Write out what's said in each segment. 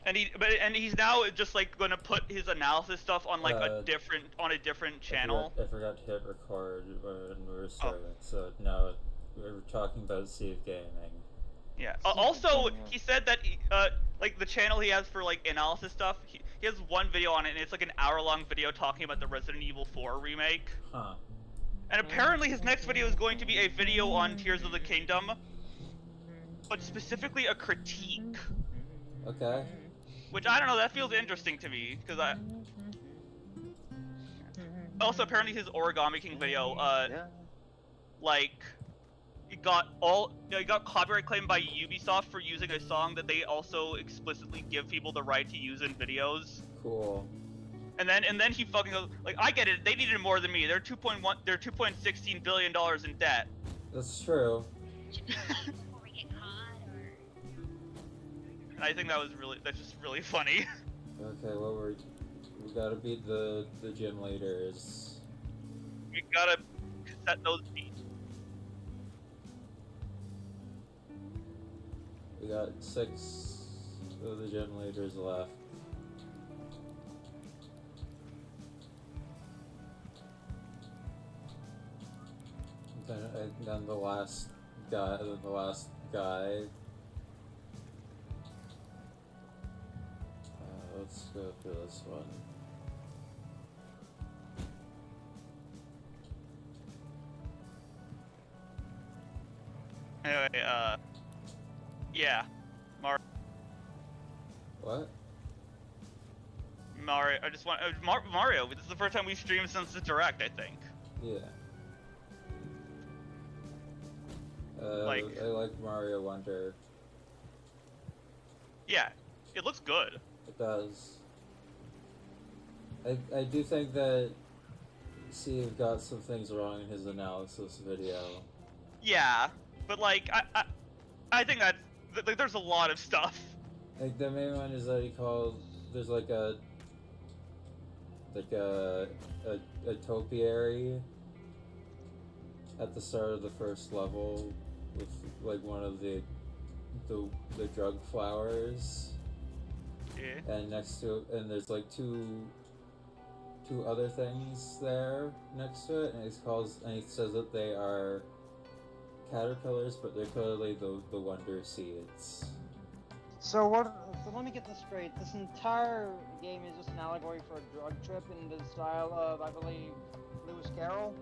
and he's now just like gonna put his analysis stuff on like a different channel. I forgot to hit record when we were Oh, starting, so now we're talking about Sea of Gaming. yeah. Secret Also, Gamer. he said that like the channel he has for like analysis stuff, he has one video on it, and it's like an hour-long video talking about the Resident Evil 4 remake. Huh. And apparently, his next video is going to be a video on Tears of the Kingdom, but specifically a critique. Okay. Which I don't know. That feels interesting to me because I. Also, apparently, his Origami King video, like, it got copyright claimed by Ubisoft for using a song that they also explicitly give people the right to use in videos. Cool. And then he fucking goes, like, I get it. They needed more than me. They're 2.16 billion dollars in debt. That's true. Before we get caught, or And I think that's just really funny. Okay, well we gotta beat the gym leaders. We gotta set those beats. We got 6 of the gym leaders left. Then the last guy. Let's go for this one. Anyway, yeah, What? Mario. I just want Mario. This is the first time we've streamed since the direct, I think. Yeah. Like- I like Mario Wonder. Yeah, it looks good. It does. I do think that Steve got some things wrong in his analysis video. Yeah, but like I think that like there's a lot of stuff. Like the main one is that he called there's like a topiary at the start of the first level with like one of the drug flowers. Yeah. And next to it, and there's like two other things there next to it, and he says that they are caterpillars, but they're clearly the wonder seeds. So let me get this straight. This entire game is just an allegory for a drug trip in the style of, I believe, Lewis Carroll.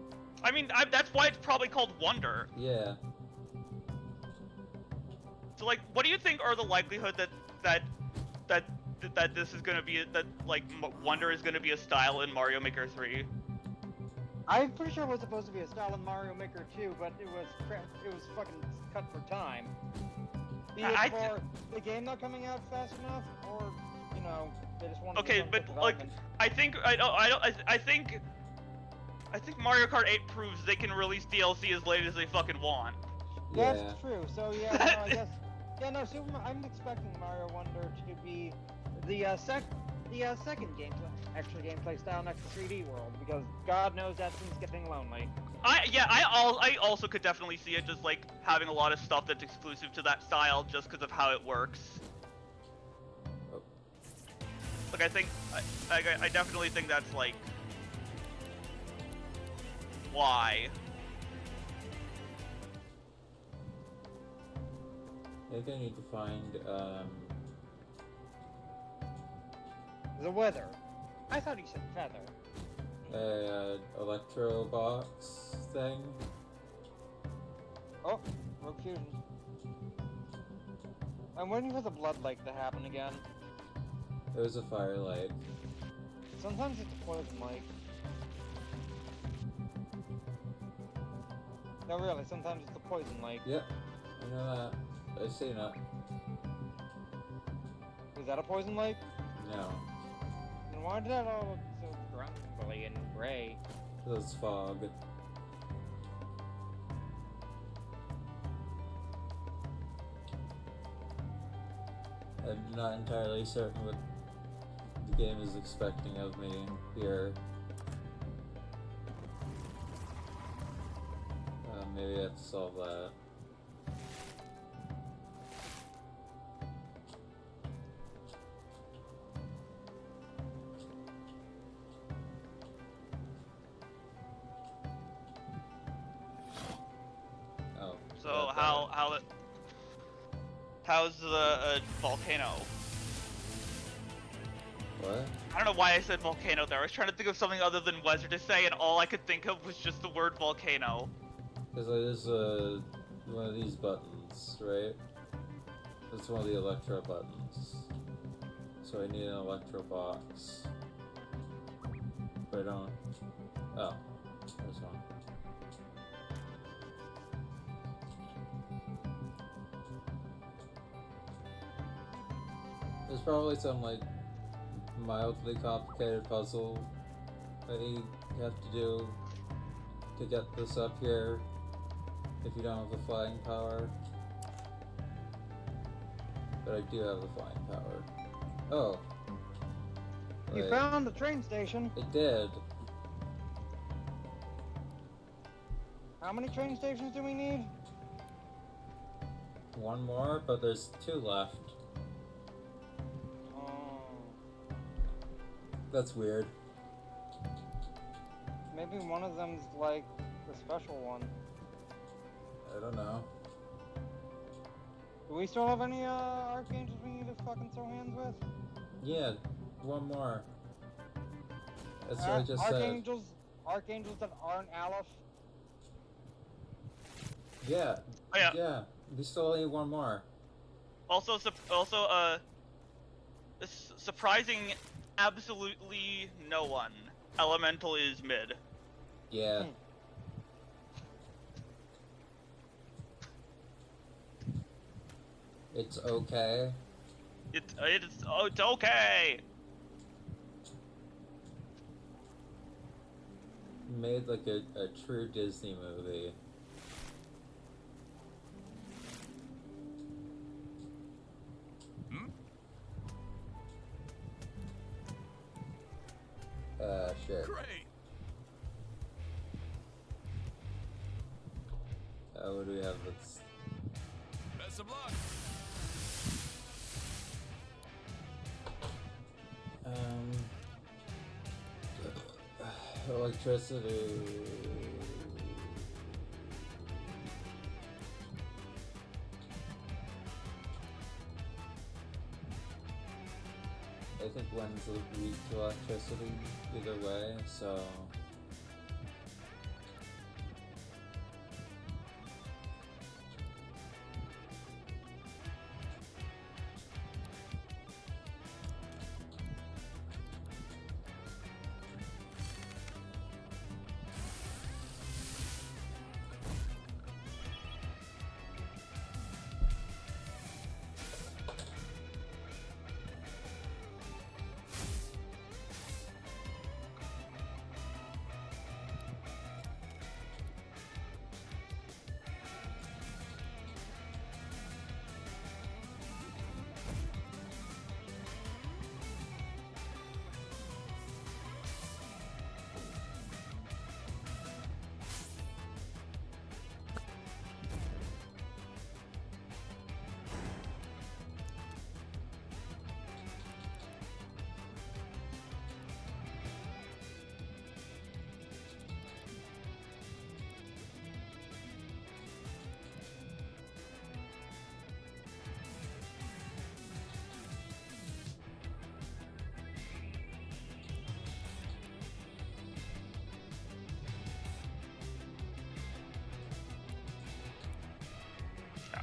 I mean, that's why it's probably called Wonder. Yeah. So like, what do you think are the likelihood that this is gonna be Wonder is gonna be a style in Mario Maker 3? I'm pretty sure it was supposed to be a style in Mario Maker 2, but it was fucking cut for time. Be it for the game not coming out fast enough, or they just want to. Okay, but like, I think Mario Kart 8 proves they can release DLC as late as they fucking want. Yeah. That's true. So yeah, no, I guess. Yeah, no. I'm expecting Mario Wonder to be the second gameplay style next to 3D World, because God knows that thing's getting lonely. I also could definitely see it just like having a lot of stuff that's exclusive to that style just because of how it works. Oh. Like I definitely think that's like why. I think I need to find The weather. I thought he said feather. a electro box thing. Oh, Rogue Fusion. I'm waiting for the Blood Lake to happen again. It was a fire lake. Sometimes it's a poison lake. No, really, sometimes it's a poison lake. Yep, I know that. I've seen it. Is that a poison lake? No, Then why did that all look so grumbly and gray? that's fog. I'm not entirely certain what the game is expecting of me here. Maybe I have to solve that. How's the volcano? What? I don't know why I said volcano there. I was trying to think of something other than weather to say, and all I could think of was just the word volcano. Because there's one of these buttons, right? It's one of the electro buttons. So I need an electro box. But I don't. Oh, there's one. There's probably some like mildly complicated puzzle that you have to do to get this up here if you don't have the flying power. But I do have the flying power. Oh. You Wait. found the train station. It did. How many train stations do we need? One more, but there's 2 left. Oh. That's weird. Maybe one of them's like the special one. I don't know. Do we still have any archangels we need to fucking throw hands with? Yeah, one more. That's what I just archangels, Archangels that aren't Aleph. said. Yeah. Oh, yeah. Yeah. We still need one more. Also, surprising absolutely no one. Elemental is mid. Yeah. It's okay. It's okay. Made like a true Disney movie. Shit. Great. What do we have that's... Best of luck. Electricity... I think one's weak to electricity either way, so...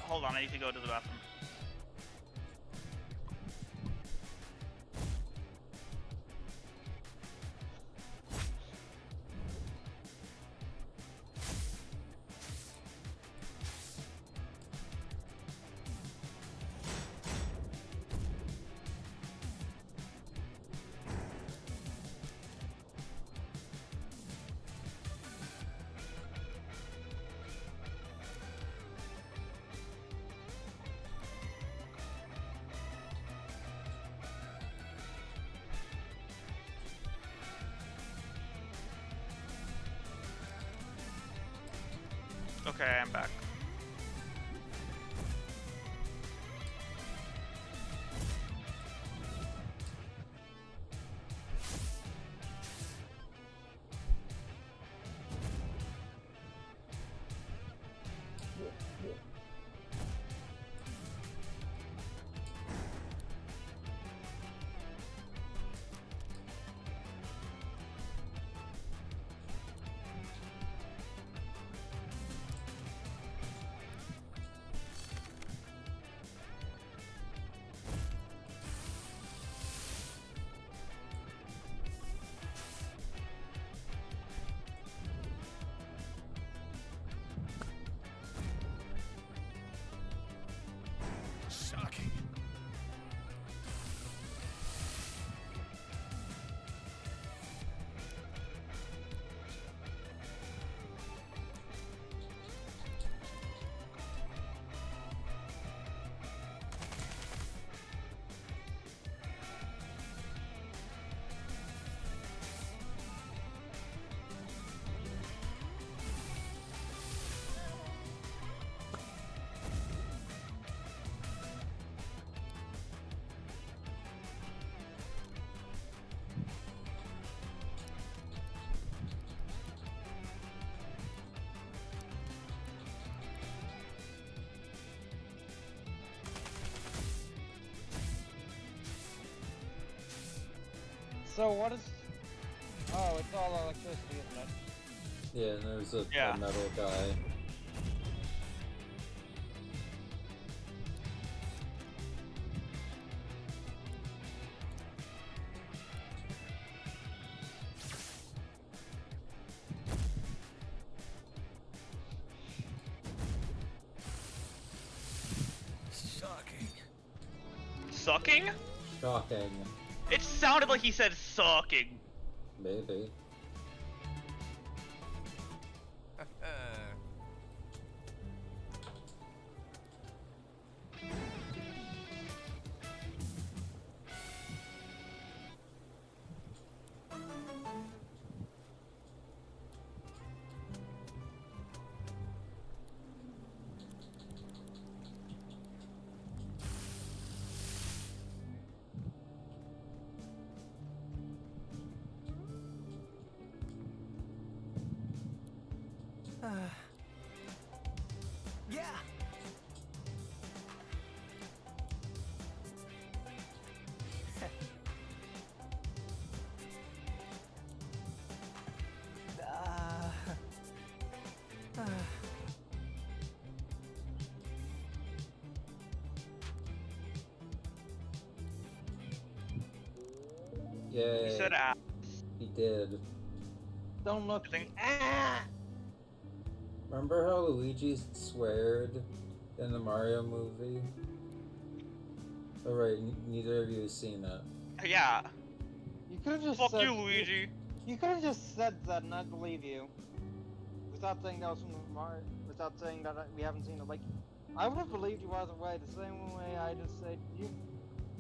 Hold on, I need to go to the bathroom. Okay, I'm back. So what is... Oh, it's all electricity, isn't it? Yeah, and there's a Yeah. metal guy. Shocking. Sucking? Shocking. It sounded like he said sucking. Maybe. Yeah. Yay. He said ass. He did. Don't look... I think- Ah! Remember how Luigi sweared in the Mario movie? Oh right, neither of you have seen it. Yeah. You could have just Fuck said... you, Luigi. You could have just said that and I'd believe you. Without saying that was from the Mario... Without saying that we haven't seen it. Like, I would have believed you either way, the same way I just said you...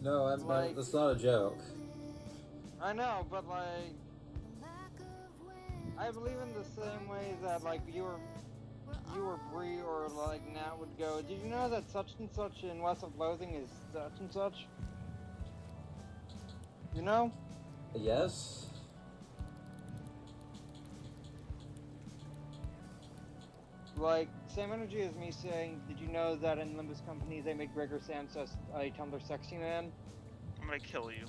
No, Like- that's not a joke. I know, but like... I believe in the same way that like you or Bree or like Nat would go, did you know that such and such in West of Loathing is such and such? You know? Yes? Like, same energy as me saying, did you know that in Limbus Company they make Gregor Samsa a Tumblr sexy man? I'm gonna kill you.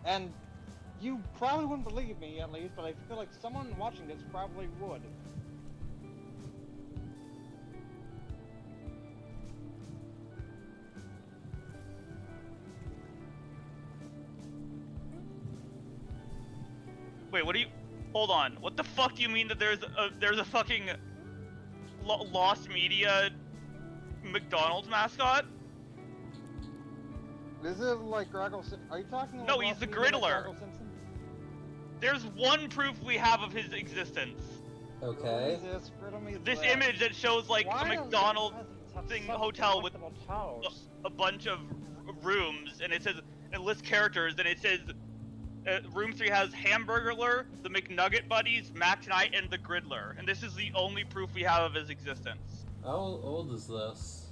And you probably wouldn't believe me at least, but I feel like someone watching this probably would. Wait, what do you... Hold on. What the fuck do you mean that there's a fucking Lost Media McDonald's mascot? Is it like Graggle Simpson? Are you talking about No, he's the Lost Media like Griddler. Graggle Simpson? There's one proof we have of his existence. Okay. Jesus, riddle me This that. image that shows like Why a does it McDonald's have thing such hotel with delectable towers? a bunch of rooms, and it says, it lists characters, and it says room 3 has Hamburglar, the McNugget Buddies, Mac Knight, and the Griddler. And this is the only proof we have of his existence. How old is this?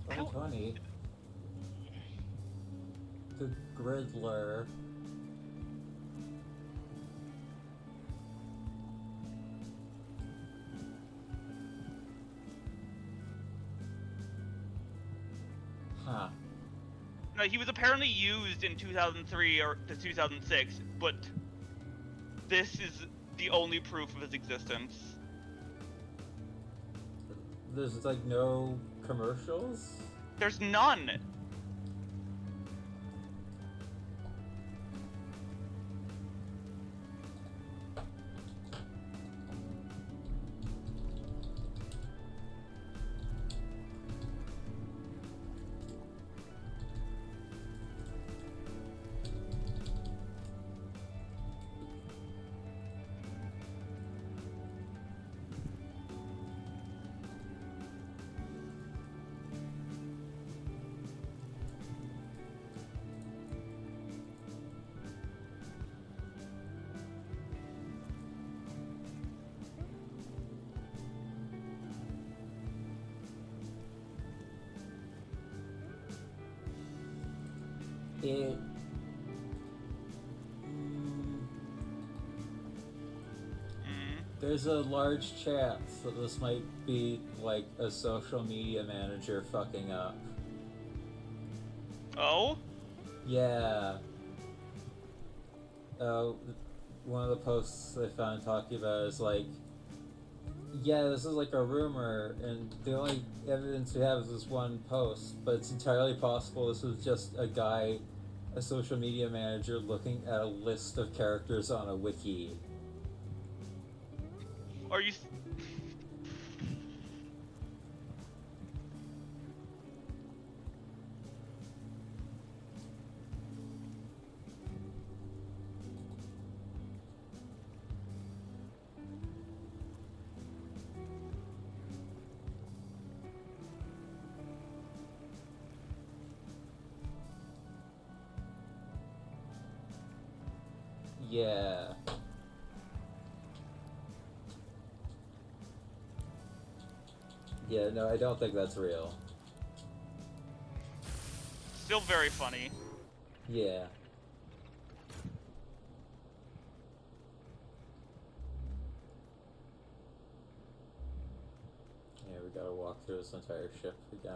I don't- 2020. The Griddler. Huh. No, he was apparently used in 2003 or to 2006, but this is the only proof of his existence. There's like no commercials? There's none. It... There's a large chance that this might be like a social media manager fucking up. Oh? Yeah. One of the posts I found talking about is like, yeah, this is like a rumor, and the only evidence we have is this one post, but it's entirely possible this was just a guy, a social media manager, looking at a list of characters on a wiki. Are you? Yeah. Yeah, no, I don't think that's real. Still very funny. Yeah. Yeah, we gotta walk through this entire ship again.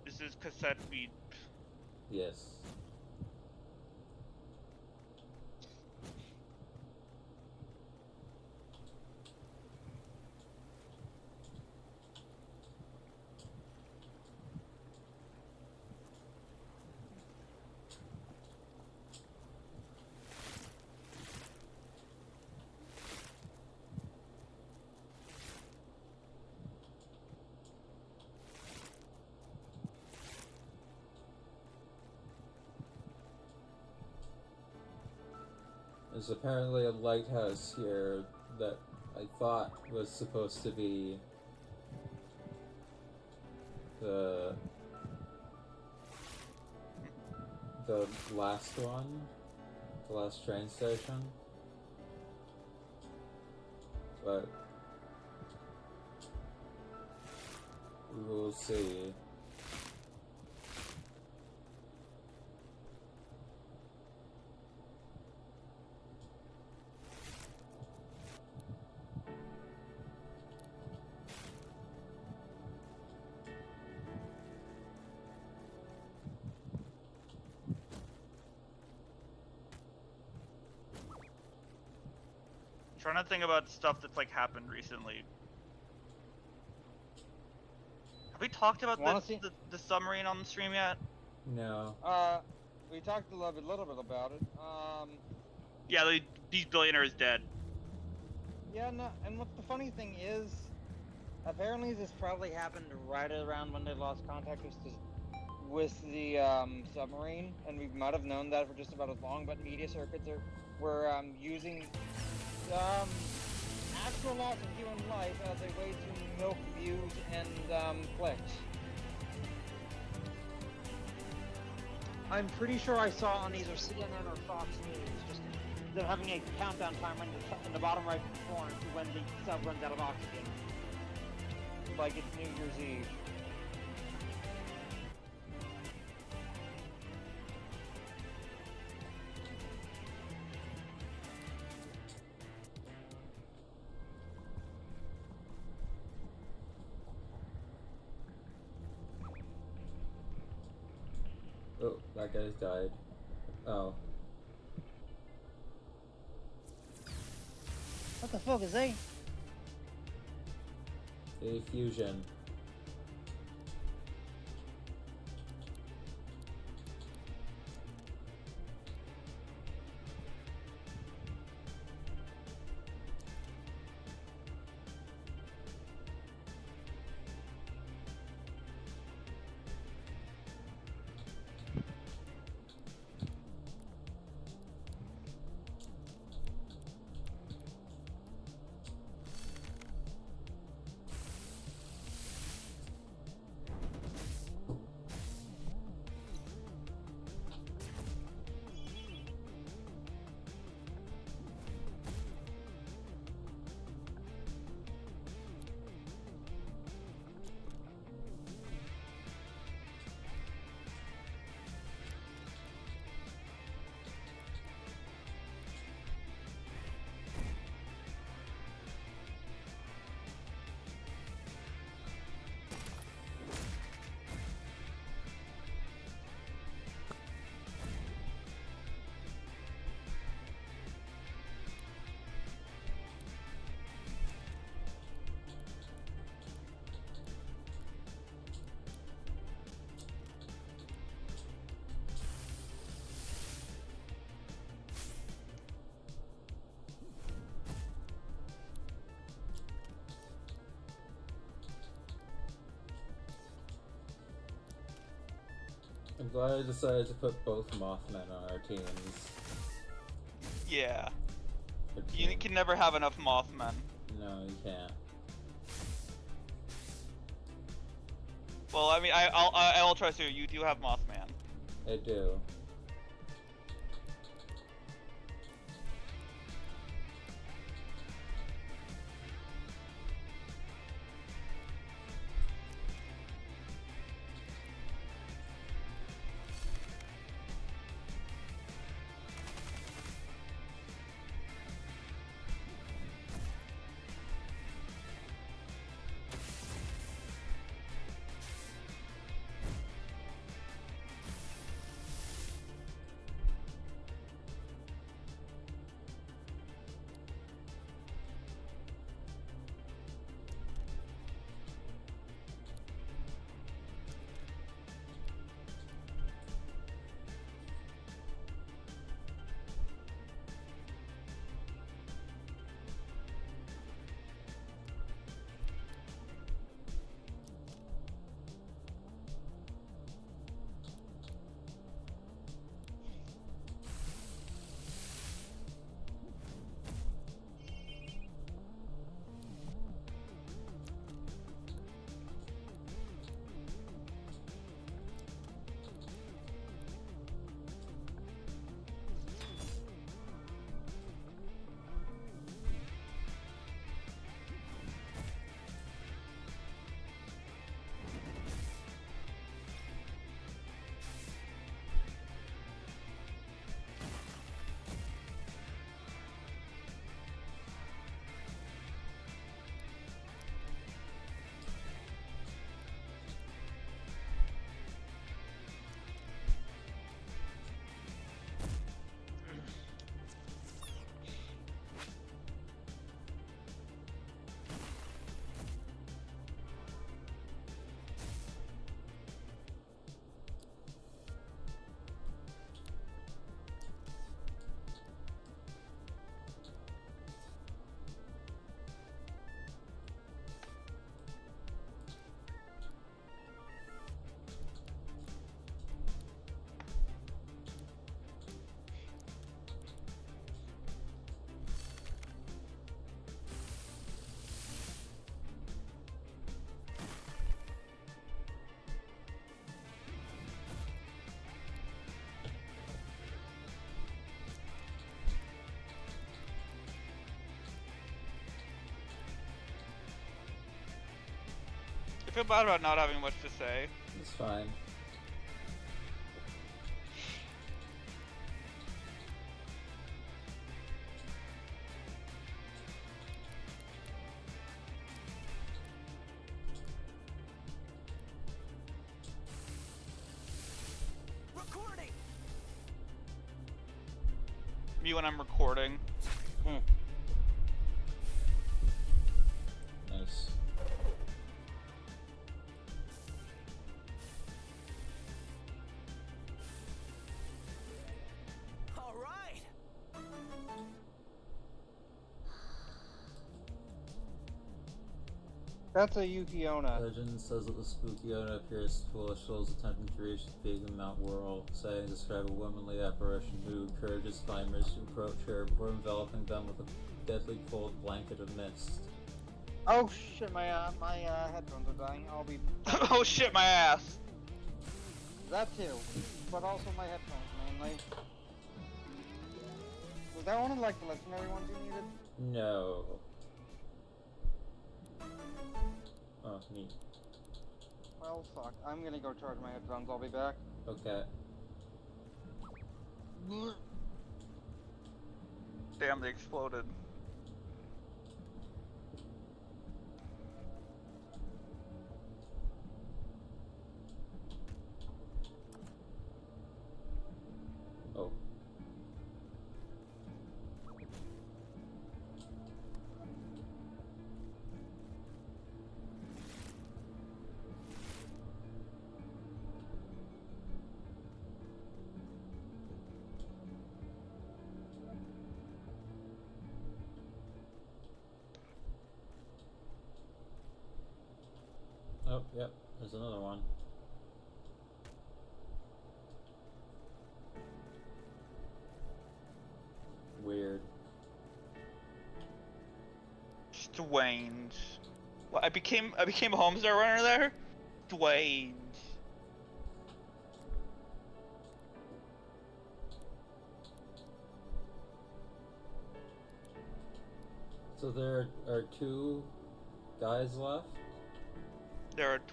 This is Cassette Beat. Yes. There's apparently a lighthouse here that I thought was supposed to be the last one, the last train station, but we will see. Trying to think about stuff that's like happened recently. Have we talked about the submarine on the stream yet? No. We talked a little bit about it. Yeah, these billionaires dead. Yeah, no, and what the funny thing is, apparently this probably happened right around when they lost contact with the submarine, and we might have known that for just about as long, but media circuits were using actual loss of human life as a way to milk views and clicks. I'm pretty sure I saw on either CNN or Fox News just them having a countdown timer in the bottom right corner to when the sub runs out of oxygen. Like it's New Year's Eve. Oh, that guy's died. Oh. What the fuck is they? A fusion. I'm glad I decided to put both Mothmen on our teams. Yeah. Or You team. can never have enough Mothmen. No, you can't. Well, I mean, I'll trust you. You do have Mothman. I do. I feel bad about not having much to say. It's fine. Recording. Me when I'm recording. Nice. All right. That's a Yukiona. Legend says that the spooky owner appears full of souls attempting to reach the peak of Mount Worrell. Saying describe a womanly apparition who encourages climbers to approach her before enveloping them with a deadly cold blanket of mist. Oh shit, my headphones are dying. I'll be. Oh shit, my ass. That too, but also my headphones mainly. Was that one of like the legendary ones you needed? No. Oh, neat. Well, fuck. I'm gonna go charge my headphones. I'll be back. Okay. Damn, they exploded. Oh. Oh, yep. There's another one. Dwayne. Well, I became a Homestar Runner there. Dwayne. So there are 2 guys left? There are 2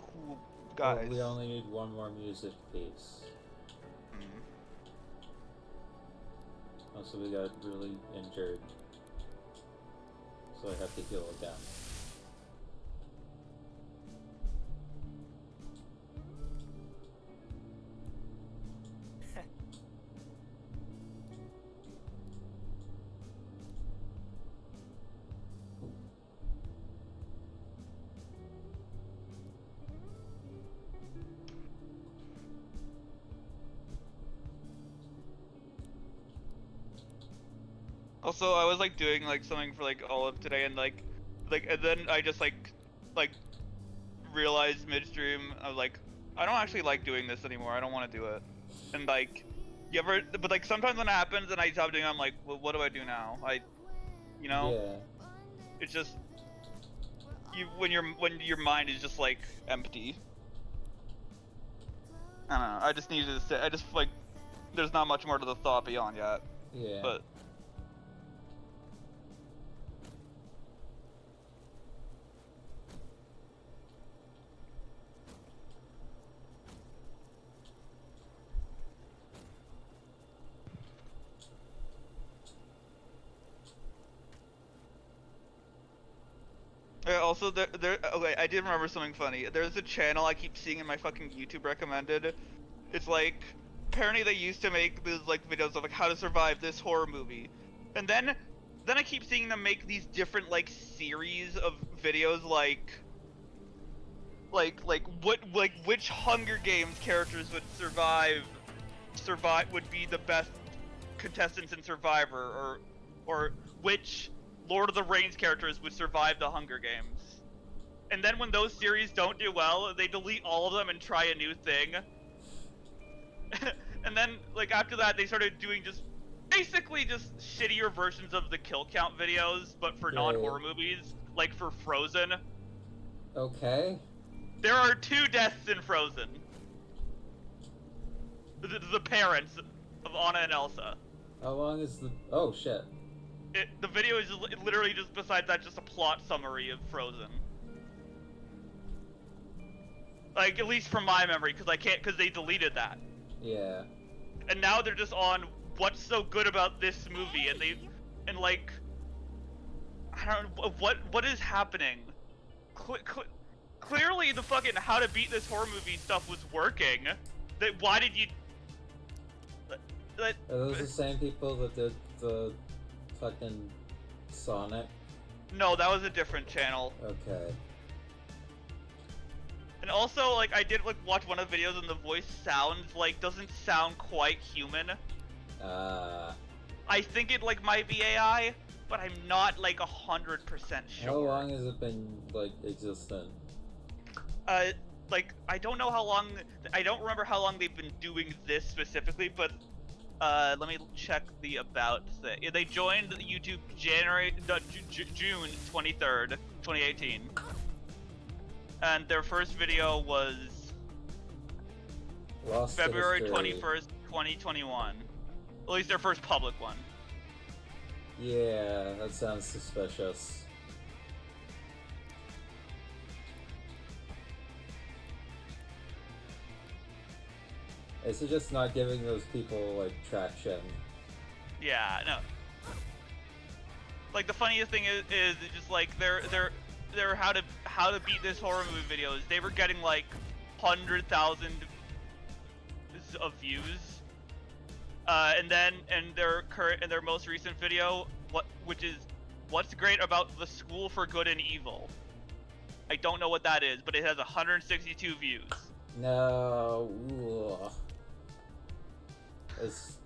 guys. But we only need 1 more music piece. Oh, so we got really injured. So I have to heal again. Also, I was like doing like something for like all of today, and and then I just like realized midstream, I was like, I don't actually like doing this anymore. I don't want to do it. And like, but like sometimes when it happens and I stop doing it, I'm like, well, what do I do now? You know, Yeah. it's just when your mind is just like empty. I don't know. I just needed to say. I just like, there's not much more to the thought beyond yet. Yeah. But. Also, okay, I did remember something funny. There's a channel I keep seeing in my fucking YouTube recommended. It's like, apparently they used to make these like videos of like how to survive this horror movie, and then I keep seeing them make these different like series of videos like which Hunger Games characters would survive would be the best contestants in Survivor, or which Lord of the Rings characters would survive the Hunger Games. And then when those series don't do well, they delete all of them and try a new thing. And then, like, after that, they started doing just basically just shittier versions of the kill count videos, but for non-horror movies, like for Frozen. Okay. There are 2 deaths in Frozen. The parents of Anna and Elsa. How long is the... Oh, shit. The video is literally just, besides that, just a plot summary of Frozen. Like, at least from my memory, because they deleted that. Yeah. And now they're just on what's so good about this movie, and like, I don't know, what is happening? Clearly the fucking how to beat this horror movie stuff was working. Why did you... Are those the same people that did the fucking Sonic? No, that was a different channel. Okay. And also, like, I did like watch one of the videos and the voice doesn't sound quite human. I think it like might be AI, but I'm not like 100% sure. How long has it been like existent? Like I don't know how long. I don't remember how long they've been doing this specifically, but let me check the about thing. They joined YouTube June 23rd, 2018. And their first video was Lost February history. 21st, 2021. At least their first public one. Yeah, that sounds suspicious. Is it just not giving those people, like, traction? Yeah, no. Like, the funniest thing is just, like, they're how to beat this horror movie videos. They were getting, like, 100,000 of views. And their most recent video, which is what's great about the School for Good and Evil. I don't know what that is, but it has 162 views. No. Ugh. It's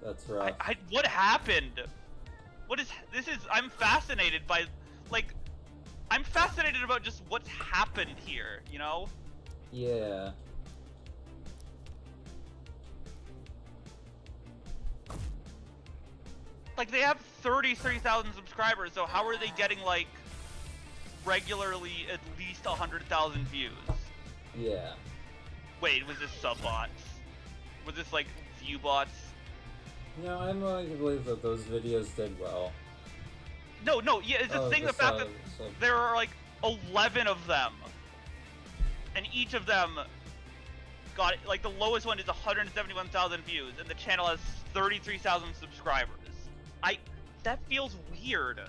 that's rough. What happened? I'm fascinated by, like, I'm fascinated about just what's happened here, you know? Yeah. Like, they have 33,000 subscribers, so how are they getting, like, regularly at least 100,000 views? Yeah. Wait, was this sub-bots? Was this, like, view bots? No, I'm willing to believe that those videos did well. No, yeah, it's the thing, the fact that there are, like, 11 of them. And each of them got, like, the lowest one is 171,000 views, and the channel has 33,000 subscribers. That feels weird.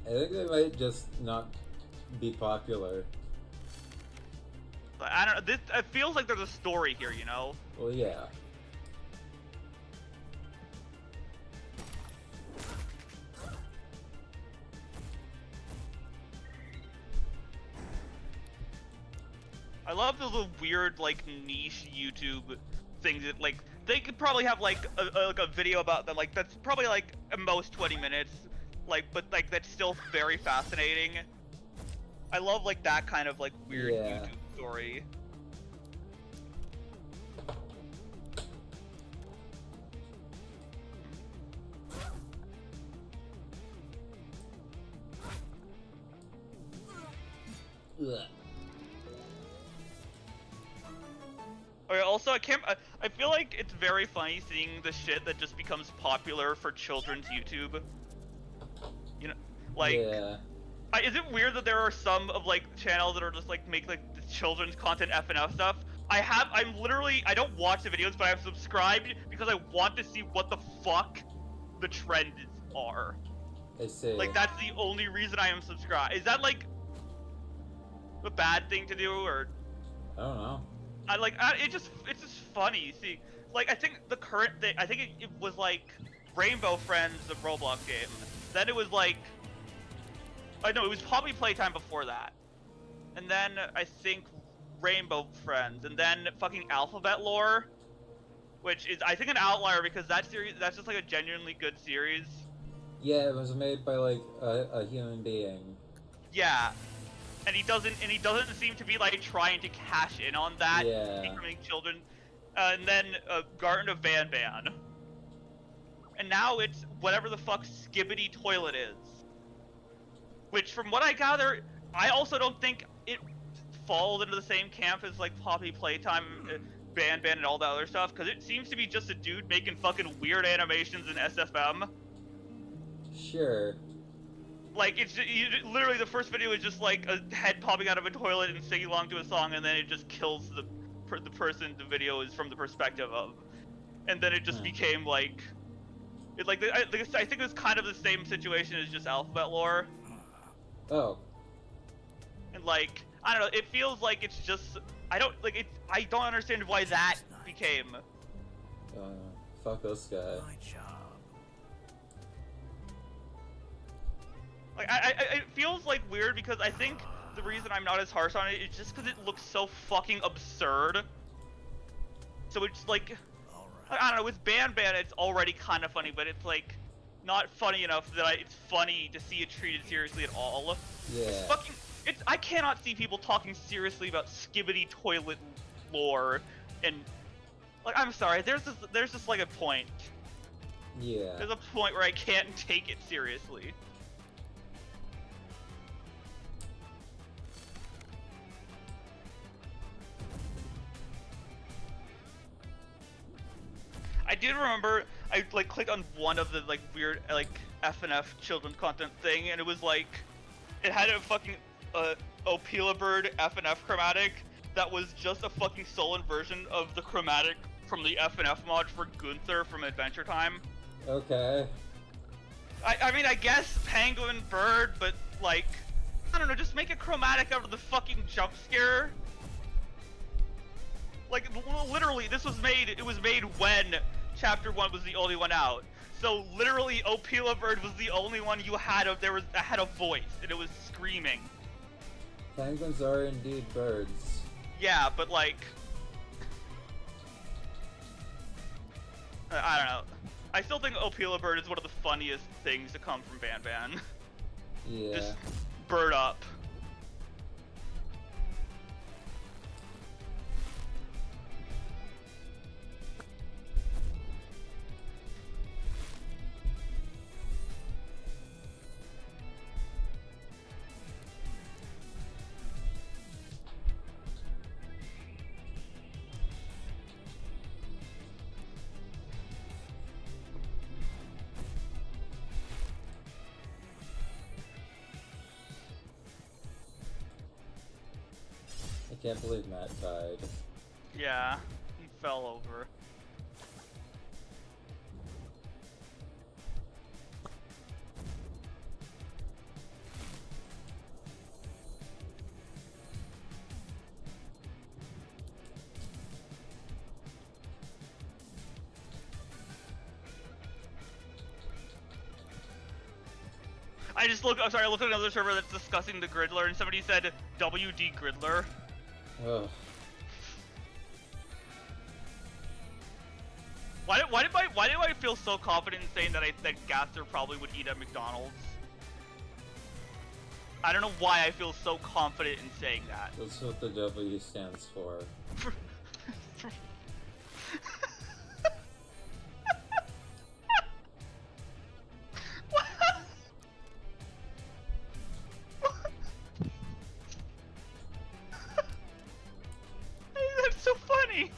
I think they might just not be popular. I don't know, it feels like there's a story here, you know? Well, yeah. I love those little weird, like, niche YouTube things that, like, they could probably have, like, a video about them, like, that's probably, like, at most 20 minutes, like, but, like, that's still very fascinating. I love, like, that kind of, like, weird YouTube story. Ugh. Okay, also, I feel like it's very funny seeing the shit that just becomes popular for children's YouTube. You know, like, yeah. Is it weird that there are some of, like, channels that are just, like, make, like, the children's content FNF stuff? I don't watch the videos, but I'm subscribed because I want to see what the fuck the trends are. I see. Like, that's the only reason I am subscribed. Is that, like, a bad thing to do, or? I don't know. It's just funny. See, like, I think the current thing, I think it was, like, Rainbow Friends, the Roblox game. Then it was, like, it was Poppy Playtime before that. And then, I think, Rainbow Friends. And then fucking Alphabet Lore. Which is, I think, an outlier because that series, that's just, like, a genuinely good series. Yeah, it was made by, like, a human being. Yeah. And he doesn't seem to be, like, trying to cash in on that. Yeah. Becoming children. And then, Garden of Van Ban. And now it's whatever the fuck Skibbity Toilet is. Which, from what I gather, I also don't think it falls into the same camp as, like, Poppy Playtime, Ban Ban, and all that other stuff, because it seems to be just a dude making fucking weird animations in SFM. Sure. Like, it's literally the first video is just, like, a head popping out of a toilet and singing along to a song, and then it just kills the person the video is from the perspective of. And then it just became, like... I think it was kind of the same situation as just Alphabet Lore. Oh. And, like, I don't know, it feels like it's just... I don't understand why that became... Fuck this guy. My job. Like, it feels, like, weird because I think the reason I'm not as harsh on it is just because it looks so fucking absurd. So it's, like... I don't know, with Ban Ban it's already kind of funny, but it's, like, not funny enough that it's funny to see it treated seriously at all. Yeah. I cannot see people talking seriously about Skibbity Toilet lore, and, like, I'm sorry, there's just, like, a point. Yeah. There's a point where I can't take it seriously. I did remember, I, like, clicked on one of the, like, weird, like, FNF children's content thing, and it was, like, it had a fucking, Opila Bird FNF chromatic that was just a fucking stolen version of the chromatic from the FNF mod for Gunther from Adventure Time. Okay. I mean, I guess Penguin Bird, but, like, I don't know, just make a chromatic out of the fucking jump scare. Like, literally, it was made when Chapter 1 was the only one out. So, literally, Opila Bird was the only one you had that had a voice, and it was screaming. Penguins are indeed birds. Yeah, but, like... I don't know. I still think Opila Bird is one of the funniest things to come from Ban Ban. Yeah. Just bird up. can't believe Matt died. Yeah, he fell over. I looked at another server that's discussing the Gridler, and somebody said WD Gridler. Ugh. Why do I feel so confident in saying that Gaster probably would eat at McDonald's? I don't know why I feel so confident in saying that. That's what the W stands for. That's so funny.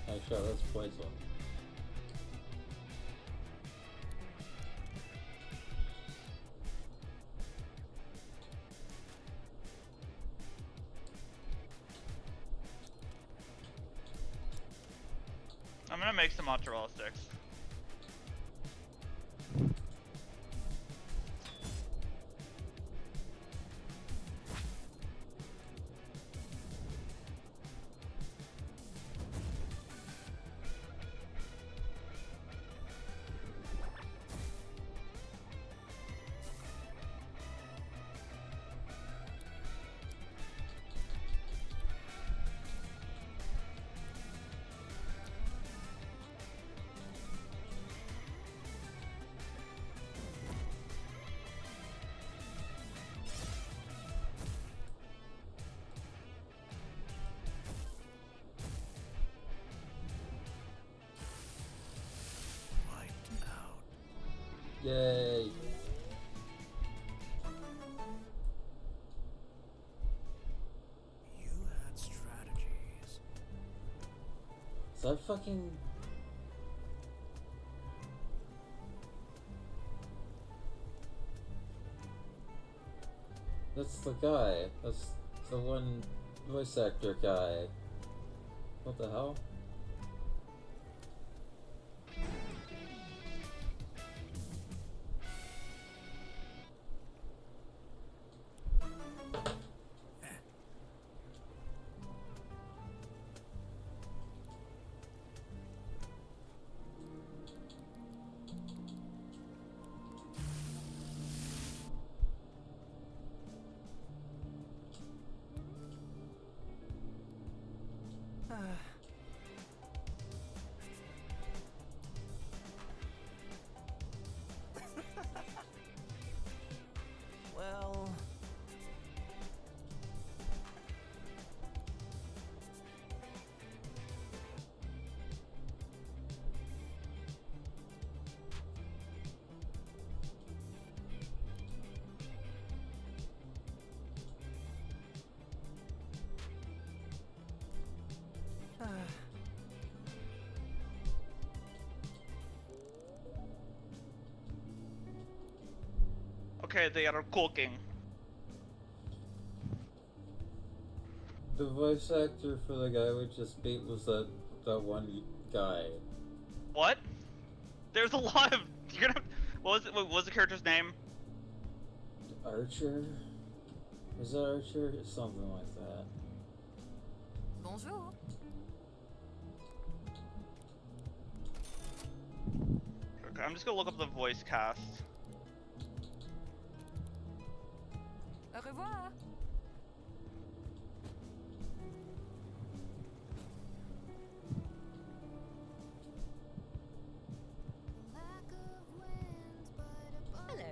Nice shot, that's poison. I'm gonna make some mozzarella sticks. Wiped out. Yay! You had strategies. Is that fucking... That's the guy. That's the one voice actor guy. What the hell? Well, Okay, they are cooking. The voice actor for the guy we just beat was that one guy. What? There's a lot of. You're gonna. What was the character's name? Archer? Was that Archer? Something like that. Bonjour. Okay, I'm just gonna look up the voice cast. Au revoir. Hello.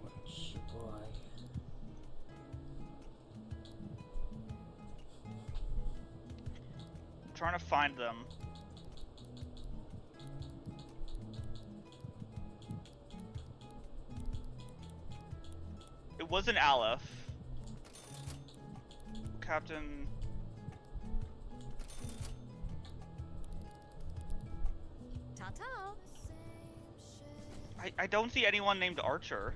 Which boy? I'm trying to find them. It wasn't Aleph. Captain. Ta-ta. I don't see anyone named Archer.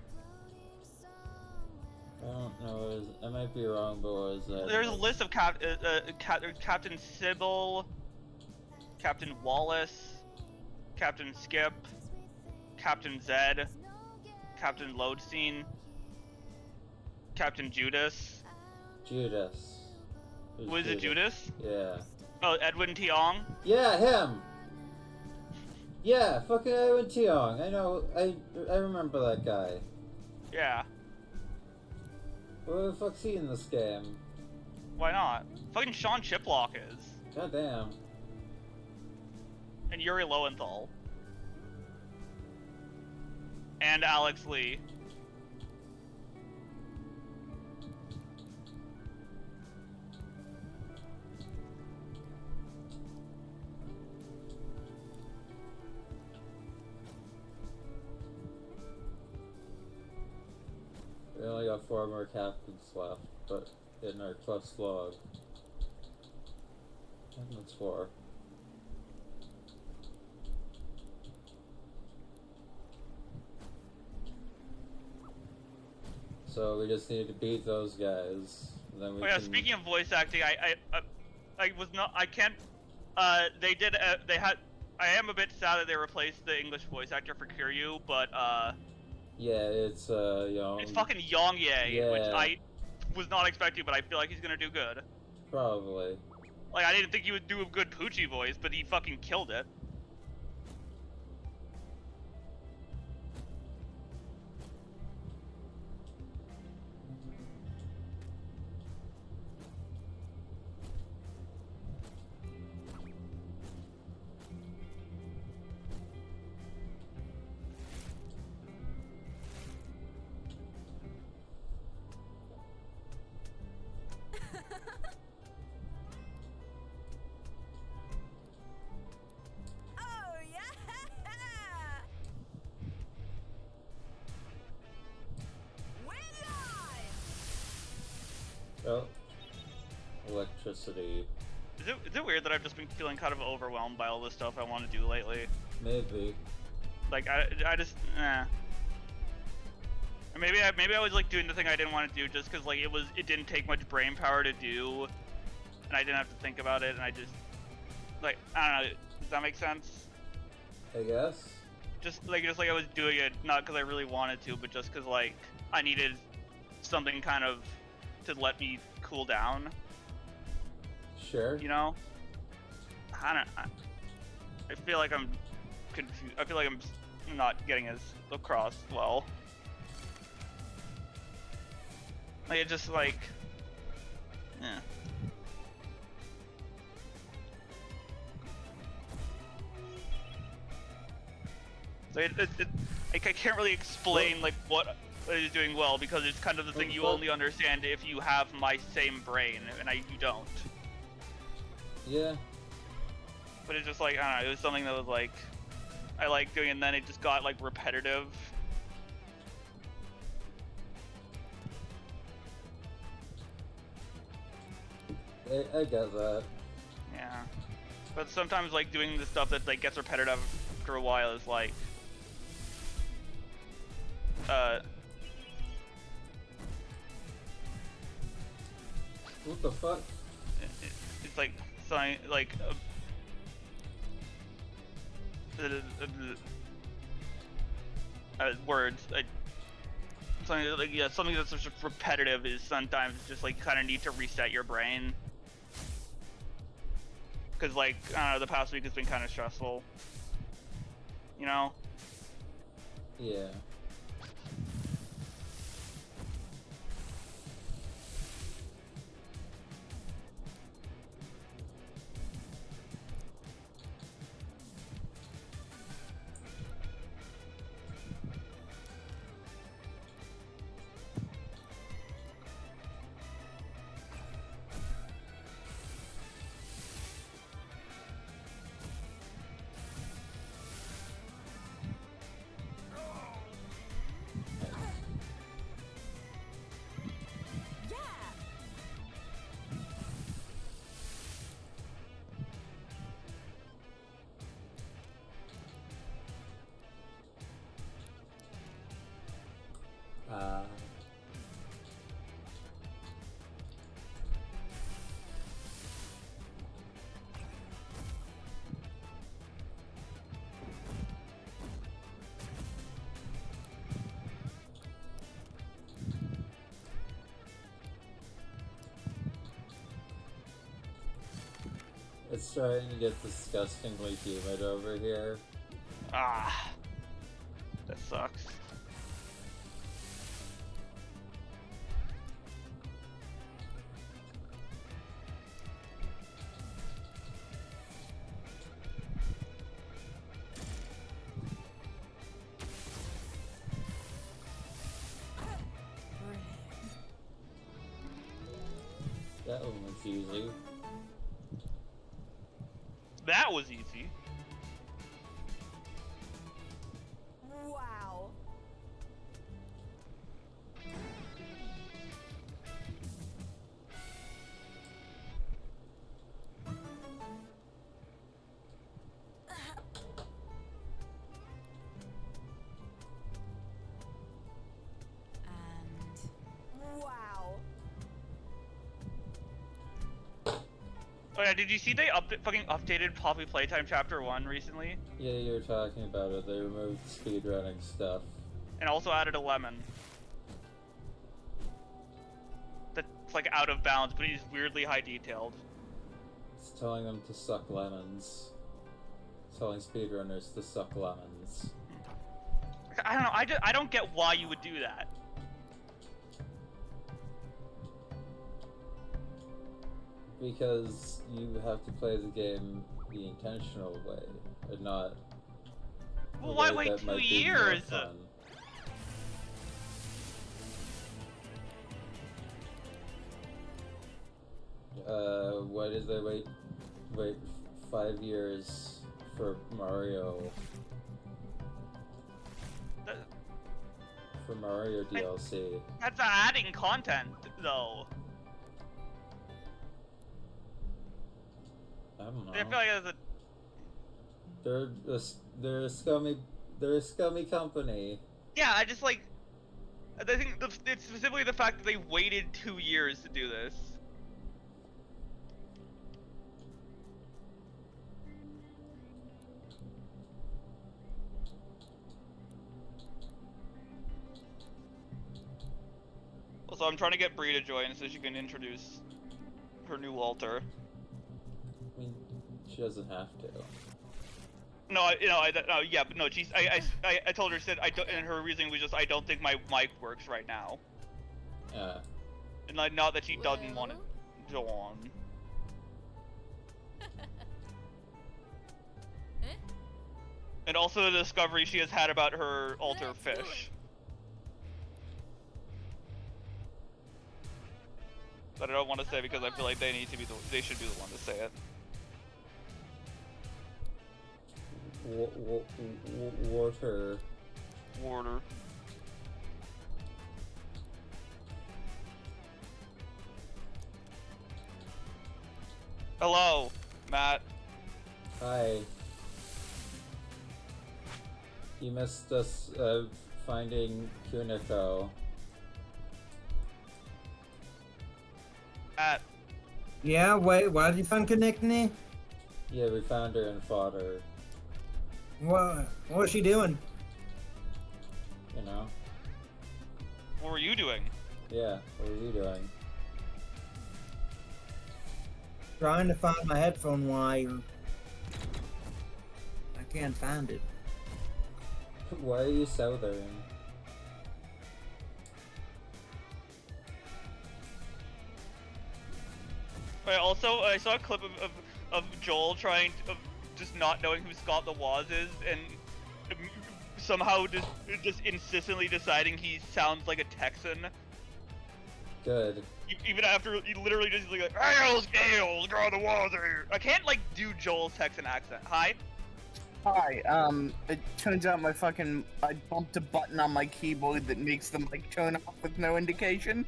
I don't know. I might be wrong, but what was that? There's a list of Captain Sybil, Captain Wallace, Captain Skip, Captain Zed, Captain Lodestein, Captain Judas. Judas. Who's Was it Judas? Yeah. Oh, Edwin Tiong. Yeah, him! Yeah, fucking Edwin Tiong. I know. I remember that guy. Yeah. What the fuck's he in this game? Why not? Fucking Sean Chiplock is. God damn. And Yuri Lowenthal. And Alex Lee. We only got 4 more captains left, but in our quest log. And that's 4. So we just need to beat those guys. And then we Oh yeah, can... speaking of voice acting, I was not, I can't, they did, they had, I am a bit sad that they replaced the English voice actor for Kiryu, but, Yeah, it's, Young. it's fucking Yong Ye, Yeah. which I was not expecting, but I feel like he's gonna do good. Probably. Like, I didn't think he would do a good Poochie voice, but he fucking killed it. Oh yeah. We're live. Oh. Electricity. Is it weird that I've just been feeling kind of overwhelmed by all the stuff I want to do lately? Maybe. Like, I just, Or maybe I was like doing the thing I didn't want to do just because like it didn't take much brain power to do, and I didn't have to think about it, and I just, like, I don't know, does that make sense? I guess. Just like I was doing it not because I really wanted to, but just because like I needed something kind of to let me cool down, Sure. you know? I feel like I'm confused. I feel like I'm not getting as across well. Like, it just like, yeah. So like, I can't really explain like what it is doing well because it's kind of the thing you only understand if you have my same brain, and you don't. Yeah. But it's just like, I don't know, it was something that was like, I like doing, and then it just got like repetitive. I get that. Yeah. But sometimes like doing the stuff that like gets repetitive after a while is like, What the fuck? it's like something like words. Something like something that's just repetitive is sometimes just like kind of need to reset your brain. Cause like I don't know, the past week has been kind of stressful. You know. Yeah. It's starting to get disgustingly humid over here. Ah, that sucks. That one was easy. That was easy. Wow. And wow. Oh yeah, did you see they fucking updated Poppy Playtime Chapter 1 recently? Yeah, you were talking about it. They removed speedrunning stuff. And also added a lemon. That's like out of bounds, but he's weirdly high detailed. It's telling them to suck lemons. It's telling speedrunners to suck lemons. I don't know, I don't get why you would do that. Because you have to play the game the intentional way, and not Well, a why way wait that 2 might be more years? fun. Why did they wait 5 years for Mario? For Mario DLC. That's adding content, though. I don't know. I feel like that's a... They're a scummy company. Yeah, I just like... I think it's specifically the fact that they waited 2 years to do this. Also, I'm trying to get Bree to join so she can introduce her new altar. I mean, she doesn't have to. No, yeah, but no, she's, I told her, said, I don't, and her reasoning was just, I don't think my mic works right now. And like, not that she doesn't want to join. And also the discovery she has had about her altar fish. That I don't want to say because I feel like they should be the one to say it. Water. Warder. Hello, Matt. Hi. You missed us finding Kuniko. Yeah, wait, why did you find Konechny? Yeah, we found her and fought her. What was she doing? You know? What were you doing? Yeah, what were you doing? Trying to find my headphone wire. I can't find it. Why are you southern? Also, I saw a clip of Joel trying to, of just not knowing who Scott the Woz is, and somehow just insistently deciding he sounds like a Texan. Good. Even after he literally just like, Ales, God the Woz are here. I can't like do Joel's Texan accent. Hi. Hi, it turns out I bumped a button on my keyboard that makes the mic turn off with no indication.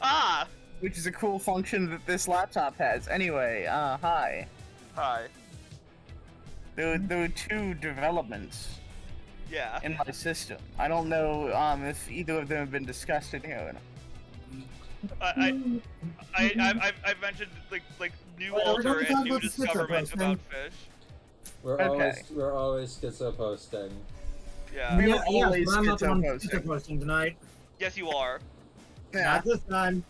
Ah! Which is a cool function that this laptop has. Anyway, hi. Hi. There were two developments Yeah. in my system. I don't know, if either of them have been discussed in here. I've mentioned like new Wait, are we alter gonna talk and new about the schizo discoverment posting? about fish. We're always schizo posting. Yeah. We Yeah, were yes, always but I'm not the one schizo posting tonight. Yes, you are. Yeah. Not this time.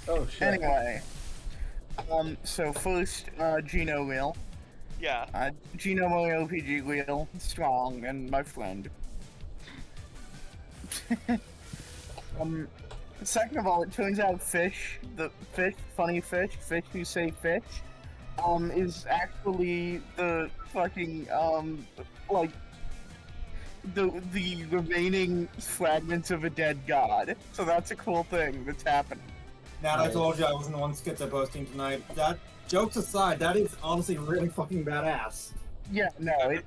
Oh shit. Anyway, so first, Gino Wheel. Yeah. Gino my OPG Wheel, strong, and my friend. Second of all, it turns out fish who say fish, is actually the fucking, like, the remaining fragments of a dead god. So that's a cool thing that's happening. Nat, I told you I wasn't the one schizo posting tonight. That, jokes aside, that is honestly really fucking badass. Yeah, no, it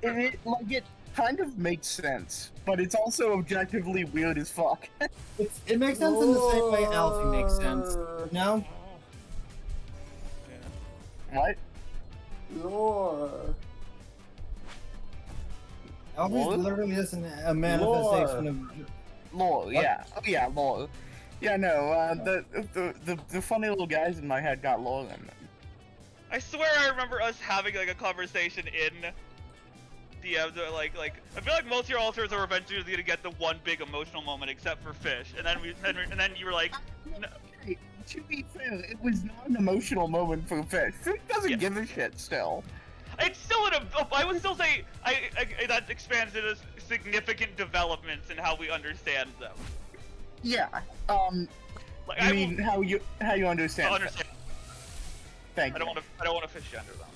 kind of makes sense, but it's also objectively weird as fuck. It makes sense in the same way Alfie makes sense. No? What? Lore. Alfie's Lore? literally just a manifestation of... Lore, yeah. Oh yeah, lore. Yeah, no, the funny little guys in my head got lore in them. I swear I remember us having like a conversation in DMs where like I feel like most of your alters are eventually gonna get the one big emotional moment except for fish, and then you were like, no. Hey, to be fair, it was not an emotional moment for Fish. Fish doesn't Yeah. give a shit still. It's still I would still say I that expands into significant developments in how we understand them. Yeah. Like I mean, how you understand? will understand. Thank I you. don't want to fish gender them.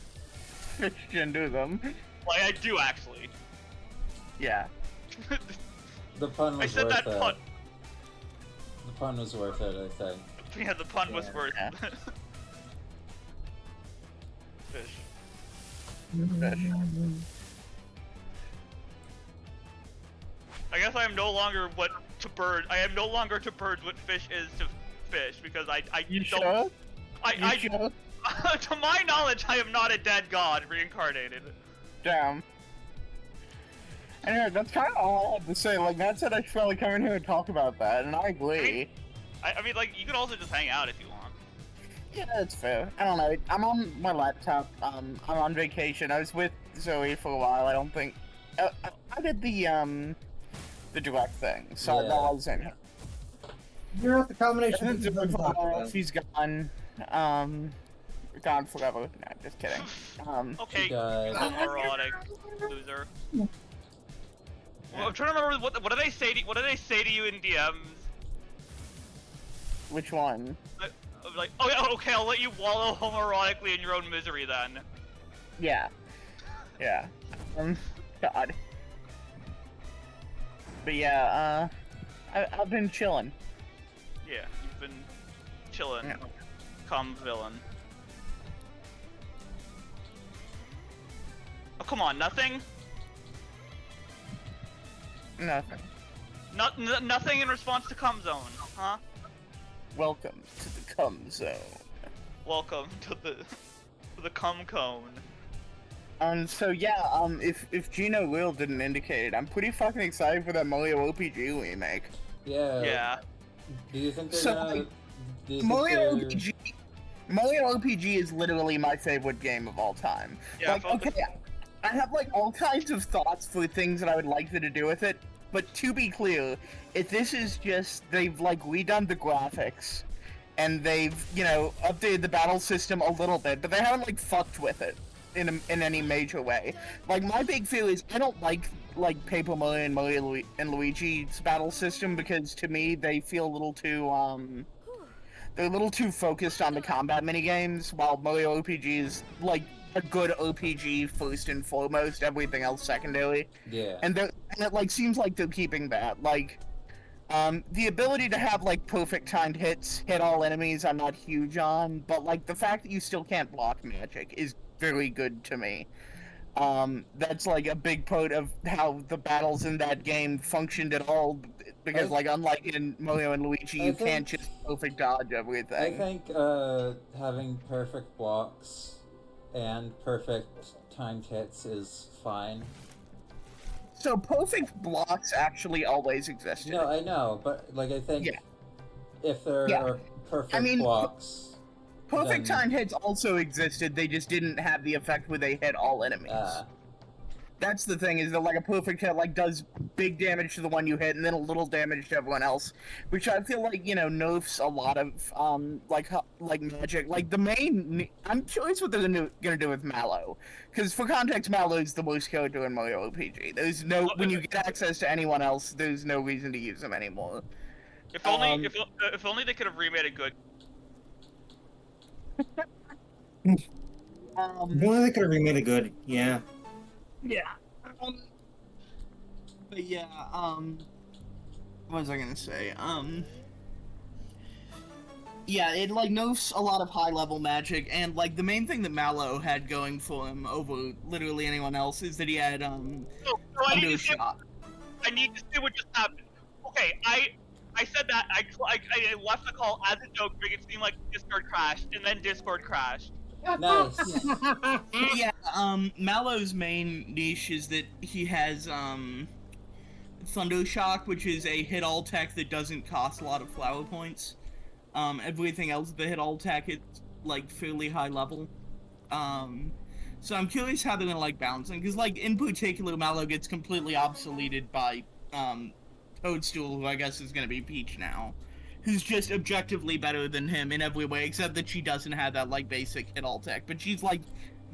Fish gender them. Like I do actually. Yeah. The pun was I said worth that it. pun. The pun was worth it, I think. Yeah, the pun was Yeah. worth. Yeah. Fish. Fish. I guess I am no longer what to bird. I am no longer to birds what fish is to fish because I You don't. sure? I You sure? to my knowledge, I am not a dead god reincarnated. Damn. Anyway, that's kind of all I had to say. Like, Matt said I should probably come in here and talk about that, and I agree. I mean, like, you could also just hang out if you want. Yeah, that's fair. I don't know. I'm on my laptop. I'm on vacation. I was with Zoe for a while. I don't think I did the direct thing, so Yeah. that was in here. You're at the combination And of then she's gone. Gone forever. No, just kidding. Okay, guys. homoerotic loser. Well, I'm trying to remember what do they say to you in DMs? Which one? Like, oh yeah, okay, I'll let you wallow homoerotically in your own misery then. Yeah. Yeah. God. But yeah, I've been chilling. Yeah, you've been chilling. Yeah. Come villain. Oh come on, nothing? Nothing. Nothing in response to cum zone, huh? Welcome to the cum zone. Welcome to the cum cone. So yeah, if Gino Will didn't indicate it, I'm pretty fucking excited for that Mario OPG remake. Yeah. Yeah. Do you think they're So, gonna? like, Do you think Mario they're? OPG is literally my favorite game of all time. Yeah, Like, okay, I have like all kinds of thoughts for things that I would like them to do with it, but to be clear, if this is just they've like redone the graphics and they've, you know, updated the battle system a little bit, but they haven't like fucked with it in any major way. Like, my big fear is I don't like Paper Mario and Mario and Luigi's battle system because to me they feel a little too they're a little too focused on the combat minigames, while Mario OPG is like a good OPG first and foremost, everything else secondary. Yeah. And it like seems like they're keeping that. Like, the ability to have like perfect timed hits, hit all enemies, I'm not huge on, but like the fact that you still can't block magic is very good to me. That's like a big part of how the battles in that game functioned at all, because like unlike in Mario and Luigi, you can't just perfect dodge everything. I think having perfect blocks and perfect timed hits is fine. So perfect blocks actually always existed. No, I know, but like I think if there are perfect blocks. Perfect time hits also existed, they just didn't have the effect where they hit all enemies. That's the thing, is that like a perfect hit like does big damage to the one you hit and then a little damage to everyone else, which I feel like, you know, nerfs a lot of like magic. Like the main, I'm curious what they're gonna do with Mallow, because for context, Mallow is the worst character in Mario RPG. There's no, when you get access to anyone else, there's no reason to use him anymore. If only if only they could have remade it good. If only they could have remade it good, yeah. Yeah. But yeah, what was I gonna say? Yeah, it like nerfs a lot of high-level magic, and like the main thing that Mallow had going for him over literally anyone else is that he had I need to see what just happened. Okay, I said that I left the call as a joke, to make it seem like Discord crashed, and then Discord crashed. Nice. Yeah, Mallow's main niche is that he has Thunder Shock, which is a hit all tech that doesn't cost a lot of flower points. Everything else, the hit all tech, it's like fairly high level. So I'm curious how they're gonna like balance them, because like in particular, Mallow gets completely obsoleted by Toadstool, who I guess is gonna be Peach now, who's just objectively better than him in every way, except that she doesn't have that like basic hit all tech, but she's like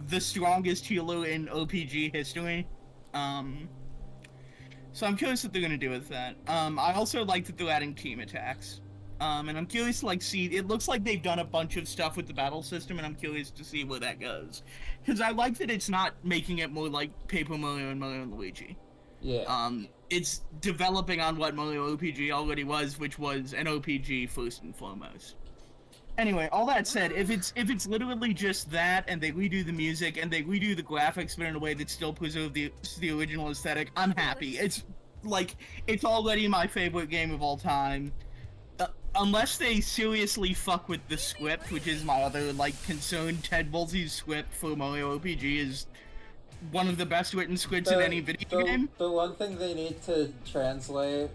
the strongest healer in OPG history. So I'm curious what they're gonna do with that. I also like that they're adding team attacks. And I'm curious to like see, it looks like they've done a bunch of stuff with the battle system, and I'm curious to see where that goes. Because I like that it's not making it more like Paper Mario and Mario and Luigi. Yeah. It's developing on what Mario OPG already was, which was an OPG first and foremost. Anyway, all that said, if it's literally just that, and they redo the music, and they redo the graphics, but in a way that still preserves the original aesthetic, I'm happy. It's like, it's already my favorite game of all time. Unless they seriously fuck with the script, which is my other, like, concern. Ted Woolsey's script for Mario OPG is one of the best written scripts in any video game. The one thing they need to translate,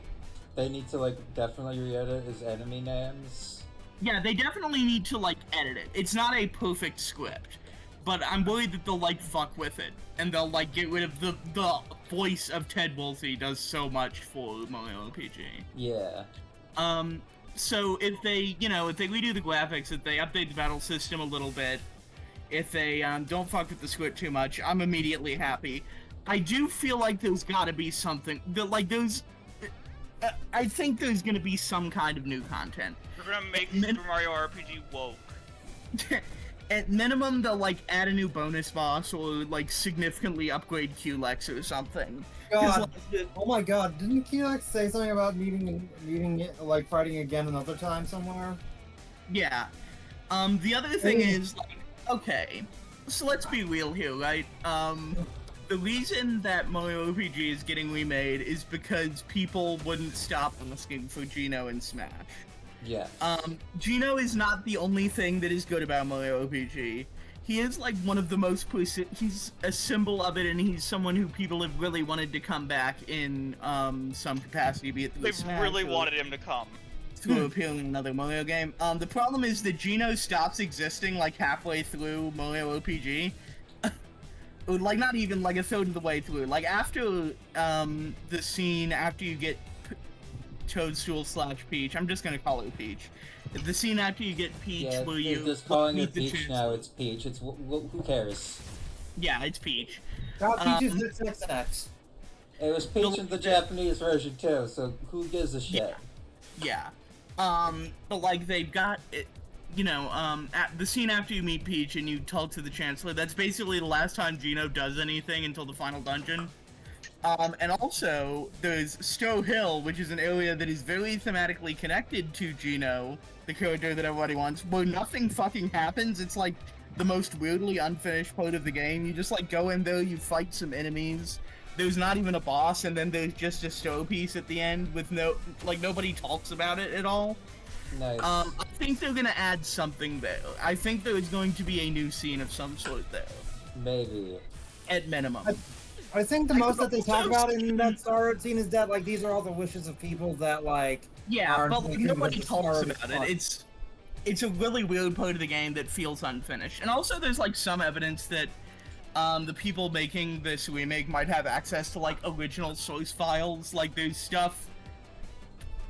they need to, like, definitely re-edit is enemy names. Yeah, they definitely need to, like, edit it. It's not a perfect script, but I'm worried that they'll, like, fuck with it, and they'll, like, get rid of the voice of Ted Woolsey does so much for Mario OPG. Yeah. So if they, you know, if they redo the graphics, if they update the battle system a little bit, if they don't fuck with the script too much, I'm immediately happy. I do feel like there's gotta be something, I think there's gonna be some kind of new content. We're gonna make Super Mario RPG woke. At minimum, they'll, like, add a new bonus boss, or, like, significantly upgrade QLEX or something. God. Oh my god, didn't QLEX say something about needing it, like, fighting again another time somewhere? Yeah. The other thing is, like, okay, so let's be real here, right? The reason that Mario RPG is getting remade is because people wouldn't stop asking for Geno in Smash. Yeah. Geno is not the only thing that is good about Mario RPG. he is like one of the most he's a symbol of it, and he's someone who people have really wanted to come back in some capacity, be it through They Smash really or wanted him to come. through appealing in another Mario game. The problem is that Geno stops existing like halfway through Mario OPG. Like not even like a third of the way through. Like after the scene after you get Toadstool / Peach, I'm just gonna call it Peach. The scene after you get Peach, Yeah, where they're you just calling meet it the Peach Chancellor. now. It's Peach. It's who cares? Yeah, it's Peach. Got Peaches XXX. It was Peach in the Japanese version too. So who gives a shit? Yeah. But like they've got it, you know, at the scene after you meet Peach and you talk to the Chancellor, that's basically the last time Geno does anything until the final dungeon. And also, there's Stowe Hill, which is an area that is very thematically connected to Geno, the character that everybody wants, where nothing fucking happens. It's like the most weirdly unfinished part of the game. You just like go in there, you fight some enemies. There's not even a boss, and then there's just a Stowe piece at the end with nobody talks about it at all. Nice. I think they're gonna add something there. I think there is going to be a new scene of some sort there, Maybe. at minimum. I think the most that they talk about in that Star Road scene is that like these are all the wishes of people that like. Yeah, but like, thinking nobody that the talks Star Road about it. is It's a really weird part of the game that feels unfinished. And also there's like some evidence that the people making this remake might have access to like original source files. Like there's stuff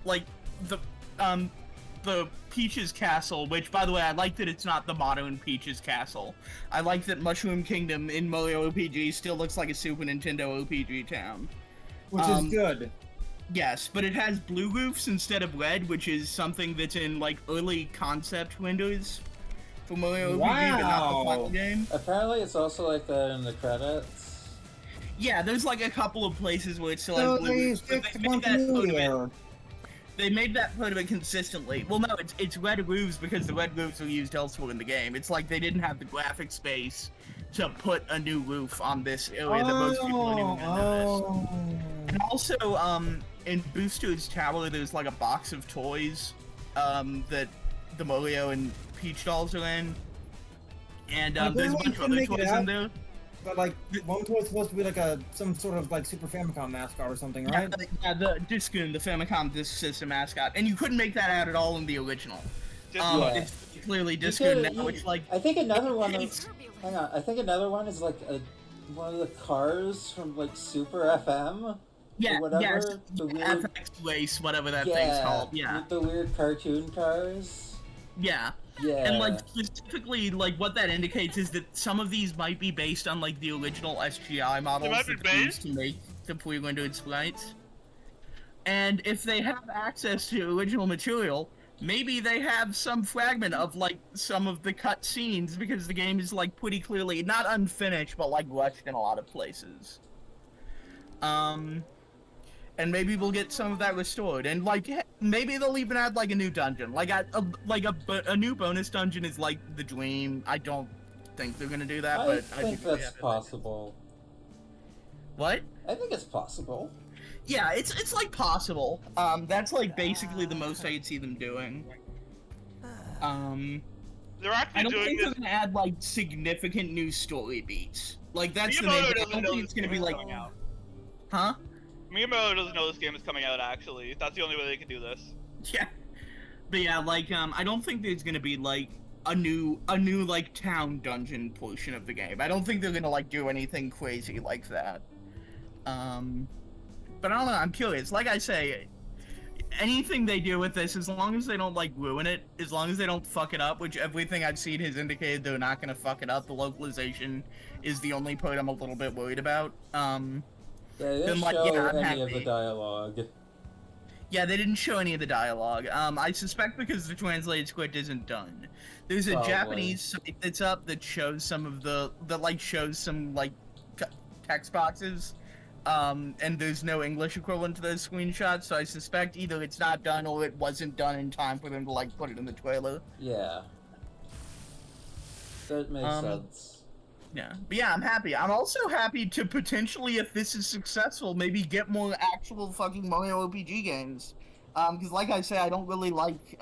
like the Peach's Castle, which by the way I like that it's not the modern Peach's Castle. I like that Mushroom Kingdom in Mario RPG still looks like a Super Nintendo RPG town. which is good. Yes, but it has blue roofs instead of red, which is something that's in like early concept windows for Mario RPG, but not the final game. Apparently, it's also like that in the credits. Yeah, there's like a couple of places where it's still So has blue they roofs, but fixed they made that part of continuity. it. They made that part of it consistently. Well, no, it's red roofs because the red roofs were used elsewhere in the game. It's like they didn't have the graphic space to put a new roof on this area that most people aren't even gonna notice. And also, in Booster's Tower, there's like a box of toys that the Mario and Peach dolls are in. And there's a bunch of other toys in there. But like one toy's supposed to be like some sort of like Super Famicom mascot or something, right? Yeah, the Discoon, the Famicom Disk System mascot. And you couldn't make that out at all in the original. Yeah. It's clearly Discoon now, which like... I think another one is... Hang on, I think another one is like one of the cars from like Super FM? Yeah, or whatever. yes, The weird... FX Race, whatever that thing's called, yeah. With the weird cartoon cars. Yeah. Yeah. And like specifically, like what that indicates is that some of these might be based on like the original SGI models might that be they used to make the pre-rendered sprites. And if they have access to original material, maybe they have some fragment of like some of the cut scenes because the game is like pretty clearly not unfinished, but like rushed in a lot of places. And maybe we'll get some of that restored, and like maybe they'll even add like a new dungeon, like a new bonus dungeon is like the dream. I don't think they're gonna do that, I but think that's possible. What? I think it's possible. Yeah, it's like possible. That's like basically the most I could see them doing. They're actually I don't doing think this. they're gonna add like significant new story beats. Like that's the Miyamoto main thing. I doesn't don't know think this it's gonna be game is like, coming out. huh? Miyamoto doesn't know this game is coming out, actually. That's the only way they can do this. Yeah, but yeah, like I don't think there's gonna be like a new like town dungeon portion of the game. I don't think they're gonna like do anything crazy like that. But I don't know. I'm curious. Like I say, anything they do with this, as long as they don't like ruin it, as long as they don't fuck it up, which everything I've seen has indicated they're not gonna fuck it up. The localization is the only part I'm a little bit worried about. Yeah, they didn't Then, like, show yeah, I'm any of the happy. dialogue. Yeah, they didn't show any of the dialogue. I suspect because the translated script isn't done. There's a Probably. Japanese site that's up that shows some of shows some like text boxes. And there's no English equivalent to those screenshots, so I suspect either it's not done or it wasn't done in time for them to like put it in the trailer. Yeah. That makes sense. Yeah, but yeah, I'm happy. I'm also happy to potentially, if this is successful, maybe get more actual fucking Mario RPG games. Because like I say, I don't really like,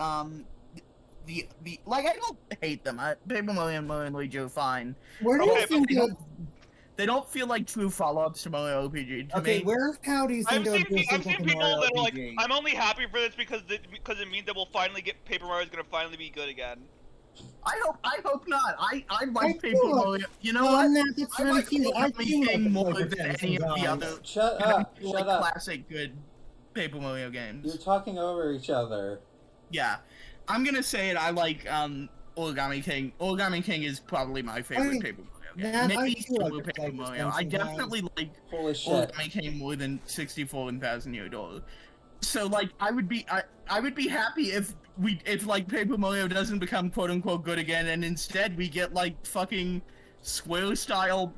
like I don't hate them. Paper Mario and Mario and Luigi are fine. Where do you Okay, think that? They don't feel like true follow-ups to Mario RPG to Okay, me. how do you I've think there seen, would be a I've sequel seen to people Mario that are like, RPG? I'm only happy for this because it means that we'll finally get Paper Mario's gonna finally be good again. I hope not. I like I Paper feel like- Mario. You know what? That's I like Origami feel King more like than Paper any of the sometimes. other Shut up! like, Shut up! classic good Paper Mario games. You're talking over each other. Yeah, I'm gonna say it. I like Origami King. Origami King is probably my favorite Paper Mario game. Matt, I Maybe do like Super the Paper Paper Mario. I sometimes. definitely like Holy shit! Origami King more than 64 and Thousand Year Door. So like, I would be happy if like Paper Mario doesn't become quote unquote good again, and instead we get like fucking Square style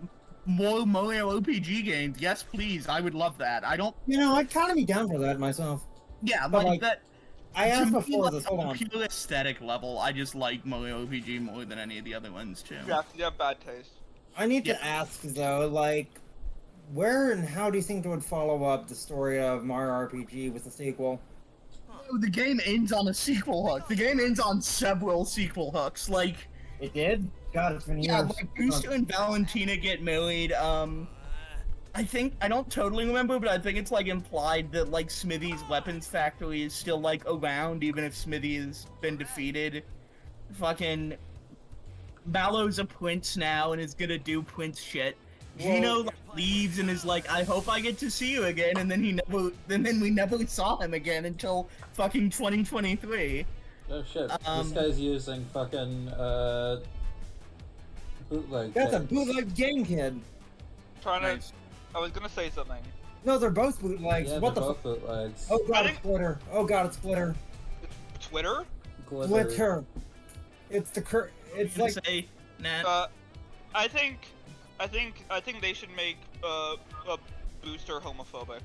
more Mario RPG games. Yes, please. I would love that. I don't. I'd kind of be down for that myself. Yeah, But, like like, that. I To asked me, before like, this. Hold on a on. pure aesthetic level, I just like Mario RPG more than any of the other ones too. Yeah, you have bad taste. I need Yeah. to ask though, like, where and how do you think it would follow up the story of Mario RPG with the sequel? Oh, the game ends on a sequel hook. The game ends on several sequel hooks. Like, It did. God, it's been years. yeah, like Booster and Valentina get married. I don't totally remember, but I think it's like implied that like Smithy's weapons factory is still like around, even if Smithy has been defeated. Fucking Mallow's a prince now and is gonna do prince shit. Gino like, leaves and is like, I hope I get to see you again, and then we never saw him again until fucking 2023. Oh shit! This guy's using fucking bootleg. That's a things. bootleg game, kid. Nice. I was gonna say something. No, they're both bootlegs. Yeah, What they're the? both bootlegs. Oh I god, think- it's glitter. Oh god, it's glitter. Twitter? Glitter. It's the It's like say, nah. I think they should make a Booster homophobic.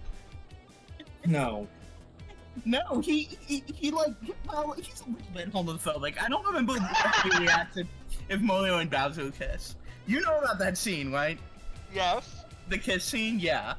no. No, he like, well, he's a little bit homophobic. I don't remember how he reacted if Mario and Bowser kiss. You know about that scene, right? Yes. The kiss scene? Yeah.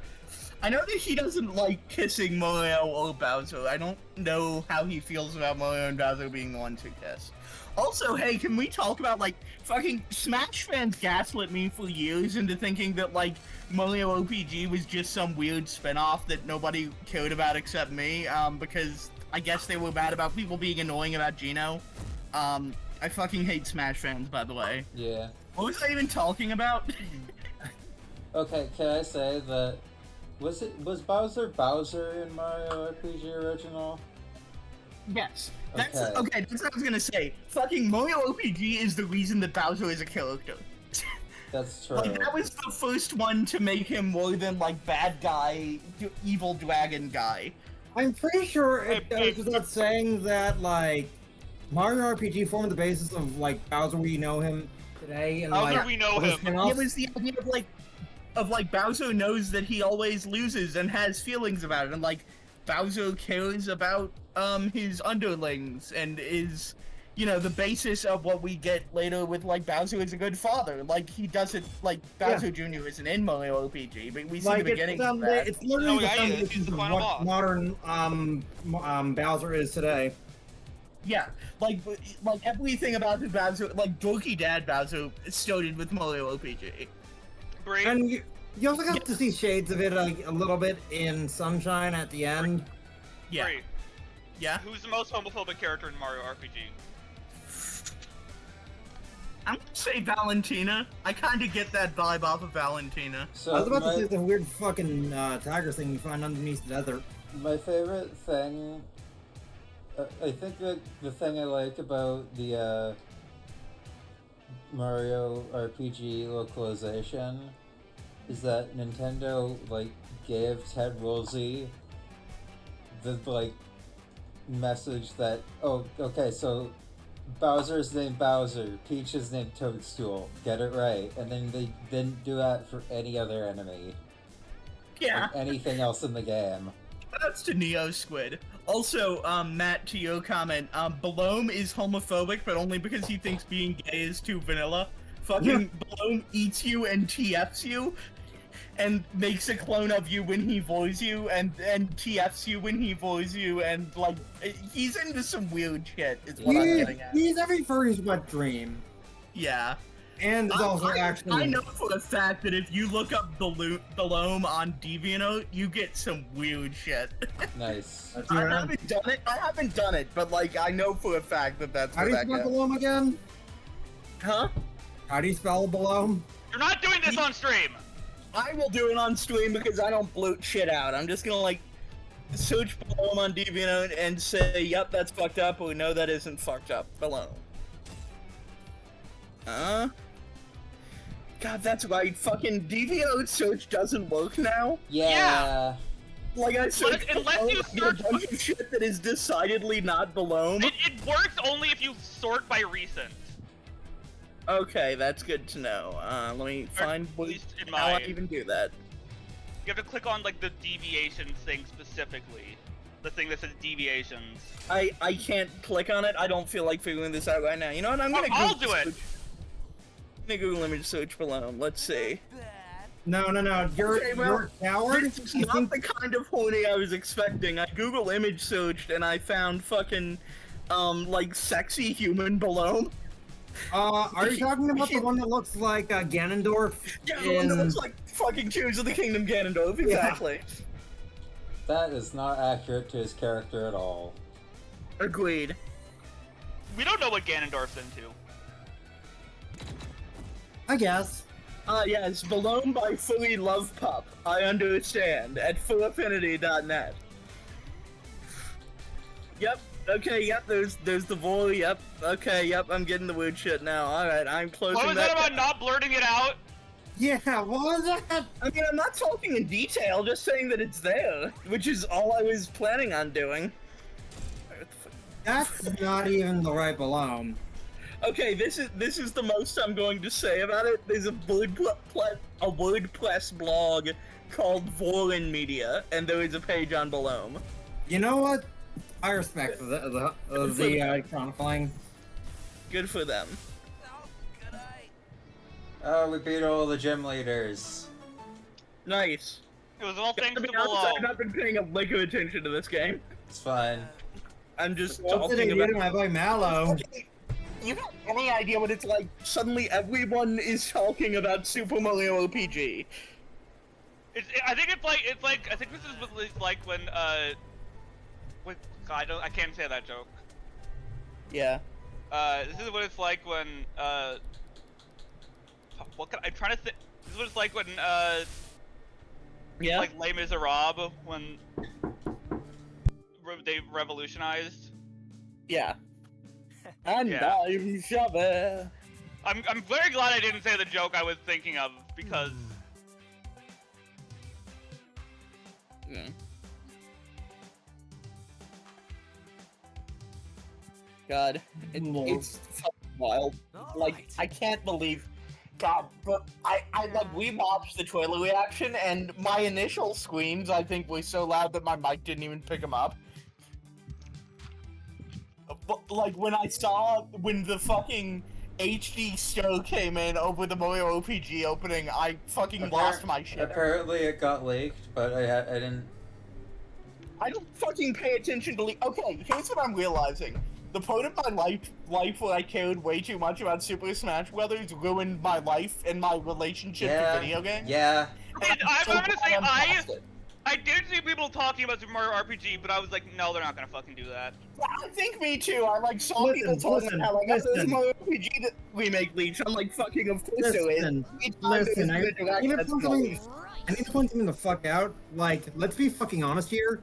I know that he doesn't like kissing Mario or Bowser. I don't know how he feels about Mario and Bowser being the ones who kiss. Also, hey, can we talk about, like, fucking Smash fans gaslit me for years into thinking that, like, Mario RPG was just some weird spin-off that nobody cared about except me, because I guess they were mad about people being annoying about Gino. I fucking hate Smash fans, by the way. Yeah. What was I even talking about? Okay, can I say that was Bowser in Mario RPG original? Yes. That's Okay. okay. That's what I was gonna say. Fucking Mario RPG is the reason that Bowser is a character. That's true. Like that was the first one to make him more than like bad guy, evil dragon guy. I'm pretty sure it goes without saying that like Mario RPG formed the basis of like Bowser we know him today and How like do we know other him? spin-offs. It was the idea of like Bowser knows that he always loses and has feelings about it, and like Bowser cares about his underlings and is, you know, the basis of what we get later with like Bowser is a good father. Like he doesn't like Bowser Jr. isn't in Mario RPG, but we see the beginning of that. It's literally No, the yeah, he is. foundation He's the of final what boss. modern Bowser is today. Yeah, like everything about the Bowser, like dorky dad Bowser, started with Mario RPG. Bree, And you also got to see shades of it like a little bit in Sunshine at the end. Yeah, Bree, yeah. who's the most homophobic character in Mario RPG? I'm gonna say Valentina. I kind of get that vibe off of Valentina. So I was about my, to say the weird fucking tiger thing you find underneath the desert. my favorite thing, I think that the thing I like about the Mario RPG localization is that Nintendo like gave Ted Woolsey the like message that, oh, okay, so Bowser's named Bowser, Peach is named Toadstool, get it right, and then they didn't do that for any other enemy Yeah. or anything else in the game. That's to Neo Squid. Also, Matt, to your comment, Balome is homophobic, but only because he thinks being gay is too vanilla. Fucking Balome eats you and TFs you. and makes a clone of you when he voices you, and TFs you when he voices you, and like he's into some weird shit. Is what I'm getting at. He's every furry's wet dream. Yeah. And it's also actually. I know for a fact that if you look up the loam on DeviantArt, you get some weird shit. Nice. That's I right. haven't done it, but like I know for a fact that that's How where do you that spell goes. Balome again? Huh? How do you spell Balome? You're not doing this on stream. I will do it on stream because I don't bloat shit out. I'm just gonna like search Balome on DeviantArt and say, "Yep, that's fucked up," or "No, that isn't fucked up." Balome. God, that's right. Fucking DeviantArt search doesn't work now. Yeah. Like I searched unless you a search bunch of shit that is decidedly not Balome. It works only if you sort by recent. Okay, that's good to know. Let me find At least in how I my. even do that. You have to click on like the deviations thing specifically. The thing that says deviations. I can't click on it. I don't feel like figuring this out right now. You know what? I'm gonna I'll Google do it. search. I'm gonna Google image search Balome. Let's see. No. You're Okay, well, you're a coward. This is not the kind of horny I was expecting. I Google image searched and I found fucking like sexy human Balome. Are you talking about the one that looks like Ganondorf? Yeah, the one that looks like fucking Tears of the Kingdom Ganondorf, exactly. That is not accurate to his character at all. Agreed. We don't know what Ganondorf's into. I guess. Yes, Balome by Fully Love Pup. I understand. At fullaffinity.net. Yep. Okay. Yep. There's the boy. Yep. Okay. Yep. I'm getting the weird shit now. All right. I'm closing What was that about not blurting it out? Yeah, what was that? I mean, I'm not talking in detail. Just saying that it's there, which is all I was planning on doing. That's not even the right Balome. Okay, this is the most I'm going to say about it. There's a WordPress blog called Vorin Media, and there is a page on Balome. You know what? I respect the chronicling. Good for them. Oh, we beat all the gym leaders. Nice. It was all thanks To to be honest, below. I've not been paying a lick of attention to this game. It's fine. I'm just What's talking it about. my boy Mallow? You have any idea what it's like? Suddenly, everyone is talking about Super Mario RPG. I think I think this is what it's like when God, I can't say that joke. Yeah. This is what it's like when I'm trying to think. This is what it's like when Yeah. like Les Miserables when they revolutionized. Yeah. And Yeah. I'm Shabba. I'm very glad I didn't say the joke I was thinking of because Yeah. God, it's fucking wild. Like, I can't believe. God, but I like re-watched the trailer reaction, and my initial screams, I think, were so loud that my mic didn't even pick them up. But, like, when the fucking HD show came in over the Mario RPG opening, I fucking lost my shit. Apparently it got leaked, but I didn't. I don't fucking pay attention to Okay, here's what I'm realizing. The point of my life where I cared way too much about Super Smash Brothers ruined my life and my relationship to video games. Yeah. And I'm so gonna say glad I'm past it. I did see people talking about Super Mario RPG, but I was like, no, they're not gonna fucking do that. I think me too. I like saw people talking about how like there's Mario RPG remake leaks. I'm like, fucking of course there is. Listen, I need to That's point cool. something the fuck out. Like, let's be fucking honest here.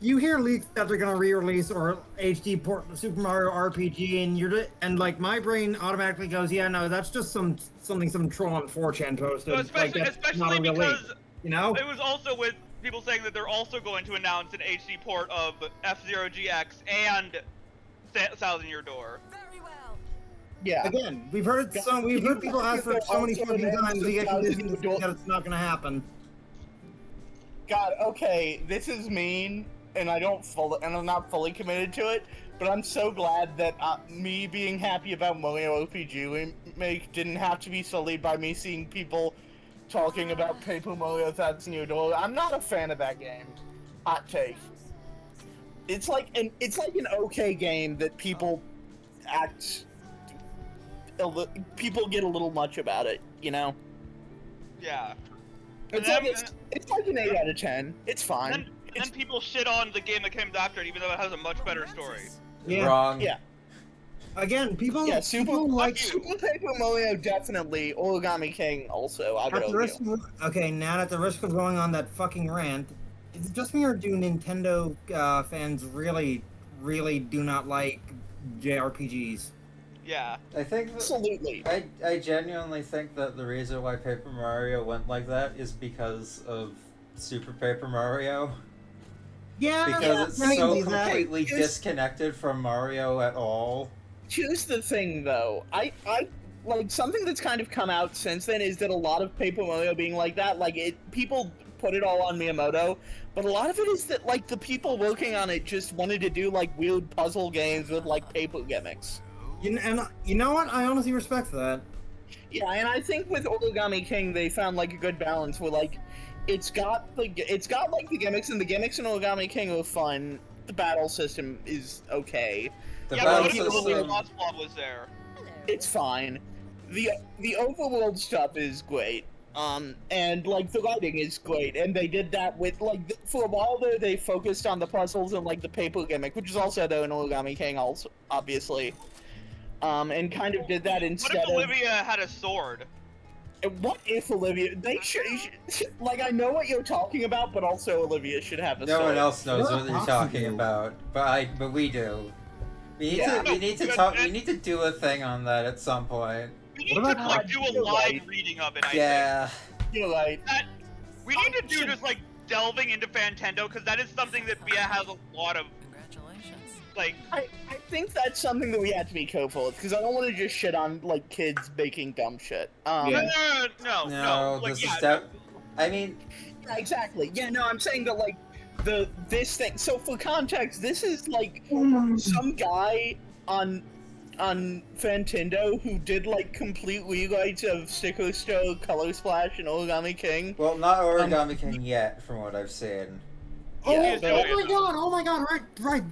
You hear leaks that they're gonna re-release or HD port Super Mario RPG, and like my brain automatically goes, yeah, no, that's just some troll on 4chan posted. So especially, like, that's not a real leak, because you know. it was also with people saying that they're also going to announce an HD port of F-Zero GX and Thousand Year Door. Very well. Yeah. Again, we've heard people ask for it so many fucking times to get convinced that it's not gonna happen. God, okay, this is mean, and I'm not fully committed to it, but I'm so glad that me being happy about Mario RPG remake didn't have to be sullied by me seeing people talking about Paper Mario Thousand Year Door. I'm not a fan of that game. Hot take. It's like an okay game that people people get a little much about it, you know? Yeah. It's like an 8 out of 10. It's fine. Then people shit on the game that came after it, even though it has a much better story. Yeah. Wrong. Yeah. Again, people. Yeah, Super you. Paper Mario definitely. Origami King also. I would At the risk of, okay, now at the risk of going on that fucking rant, is it just me or do Nintendo fans really do not like JRPGs? Yeah. I think Absolutely. I genuinely think that the reason why Paper Mario went like that is because of Super Paper Mario. Yeah, Because it's maybe so that. completely disconnected from Mario at all. Here's the thing, though. I like something that's kind of come out since then is that a lot of Paper Mario being like that, people put it all on Miyamoto, but a lot of it is that like the people working on it just wanted to do like weird puzzle games with like paper gimmicks. And you know what? I honestly respect that. Yeah, and I think with Origami King they found like a good balance where like it's got like the gimmicks, and the gimmicks in Origami King are fun. The battle system is okay. The Yeah, battle but what if the system. boss blob was there? It's fine. The overworld stuff is great. And like the writing is great, and they did that with like for a while there they focused on the puzzles and like the paper gimmick, which is also there in Origami King, also obviously. And kind of did that instead What if Olivia had a sword? What if Olivia? They should. Like, I know what you're talking about, but also Olivia should have a No sword. one else knows what you're Awesome. talking about, but we do. We need to do a thing on that at some point. We need What to about- like do a You're live right. reading of it. I Yeah. You're right. think we need to do just like delving into Fantendo, because that is something that Bia has a lot of. Congratulations. Like, I think that's something that we have to be careful with, because I don't want to just shit on like kids making dumb shit. Yeah. no. Like, This yeah, is that. I mean, Yeah, exactly. Yeah, no, I'm saying that like this thing. So for context, this is like some guy on Fantendo who did like complete rewrites of Sticker Star, Color Splash, and Origami King. well, not Origami King yet, from what I've seen. Yeah, Oh my god, right.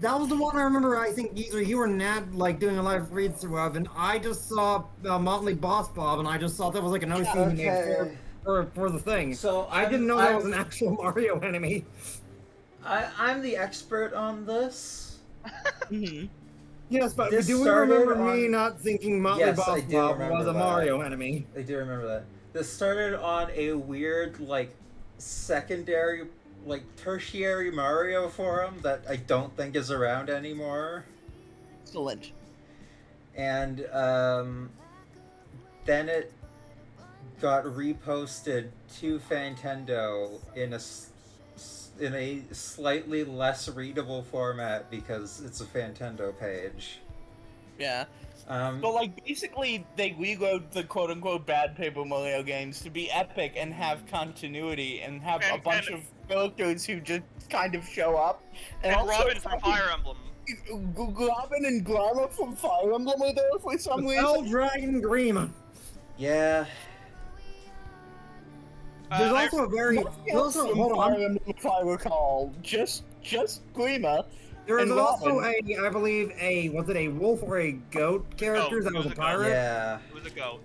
That was the one I remember. I think either you or Nat like doing a live read through of, and I just saw Motley Boss Bob, and I just thought that was like an OC he made Okay. for the thing. So I didn't know that was an actual Mario enemy. I'm the expert on this. Mhm. Yes, but This do we started remember on- me not thinking Motley Yes, Boss I do Bob remember was a that. Mario enemy? I do remember that. This started on a weird, like, secondary, like, tertiary Mario forum that I don't think is around anymore. Excellent. And then it got reposted to Fantendo in a slightly less readable format because it's a Fantendo page. Yeah. But like basically they rewrote the quote unquote bad Paper Mario games to be epic and have continuity and have a bunch of characters who just kind of show up. and also Robin from fucking- Fire Emblem. Robin and Grima from Fire Emblem are there for some El reason. Dragon Grima. Yeah. There's I- also a very Else from hold Fire on. Emblem, if I recall, just Grima. There is and also Robin. I believe was it a wolf or a goat character Goat. that It was was a a goat. pirate? Yeah. It was a goat.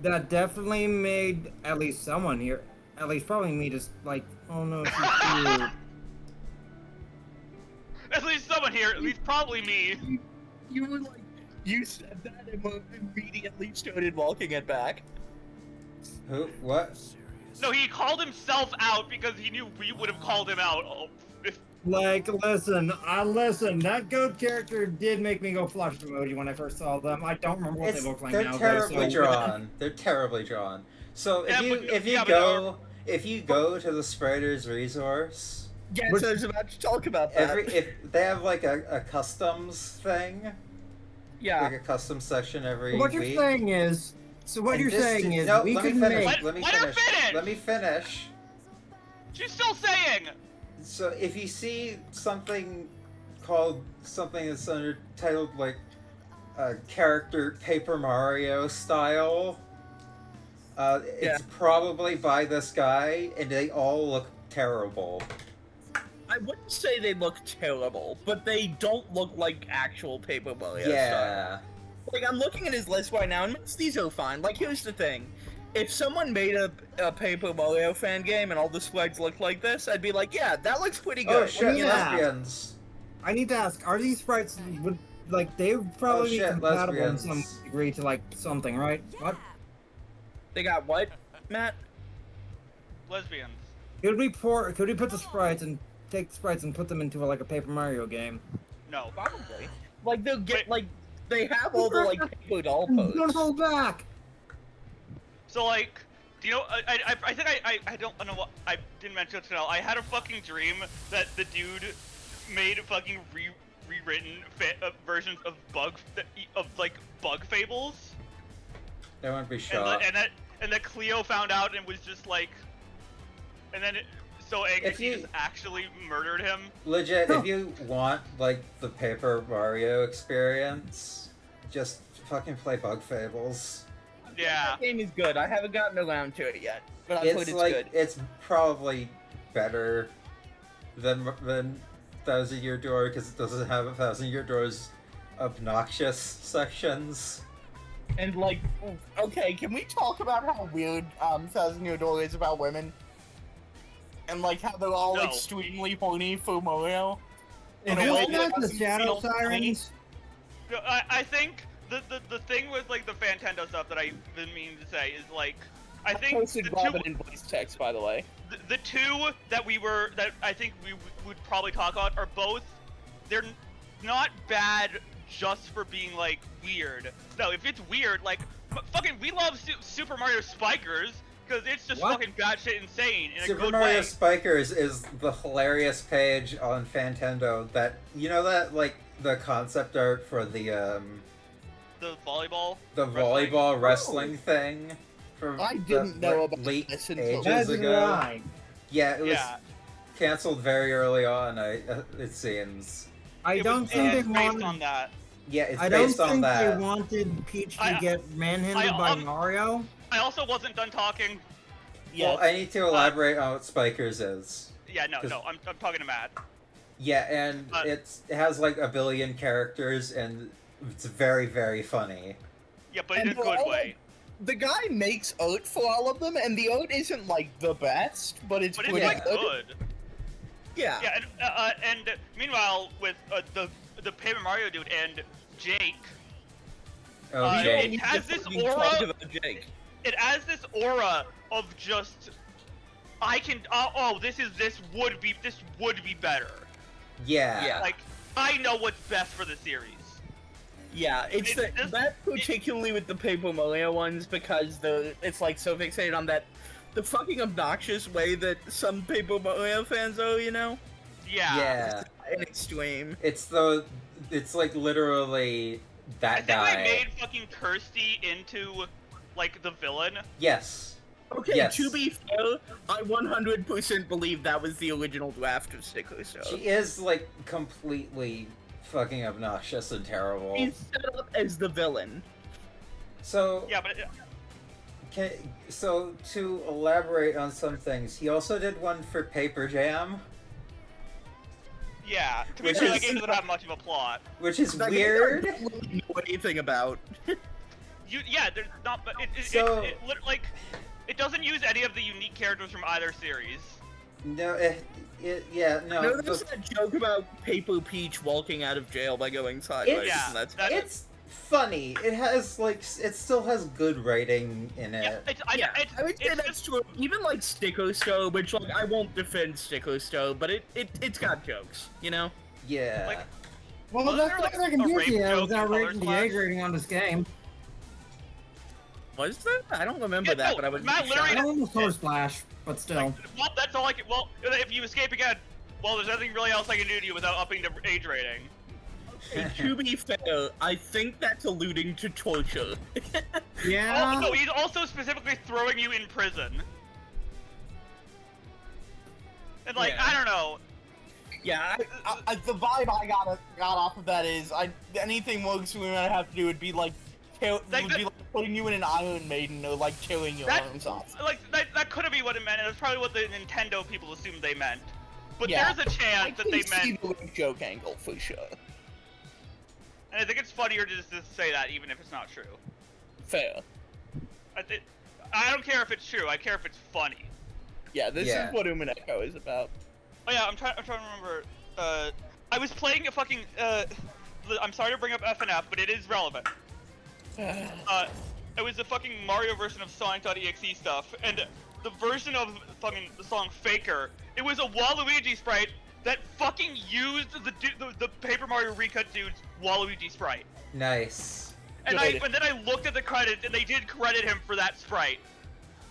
That definitely made at least someone here, at least probably me, just like, oh no, she's cute. At least someone here, at least probably me. You were like, you said that and immediately started walking it back. Who? What? No, he called himself out because he knew we would have called him out. Like, listen. That goat character did make me go flush emoji when I first saw them. I don't remember what they look like They're now. terribly though, so- drawn. They're terribly drawn. So Yeah, if you go to the Spreader's resource, Yes, Which- I was about to talk about that. if they have like a customs thing, yeah. like a custom section every What you're week. saying is, and this we no, could let me finish. make. Let me Let her finish. finish! Let me finish. She's still saying. So if you see something that's titled like character Paper Mario style, It's probably by this guy, and they all look terrible. I wouldn't say they look terrible, but they don't look like actual Paper Mario stuff. Yeah. Like, I'm looking at his list right now, and most of these are fine. Like, here's the thing. If someone made a Paper Mario fan game and all the sprites looked like this, I'd be like, yeah, that looks pretty good. Oh shit, Yeah. lesbians. I need to ask: are these sprites like they would probably be shit, compatible in lesbians. some degree to like something, right? What? They got what, Matt? Lesbians. Could we put the sprites and take the sprites and put them into like a Paper Mario game? No. Probably. Like, they'll get, Wait. like, they have all the, like, paper doll poses. Don't hold back. So like, do you know? I think I don't know what I didn't mention it to know. I had a fucking dream that the dude made fucking rewritten versions of bug fables. They won't be shot. And that Cleo found out and was just like, and then so angry he just actually murdered him. Legit, if you want like the Paper Mario experience, just fucking play Bug Fables. Yeah. That game is good. I haven't gotten around to it yet, but I've heard it's good. It's probably better than Thousand Year Door because it doesn't have a Thousand Year Door's obnoxious sections. And like, okay, can we talk about how weird Thousand Year Door is about women? And like how they're all extremely horny for Mario? In a way that the doesn't Shadow feel funny? Sirens? I think the thing with like the Fantendo stuff that I've been meaning to say is like, I think posted Robin in voice text, by the way. The two that I think we would probably talk about are both, they're not bad just for being like weird. No, if it's weird, like fucking we love Super Mario Spikers because it's just fucking batshit insane in a Super good Mario way. Spikers is the hilarious page on Fantendo that, you know, that like the concept art for the volleyball wrestling thing from I didn't know about late this until ages ago. Right. Yeah, it was canceled very early on. It seems. I don't think they based wanted. on that. Yeah, it's I don't based on think that. they wanted Peach to get manhandled by Mario. I also wasn't done talking. Well, I need to elaborate on what Spikers is. Yeah, no, I'm talking to Matt. Yeah, and it has like a billion characters, and it's very, very funny. Yeah, but in a good way. The guy makes art for all of them, and the art isn't like the best, but it's pretty like good. Yeah. Yeah, and meanwhile with the Paper Mario dude and Jake. Oh, Jake. It has this aura. It has this aura of just, I can. This would be better. Yeah. Like I know what's best for the series. Yeah, that particularly with the Paper Mario ones because it's like so fixated on the fucking obnoxious way that some Paper Mario fans are, you know? Yeah. An extreme. It's like literally that guy. I think they made fucking Kirsty into like the villain. Yes. Okay, yes. To be fair, I 100% believe that was the original draft of Sticker Show. She is like completely fucking obnoxious and terrible. He's set up as the villain. So yeah, but so to elaborate on some things, he also did one for Paper Jam. Yeah, to be fair, that game doesn't have much of a plot. Which is weird. I don't really know anything about. There's not, but it doesn't use any of the unique characters from either series. No, no. No, there's that joke about Paper Peach walking out of jail by going sideways. It's funny. It has it still has good writing in it. I would say that's true. Even like Sticker Show, which like I won't defend Sticker Show, but it's got jokes, you know? Yeah. Well, that's what I can do here without rating the A grading on this game. Was there? I don't remember that, but I was. I almost saw Splash, but still. Well, that's all I can. Well, if you escape again, well, there's nothing really else I can do to you without upping the age rating. To be fair, I think that's alluding to torture. Yeah. Oh, no, he's also specifically throwing you in prison. And like, I don't know. Yeah, the vibe I got off of that is, anything works we might have to do would be like Like would be like putting you in an Iron Maiden or like killing your arms off. Like that could have been what it meant, and that's probably what the Nintendo people assumed they meant. But Yeah. there's a chance that they see meant. the rape joke angle for sure. And I think it's funnier to just say that, even if it's not true. Fair. I don't care if it's true. I care if it's funny. Yeah, this Yeah. is what Umineko is about. Oh yeah, I'm trying to remember. I was playing a fucking. I'm sorry to bring up FNF, but it is relevant. It was the fucking Mario version of Sonic.exe stuff, and the version of fucking the song Faker. It was a Waluigi sprite that fucking used the Paper Mario recut dude's Waluigi sprite. Nice. And Good. then I looked at the credits, and they did credit him for that sprite.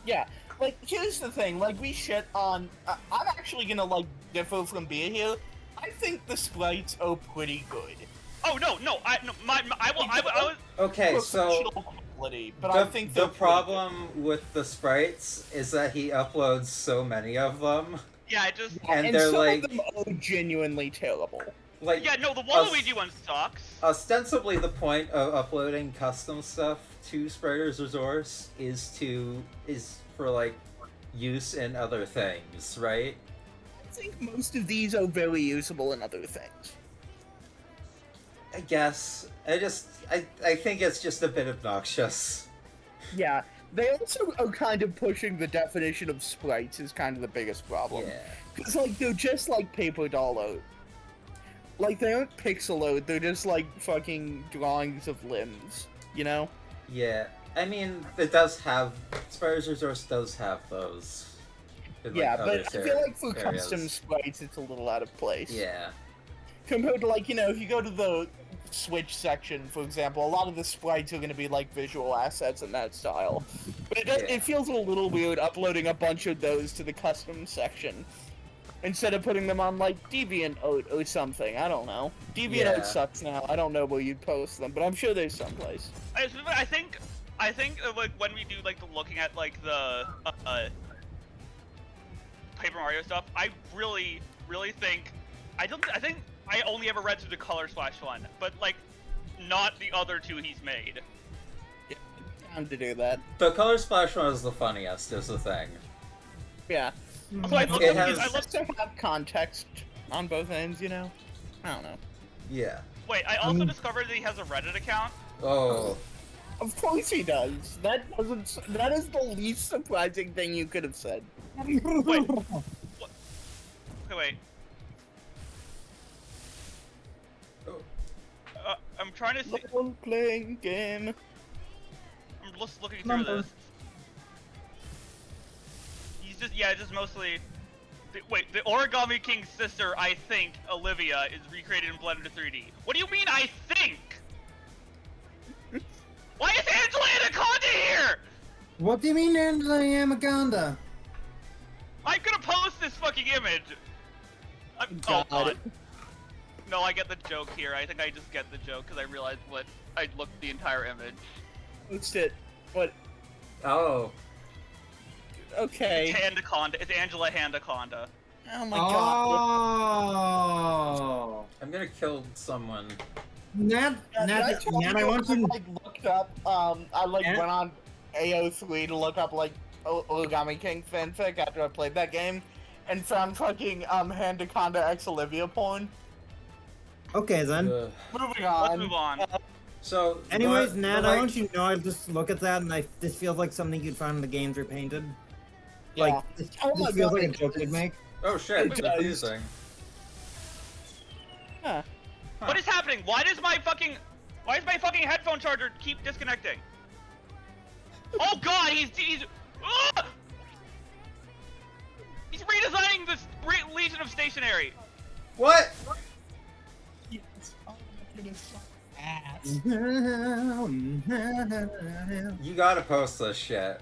Yeah, like, here's the thing, like, we shit on... I'm actually gonna, like, differ from Beer here. I think the sprites are pretty good. Oh, no, I was... Okay, so Professional quality, but I think the they're pretty problem with the sprites is that he uploads so many of them, Yeah, it just... good. and they're some like, of them are genuinely terrible. like Yeah, no, the Waluigi one sucks. ostensibly the point of uploading custom stuff to Spriter's Resource is for like use in other things, right? I think most of these are very usable in other things. I guess. I think it's just a bit obnoxious. Yeah, they also are kind of pushing the definition of sprites is kind of the biggest problem. Yeah. Because, like, they're just like paper doll art. Like, they aren't pixel art, they're just like fucking drawings of limbs, you know? Yeah. I mean, it does have... Spriter's Resource does have those. in, like, Yeah, other but I feel like for areas. custom sprites, it's a little out of place. Yeah. Compared to, like, you know, if you go to the Switch section, for example, a lot of the sprites are going to be, like, visual assets in that style. But it feels a little weird uploading a bunch of those to the custom section. Instead of putting them on, like, DeviantArt or something. I don't know. DeviantArt Yeah. sucks now. I don't know where you'd post them, but I'm sure there's someplace. I think like when we do like the looking at like the Paper Mario stuff, I really think I think I only ever read through the Color Splash one, but like not the other two he's made. Yeah, time to do that. The Color Splash one is the funniest, is the thing. Yeah. So I looked It up, has- I looked, to have context on both ends, you know? I don't know. Yeah. wait, I also discovered that he has a Reddit account. Oh. Of course he does. That is the least surprising thing you could have said. Wait. Okay, wait. I'm trying to see. Role playing game. I'm just looking through this. He's just mostly. Wait, the Origami King's sister, I think, Olivia, is recreated in Blender 3D. What do you mean, I think? Why is Angela Anaconda here? What do you mean, Angela Yamaganda? I'm gonna post this fucking image. Oh god. No, I get the joke here. I think I just get the joke because I realized what I looked at the entire image. What's it? What? Oh. Okay. It's Handaconda. It's Angela Handaconda. Oh my god. Oh. I'm gonna kill someone. Nat, I want I to. like looked up. I like Nat? went on AO3 to look up like Origami King fanfic after I played that game, and found fucking Handaconda X Olivia porn. Okay then. Ugh. Moving on. Let's move on. So. Anyways, the, Nat, the, I like, want you to know I just look at that and this feels like something you'd find in the games repainted. Yeah. Like, this my feels God, like a it joke you'd does. make. Oh shit, It does. confusing. Huh. What is happening? Why does my fucking headphone charger keep disconnecting? Oh god, he's ah! He's redesigning this Legion of Stationary. What? Yes. Oh my goodness. Ass. You gotta post this shit.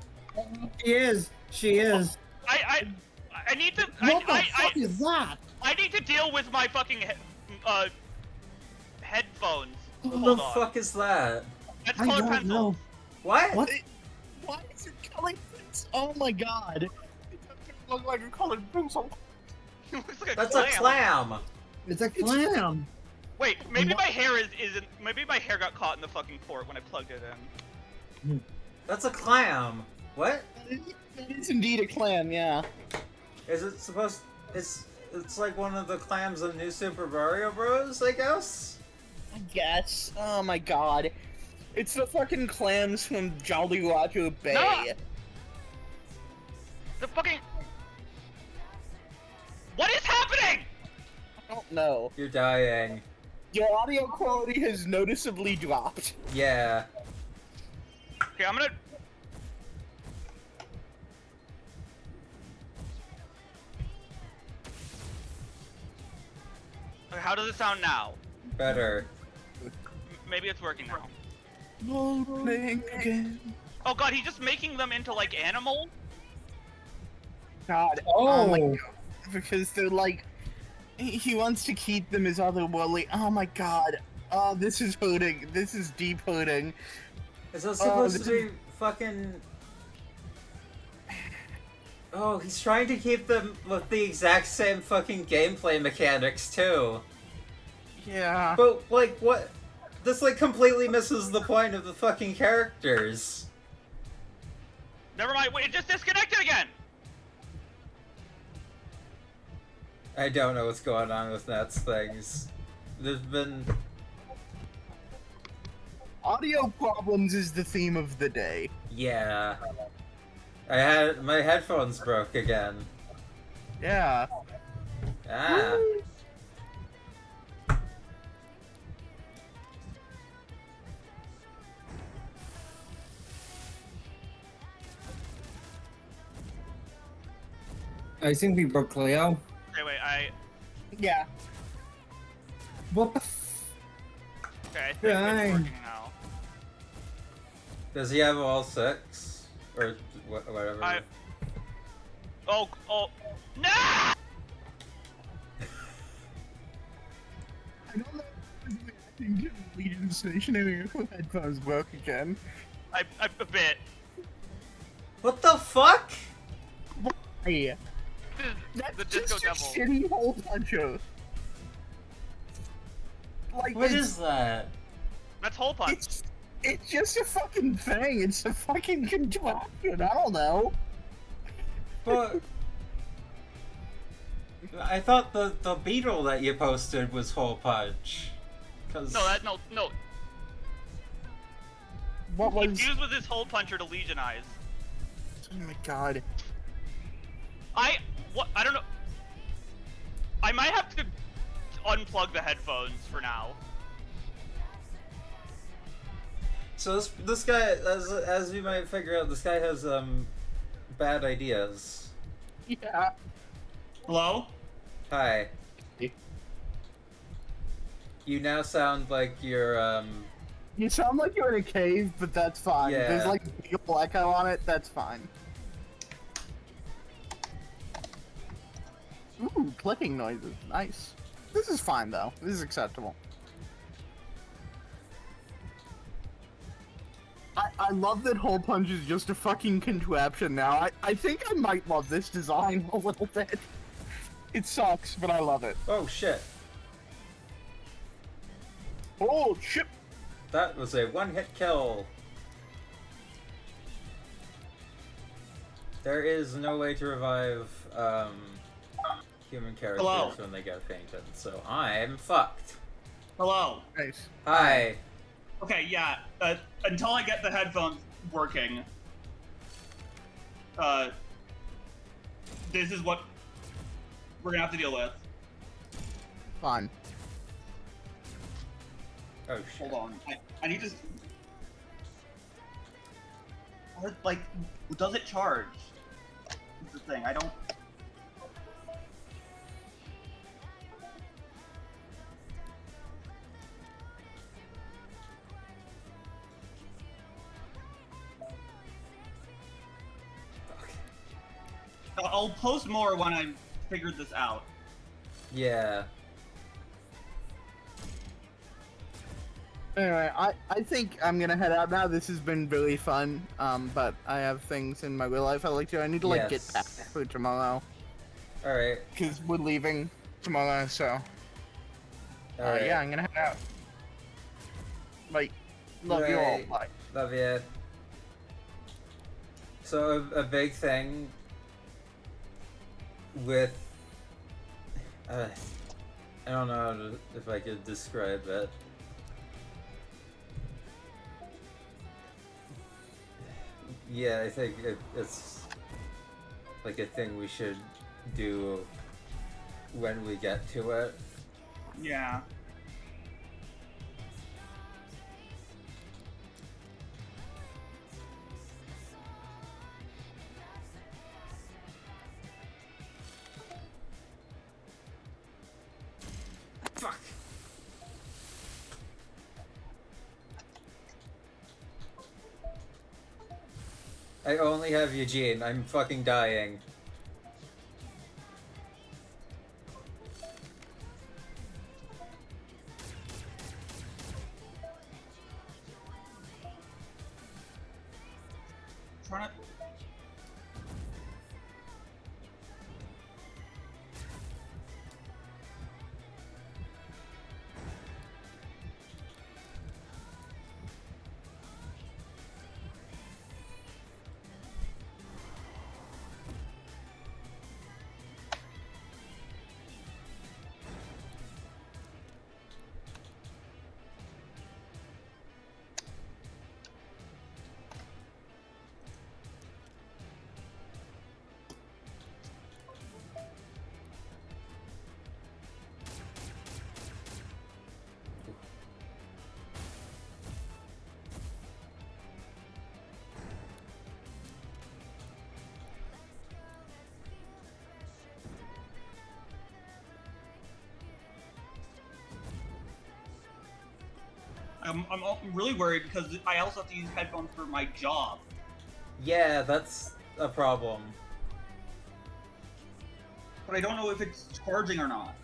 She is. I need to. What the fuck is that? I need to deal with my fucking headphones. What Hold the on. fuck is that? That's I colored don't pencil. know. What? What? Why is it colored pencil? Oh my god. It doesn't look like a colored pencil. It looks like That's a clam. It's a clam. Wait, maybe my hair isn't. Maybe my hair got caught in the fucking port when I plugged it in. That's a clam. What? It is indeed a clam, yeah. Is it supposed? It's like one of the clams in New Super Mario Bros. I guess. I guess. Oh my god. It's the fucking clams from Jolly Roger Bay. No! The fucking. What is happening? I don't know. You're dying. Your audio quality has noticeably dropped. Yeah. Okay, I'm gonna. Okay, how does it sound now? Better. Maybe it's working now. Playing again. Oh god, he's just making them into like animals? God. Oh. My god. Because they're like, he wants to keep them as otherworldly. Oh my god. Oh, this is hurting. This is deep hurting. Is that supposed to be fucking? Oh, he's trying to keep them with the exact same fucking gameplay mechanics too. Yeah. But like, what? This like completely misses the point of the fucking characters. Never mind, wait, it just disconnected again! I don't know what's going on with Nat's things. There's been. Audio problems is the theme of the day. Yeah. My headphones broke again. Yeah. Ah. I think we broke Cleo. Okay, wait, Yeah. What the okay, I think Right. it's working now. Does he have all 6? Or whatever? Oh, no! I don't know if I think Legion stationary headphones broke again. A bit. What the fuck? Hey, This that's is the just Disco a Devil. shitty hole puncher. Like, What it's, is that? That's hole punch. it's just a fucking thing. It's a fucking contraption. I don't know. But I thought the beetle that you posted was hole punch. Cause No. What He was? used with his hole puncher to legionize. Oh my god. I don't know. I might have to unplug the headphones for now. So this guy, as you might figure out, this guy has bad ideas. Yeah. Hello? Hi. Hey. You now sound like you're You sound like you're in a cave, but that's fine. Yeah. There's like a big echo on it. That's fine. Ooh, clicking noises. Nice. This is fine though. This is acceptable. I love that hole punch is just a fucking contraption now. I think I might love this design a little bit. It sucks, but I love it. Oh shit. Oh shit! That was a one-hit kill. There is no way to revive human characters Hello? when they get fainted, so I'm fucked. Hello. Nice. Hi. Okay, yeah. Until I get the headphones working, this is what we're gonna have to deal with. Fine. Oh shit. Hold on. I need to. Like, does it charge? That's the thing. I don't. I'll post more when I figured this out. Yeah. Anyway, I think I'm gonna head out now. This has been really fun. But I have things in my real life I like to. I need to like get Yes. packed for tomorrow Alright. because we're leaving tomorrow. So Alright. Yeah, I'm gonna head out. Like, love you all. Right. Bye. Love ya. So a big thing with I don't know how if I could describe it. Yeah, I think it's like a thing we should do when we get to it. Yeah. Fuck. I only have Eugene. I'm fucking dying. Trying to. I'm really worried because I also have to use headphones for my job. Yeah, that's a problem. But I don't know if it's charging or not.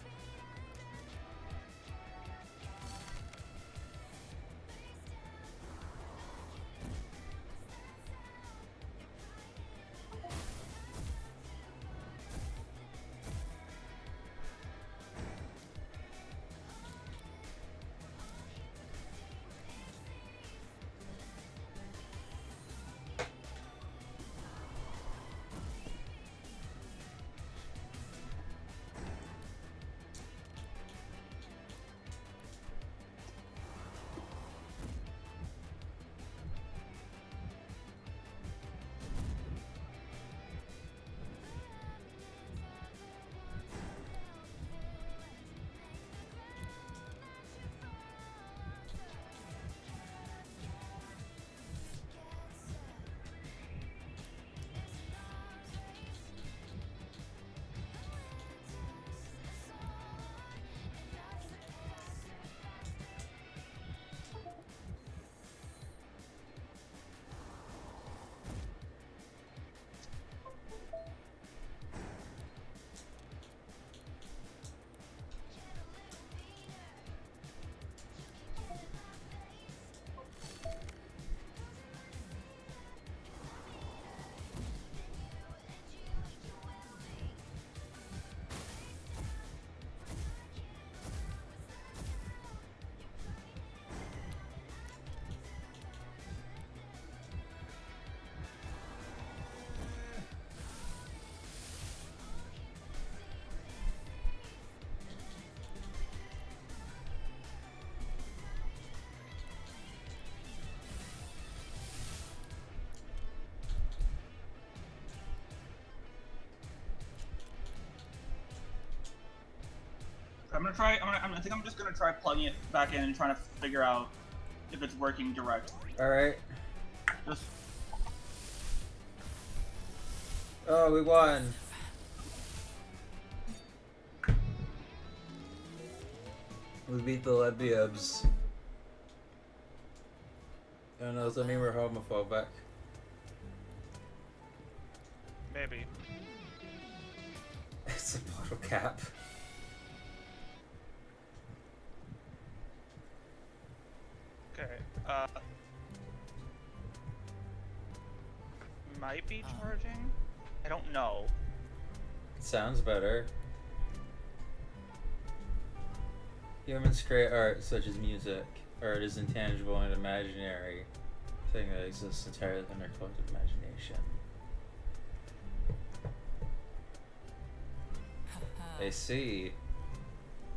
I think I'm just gonna try plugging it back in and trying to figure out if it's working direct. Alright. Just. Oh, we won. We beat the Lebiabs. Oh no, does that mean we're homophobic? Maybe. It's a bottle cap. Okay. Might be charging? I don't know. Sounds better. Humans create art such as music. Art is intangible and imaginary, thing that exists entirely in our collective imagination. I see.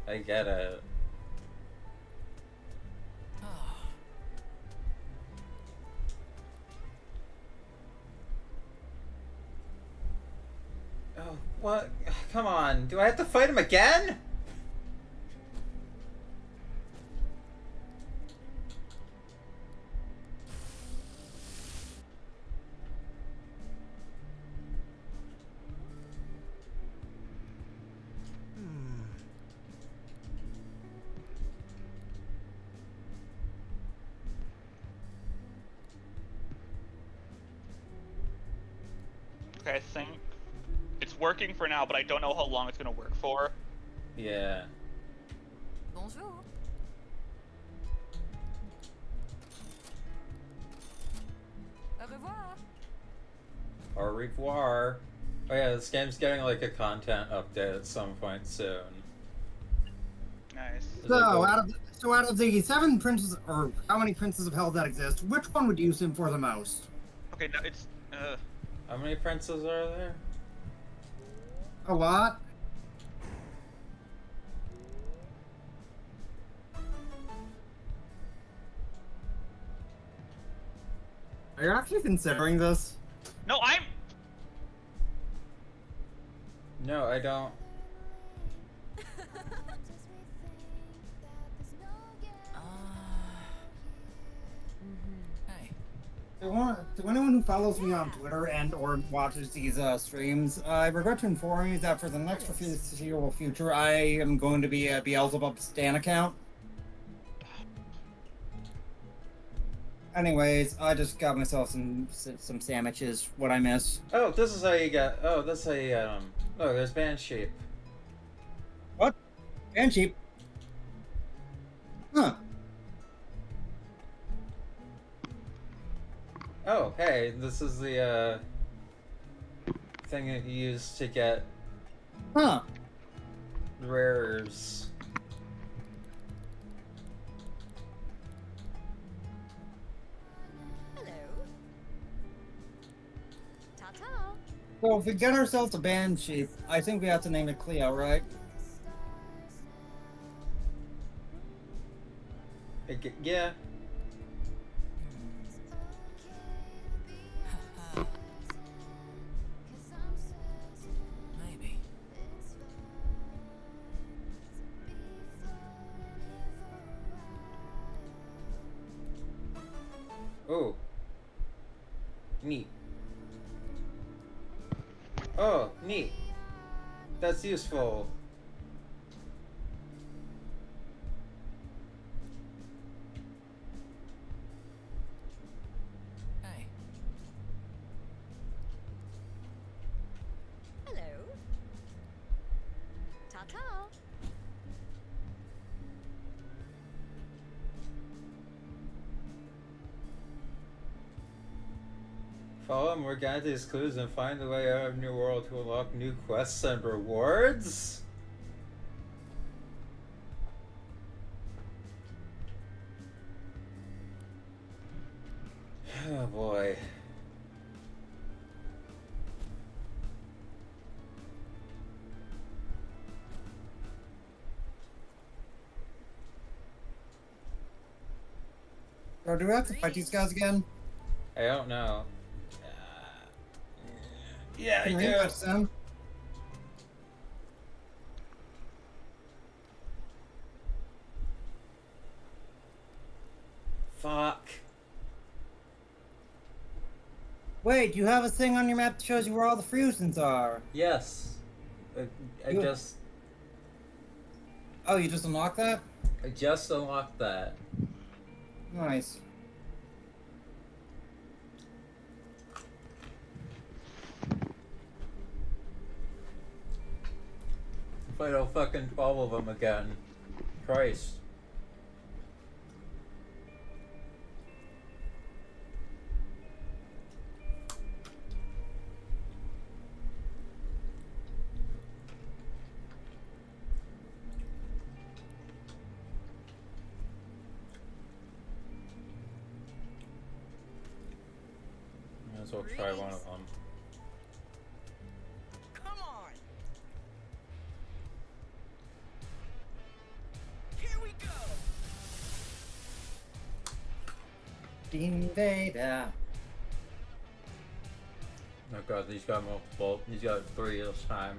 I get it. Oh, what? Come on. Do I have to fight him again? Okay, I think it's working for now, but I don't know how long it's gonna work for. Yeah. Bonjour. Au revoir. Au revoir. Oh yeah, this game's getting like a content update at some point soon. Nice. So out of the 7 princes, or how many princes of hell that exist, which one would you use him for the most? Okay, no, it's How many princes are there? A lot. Are you actually considering this? no, I'm. No, I don't. Hey. To anyone who follows me on Twitter and or watches these streams, I regret to inform you that for the next foreseeable future, I am going to be a Beelzebub Stan account. Anyways, I just got myself some sandwiches. What I miss. Oh, this is how you get. Oh, that's how you get 'em. Oh, there's band sheep. What? And cheap. Huh. Oh, hey, this is the thing that you use to get Huh. rares. Hello. Ta-ta. So if we get ourselves a band sheep, I think we have to name it Cleo, right? Yeah. Maybe. Oh. Neat. Oh, neat. That's useful. Hey. Hello. Ta-ta. Follow Morgante's clues and find the way out of New World to unlock new quests and rewards? Oh boy. Or do we have to fight these guys again? I don't know. Yeah, I Can we do. touch them? Fuck. Wait, you have a thing on your map that shows you where all the fusions are. Yes. I You- just Oh, you just unlocked that? unlocked that. Nice. Fight all fucking 12 of them again. Christ. we'll try one of them. Come on. Here we go. Invader. Oh god, he's got multiple. He's got 3 this time.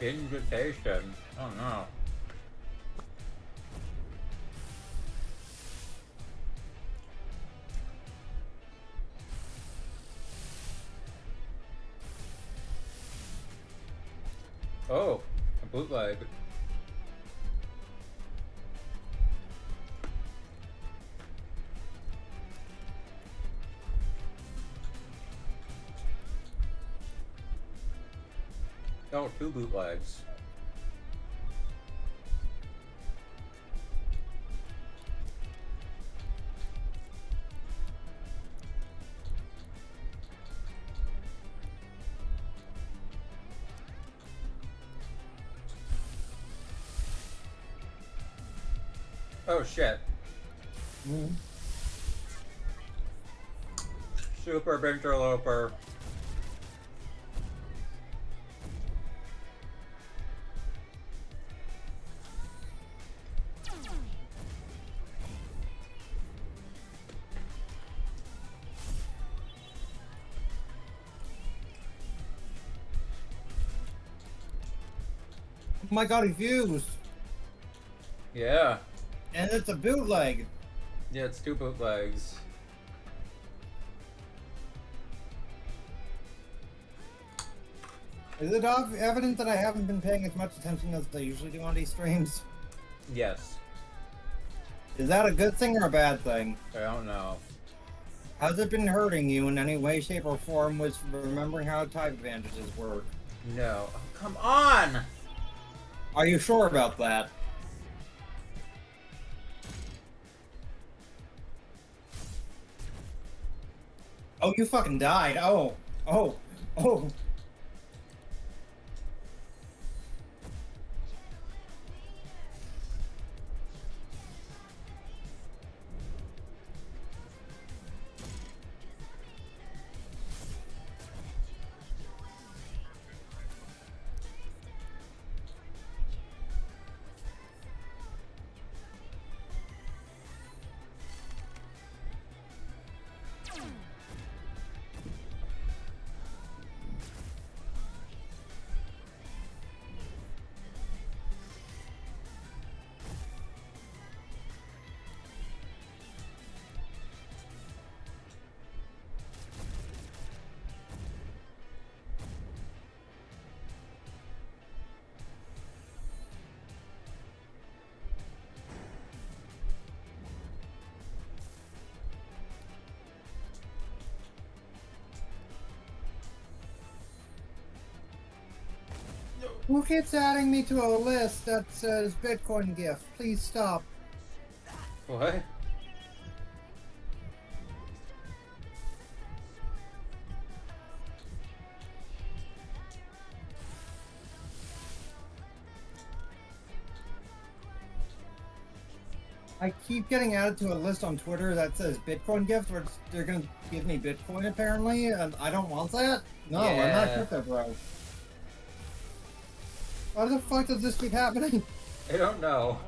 Invitation. Oh no. Oh, a bootleg. Oh, 2 bootlegs. Oh shit. Super interloper. Oh my god, he fused. Yeah. And it's a bootleg. Yeah, it's 2 bootlegs. Is it evident that I haven't been paying as much attention as I usually do on these streams? Yes. Is that a good thing or a bad thing? I don't know. Has it been hurting you in any way, shape, or form with remembering how type advantages work? No. Oh, come on! Are you sure about that? Oh, you fucking died. Oh. Oh. Oh. Who keeps adding me to a list that says Bitcoin gift? Please stop. What? I keep getting added to a list on Twitter that says Bitcoin gift, where they're gonna give me Bitcoin apparently, and I don't want that. No, I'm not Yeah. crypto bro. Why the fuck does this keep happening? I don't know.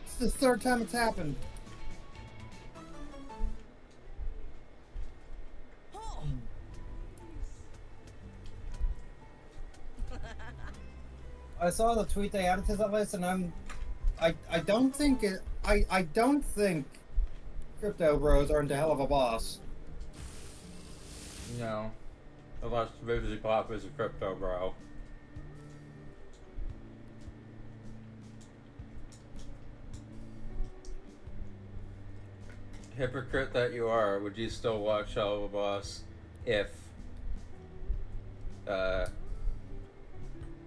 It's the third time it's happened. I saw the tweet they added to that list, and I don't think it. I don't think crypto bros aren't a hell of a boss. No. Unless Vivzy Pop is a crypto bro. Hypocrite that you are, would you still watch Hell of a Boss if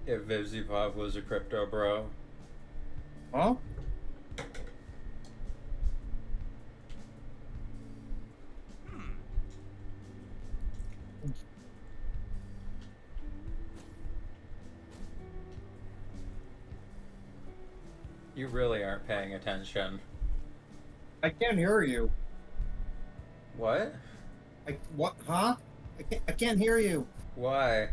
Vivzy Pop was a crypto bro? Huh? You really aren't paying attention. I can't hear you. What? What? Huh? I can't hear you. Why?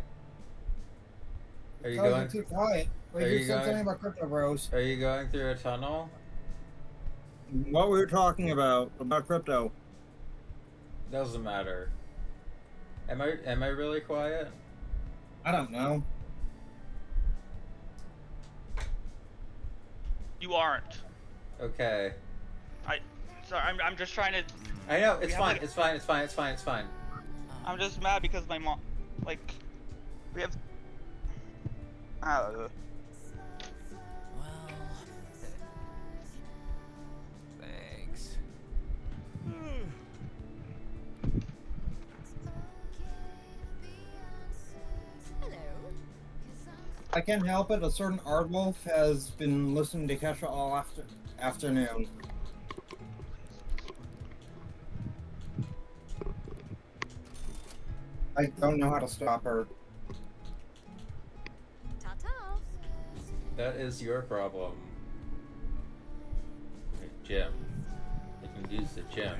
Are you Because going? you're too quiet. Wait, Are you you said going- something about crypto bros. Are you going through a tunnel? What we were talking about crypto. Doesn't matter. Am I really quiet? I don't know. You aren't. Okay. Sorry, I'm just trying to. I know, it's have, fine, like- it's fine, it's fine, it's fine, it's fine. I'm just mad because my mom, like, we have. Well, thanks. Hello. I can't help it. A certain Aardwolf has been listening to Kesha all afternoon. I don't know how to stop her. Ta-ta. That is your problem. Hey, Jim. I can use the gym.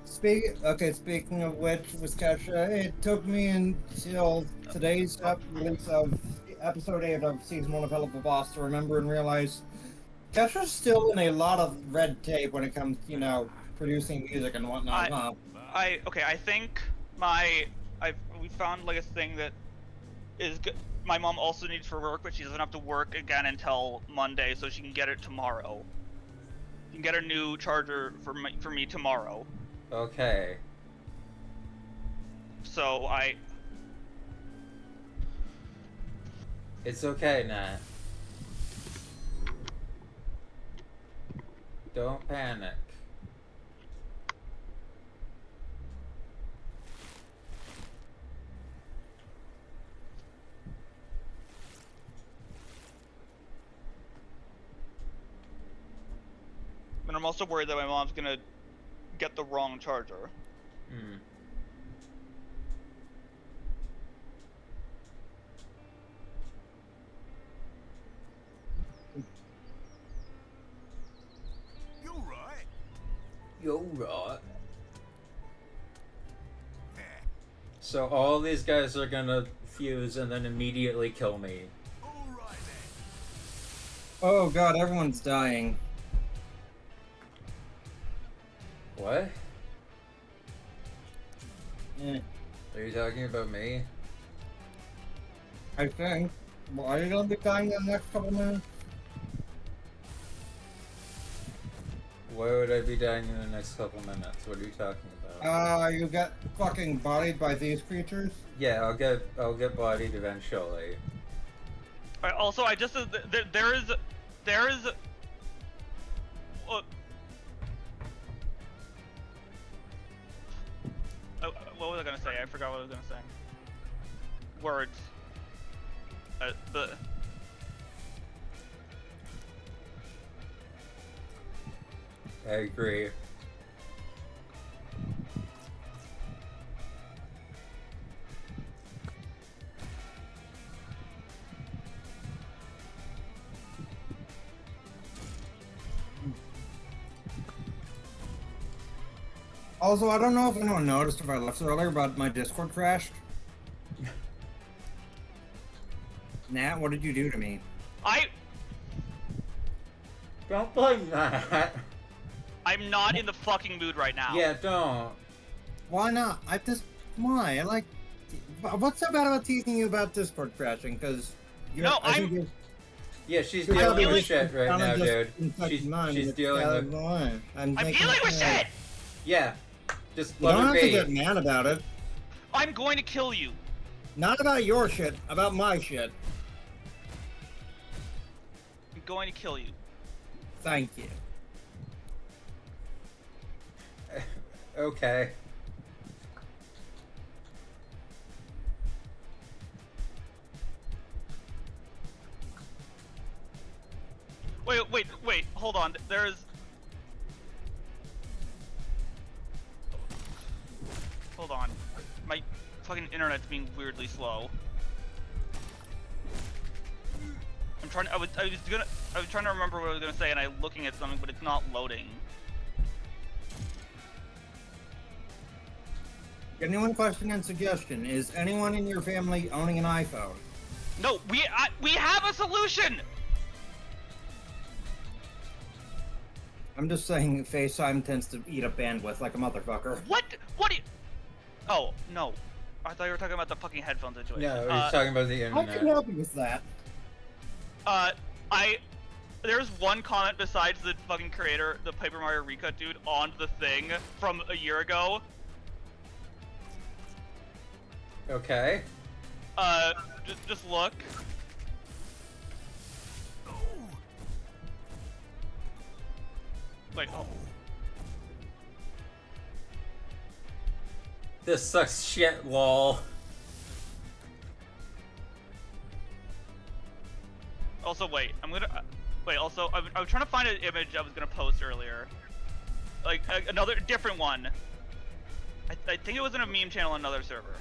Speaking of which, with Kesha, it took me until today's release of episode 8 of season 1 of Hell of a Boss to remember and realize Kesha's still in a lot of red tape when it comes, producing music and whatnot. Okay, I think we found like a thing that is good. My mom also needs for work, but she doesn't have to work again until Monday, so she can get it tomorrow. You can get a new charger for me tomorrow. Okay. So It's okay, Nat. Don't panic. And I'm also worried that my mom's gonna get the wrong charger. Hmm. You're right. You're right. So all these guys are gonna fuse and then immediately kill me. All right then. Oh god, everyone's dying. What? Eh, Are you talking about me? I think. Well, are you gonna be dying in the next couple minutes? Why would I be dying in the next couple minutes? What are you talking about? You get fucking bodied by these creatures? Yeah, I'll get bodied eventually. Also, I just there is. What was I gonna say? I forgot what I was gonna say. Words. The I agree. Also, I don't know if anyone noticed if I left earlier, but my Discord crashed. Nat, what did you do to me? Don't blame that. I'm not in the fucking mood right now. Yeah, don't. Why not? Why? I like. What's so bad about teasing you about Discord crashing? Because No, Yeah, she's You're dealing feeling- with shit right I'm now, just dude. infected mine, She's it's dealing out with. of the line. I'm dealing thinking, with shit. Yeah, just You let don't her have to be. get mad about it. I'm going to kill you. Not about your shit, about my shit. I'm going to kill you. Thank you. Okay. Wait, hold on. There's... Hold on. My fucking internet's being weirdly slow. I was trying to remember what I was gonna say, and I'm looking at something, but it's not loading. Genuine question and suggestion: is anyone in your family owning an iPhone? No, we have a solution. I'm just saying, FaceTime tends to eat up bandwidth like a motherfucker. What? What? Oh no, I thought you were talking about the fucking headphone situation. No, he's talking about the I internet. can help you with that. There's one comment besides the fucking creator, the Paper Mario Recut dude, on the thing from a year ago. Okay. Just look. Wait, oh. This sucks shit, lol. Also, wait, also, I was trying to find an image I was gonna post earlier. Like, another, different one. I think it was in a meme channel on another server.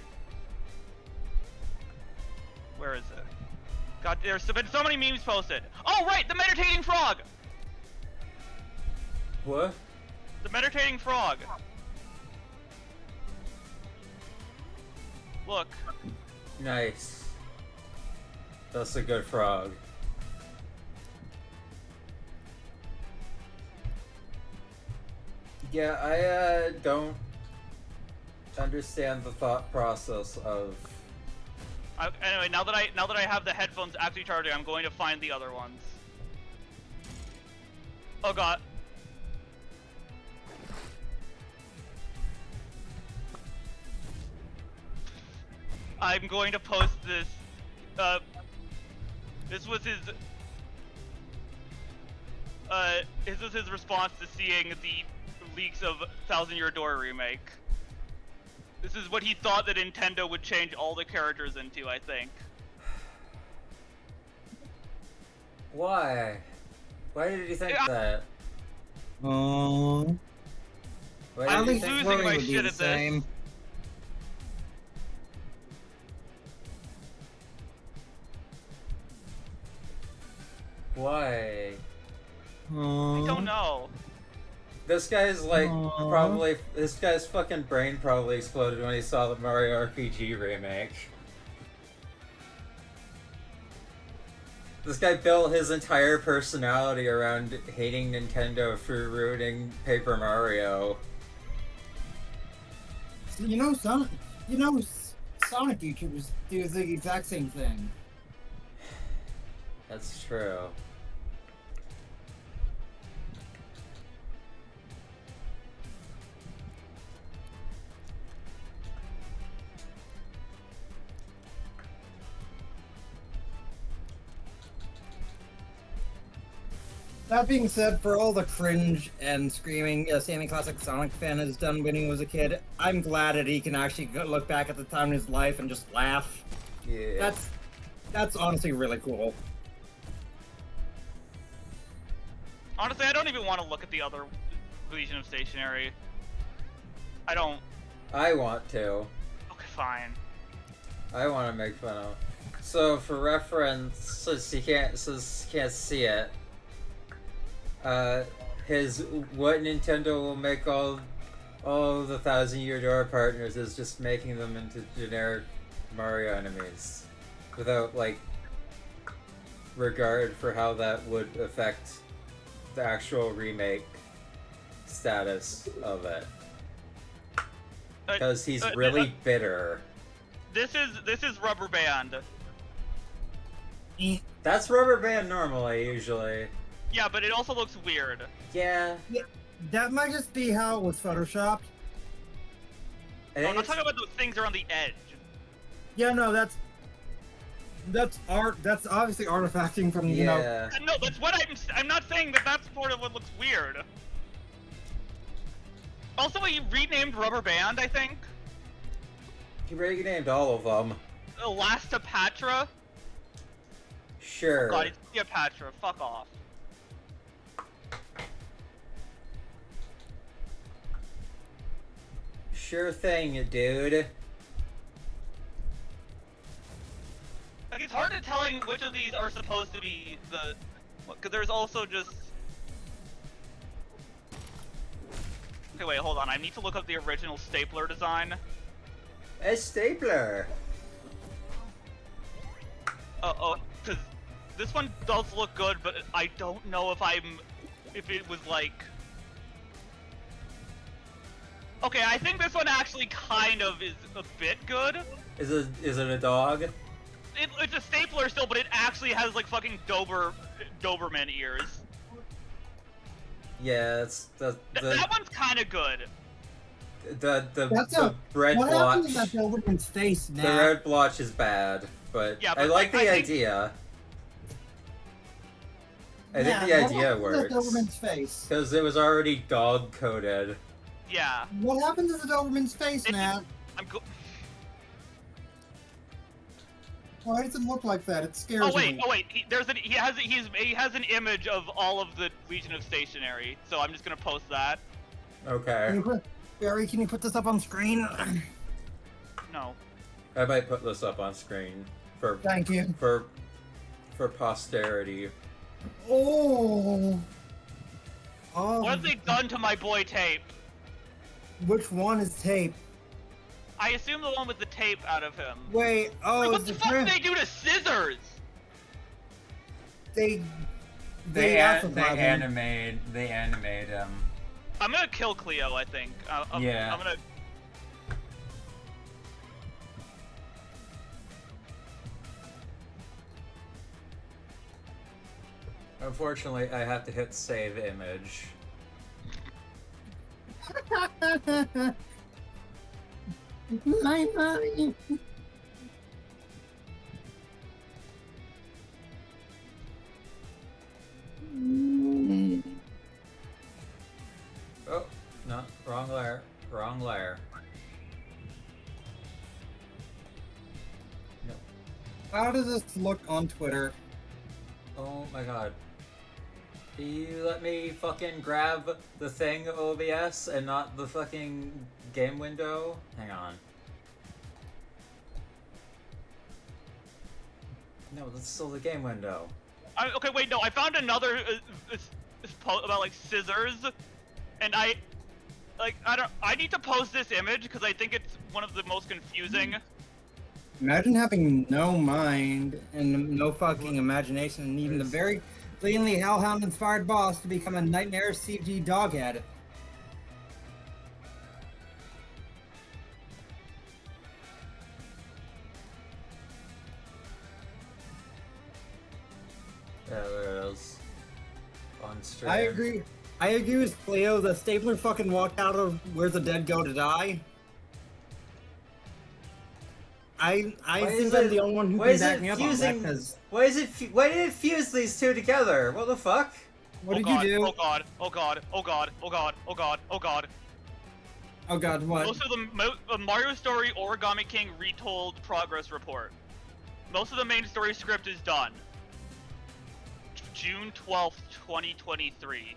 Where is it? God, there's been so many memes posted. Oh, right, the meditating frog! What? The meditating frog. Look. Nice. That's a good frog. Yeah, I don't understand the thought process of. Anyway, now that I have the headphones actually charging, I'm going to find the other ones. Oh god. I'm going to post this. This was his response to seeing the leaks of Thousand Year Door remake. This is what he thought that Nintendo would change all the characters into, I think. Why? Why did you think that? Oh. Why I'm did you losing think my would be shit the at this. same. Why? I don't know. This guy's like Aww. probably this guy's fucking brain probably exploded when he saw the Mario RPG remake. This guy built his entire personality around hating Nintendo for ruining Paper Mario. You know, Sonic YouTubers do the exact same thing. That's true. That being said, for all the cringe and screaming Sammy Classic Sonic fan has done when he was a kid, I'm glad that he can actually look back at the time in his life and just laugh. Yeah. That's honestly really cool. Honestly, I don't even want to look at the other Legion of Stationery. I don't. I want to. Okay, fine. I want to make fun of. So, for reference, since you can't see it, what Nintendo will make all the 1,000-Year Door partners is just making them into generic Mario enemies, without like regard for how that would affect the actual remake status of it. Because he's really bitter. This is Rubber Band. That's Rubber Band normally, usually. Yeah, but it also looks weird. Yeah. That might just be how it was photoshopped. No, I'm not talking about those things that are on the edge. Yeah, no, that's art. That's obviously artifacting from you know. No, that's what I'm not saying that that's part of what looks weird. Also, he renamed Rubber Band, I think. He renamed all of them. Elastapatra? Sure. God, it's Cleopatra. Fuck off. Sure thing, dude. Like, it's hard to tell which of these are supposed to be the... Because there's also just... Okay, wait, hold on. I need to look up the original stapler design. A stapler! Because this one does look good, but I don't know if it was like... Okay, I think this one actually kind of is a bit good. Is it a dog? It's a stapler still, but it actually has like fucking Doberman ears. Yeah, that one's kind of good. The red what blotch. happened to that Doberman's face now? The red blotch is bad, but, yeah, I like the idea. I think the idea works. What happened to the Doberman's face? Because it was already dog coded. Yeah. What happened to the Doberman's face, Matt? Why does it look like that? It scares me. Oh wait, he has an image of all of the Legion of Stationery, so I'm just gonna post that. Okay. Barry, can you put this up on screen? No. I might put this up on screen for. Thank you. For posterity. Oh. What have they done to my boy Tape? Which one is Tape? I assume the one with the tape out of him. Wait, Wait, what the fuck did they do to Scissors? They animate him. I'm gonna kill Cleo, I think. Yeah. I'm gonna... Unfortunately, I have to hit save image. My mommy. Oh, no, wrong layer. Wrong layer. No. How does this look on Twitter? Oh my god. Do you let me fucking grab the thing, OBS, and not the fucking game window? Hang on. No, that's still the game window. Okay, wait, no, I found another post about like scissors, and I need to post this image because I think it's one of the most confusing. Imagine having no mind and no fucking imagination, and even the very blatantly Hellhound-inspired boss to become a nightmare CG doghead. Yeah, there it is. On stream. I agree with Cleo. The stapler fucking walked out of Where's the Dead Go to Die. I think I'm the only one who can back me up on that, because... Why did it fuse these two together? What the fuck? What did you do? Oh god, oh god, oh god, oh god, oh god, oh god. Oh god, what? Also the Mario Story Origami King Retold Progress Report. Most of the main story script is done. June 12th, 2023.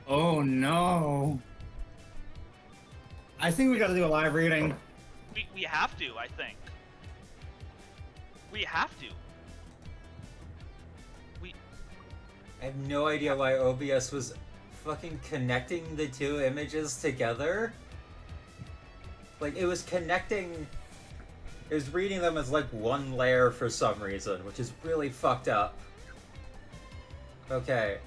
Oh no. I think we gotta do a live reading. We have to, I think. We have to. I have no idea why OBS was fucking connecting the two images together. Like, it was connecting... It was reading them as, like, one layer for some reason, which is really fucked up. Okay.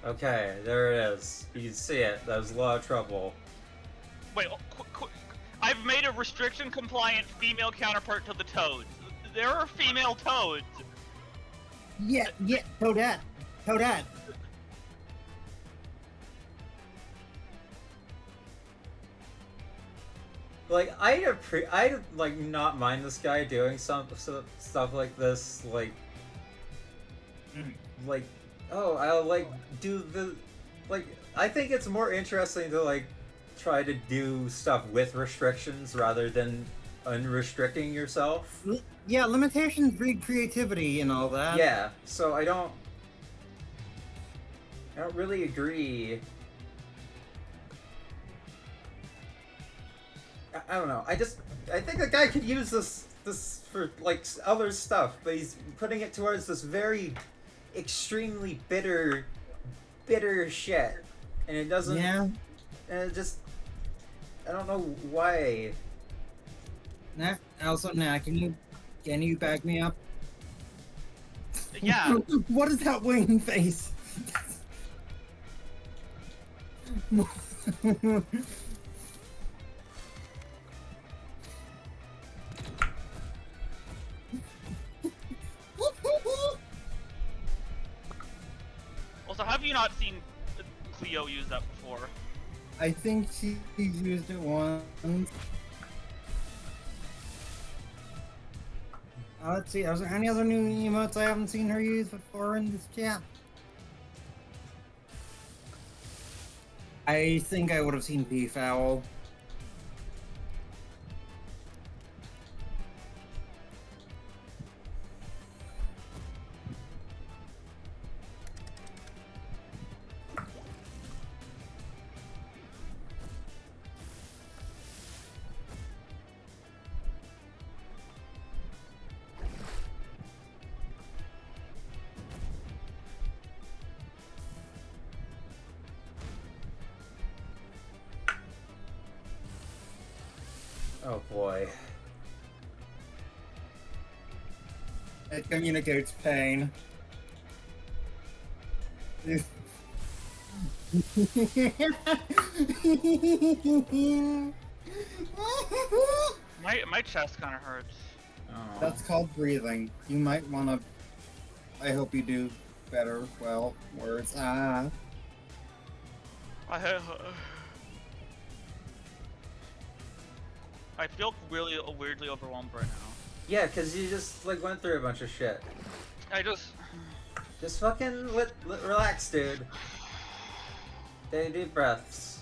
Okay, there it is. You can see it. That was a lot of trouble. Wait, I've made a restriction-compliant female counterpart to the Toads. There are female Toads. Yeah, Toadette. Toadette. Like, I'd like not mind this guy doing some stuff like this, like, oh, I'll like do the, like, I think it's more interesting to like try to do stuff with restrictions rather than unrestricting yourself. Yeah, limitations breed creativity and all that. Yeah, so I don't really agree. I don't know. I think the guy could use this for like other stuff, but he's putting it towards this very extremely bitter shit, and it doesn't. Yeah. And it just, I don't know why. Nah, also, can you back me up? Yeah. What is that wing face? Also, have you not seen Cleo use that before? I think she used it once. Let's see, are there any other new emotes I haven't seen her use before in this chat? I think I would have seen Peafowl. Oh boy. It communicates pain. My chest kind of hurts. Oh. That's called breathing. You might want to. I hope you do better. Well, words. I feel really weirdly overwhelmed right now. Yeah, because you just like went through a bunch of shit. Just fucking relax, dude. Take deep breaths.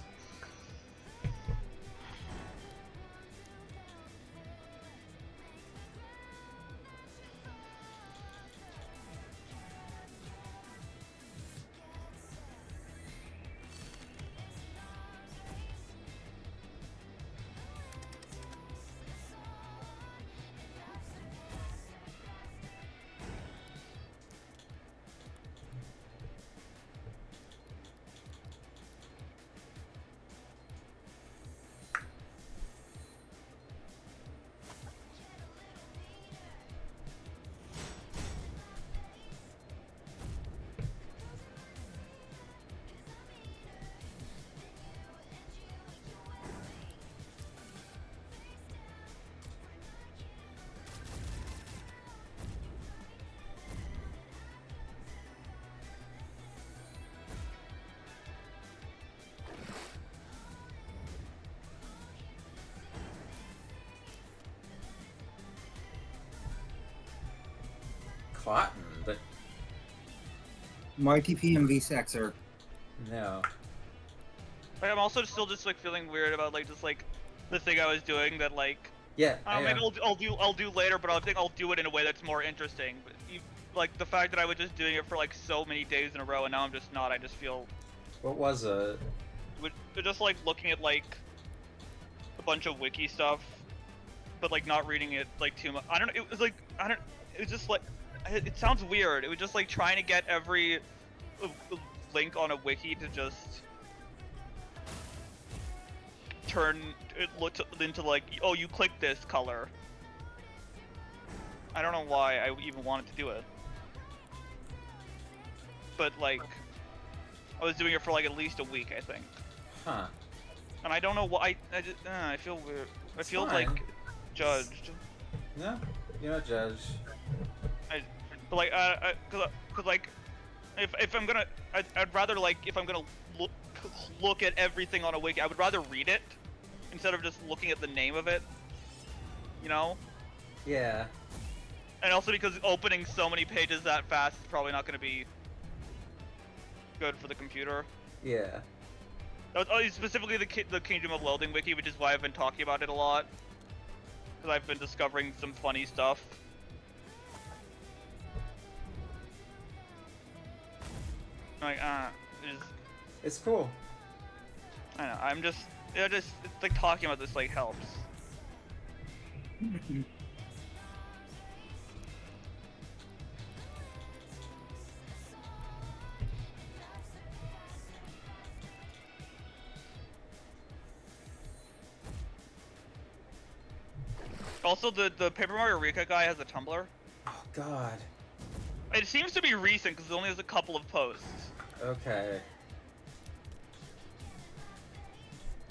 Cotton, but Mighty PMV Sexer. no. Like, I'm also still just like feeling weird about like just like the thing I was doing that like Yeah. Maybe I'll do later, but I think I'll do it in a way that's more interesting. But like the fact that I was just doing it for like so many days in a row, and now I'm just not. I just feel. What was it? Just like looking at like a bunch of wiki stuff, but like not reading it like too much. I don't know. It was like It was just like it sounds weird. It was just like trying to get every link on a wiki to just turn it into like, oh, you click this color. I don't know why I even wanted to do it, but like I was doing it for like at least a week, I think. Huh. And I don't know why. I feel weird. I It's feel fine. like judged. No, you're not judged. But like, cause like, if I'm gonna, I'd rather like if I'm gonna look at everything on a wiki, I would rather read it instead of just looking at the name of it. You know. Yeah. And also because opening so many pages that fast is probably not gonna be good for the computer. Yeah. That was specifically the Kingdom of Loathing wiki, which is why I've been talking about it a lot. Because I've been discovering some funny stuff. Like, It's cool. I know, I'm just, it's like talking about this like helps. Also, the Paper Mario Rika guy has a Tumblr. Oh God. It seems to be recent because it only has a couple of posts. Okay.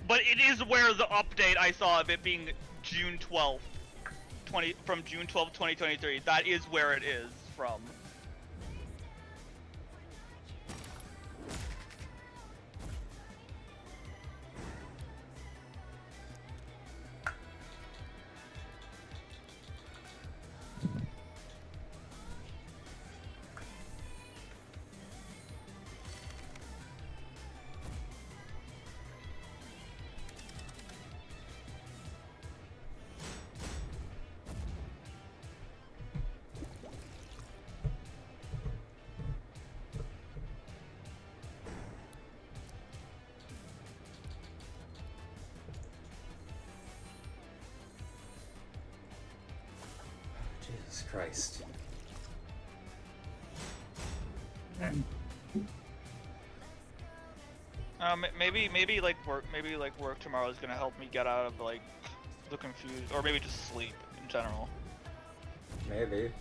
But it is where the update I saw of it being June 12th, from June 12th, 2023. That is where it is from. Jesus Christ. Maybe like work tomorrow is gonna help me get out of like the confused, or maybe just sleep in general. Maybe.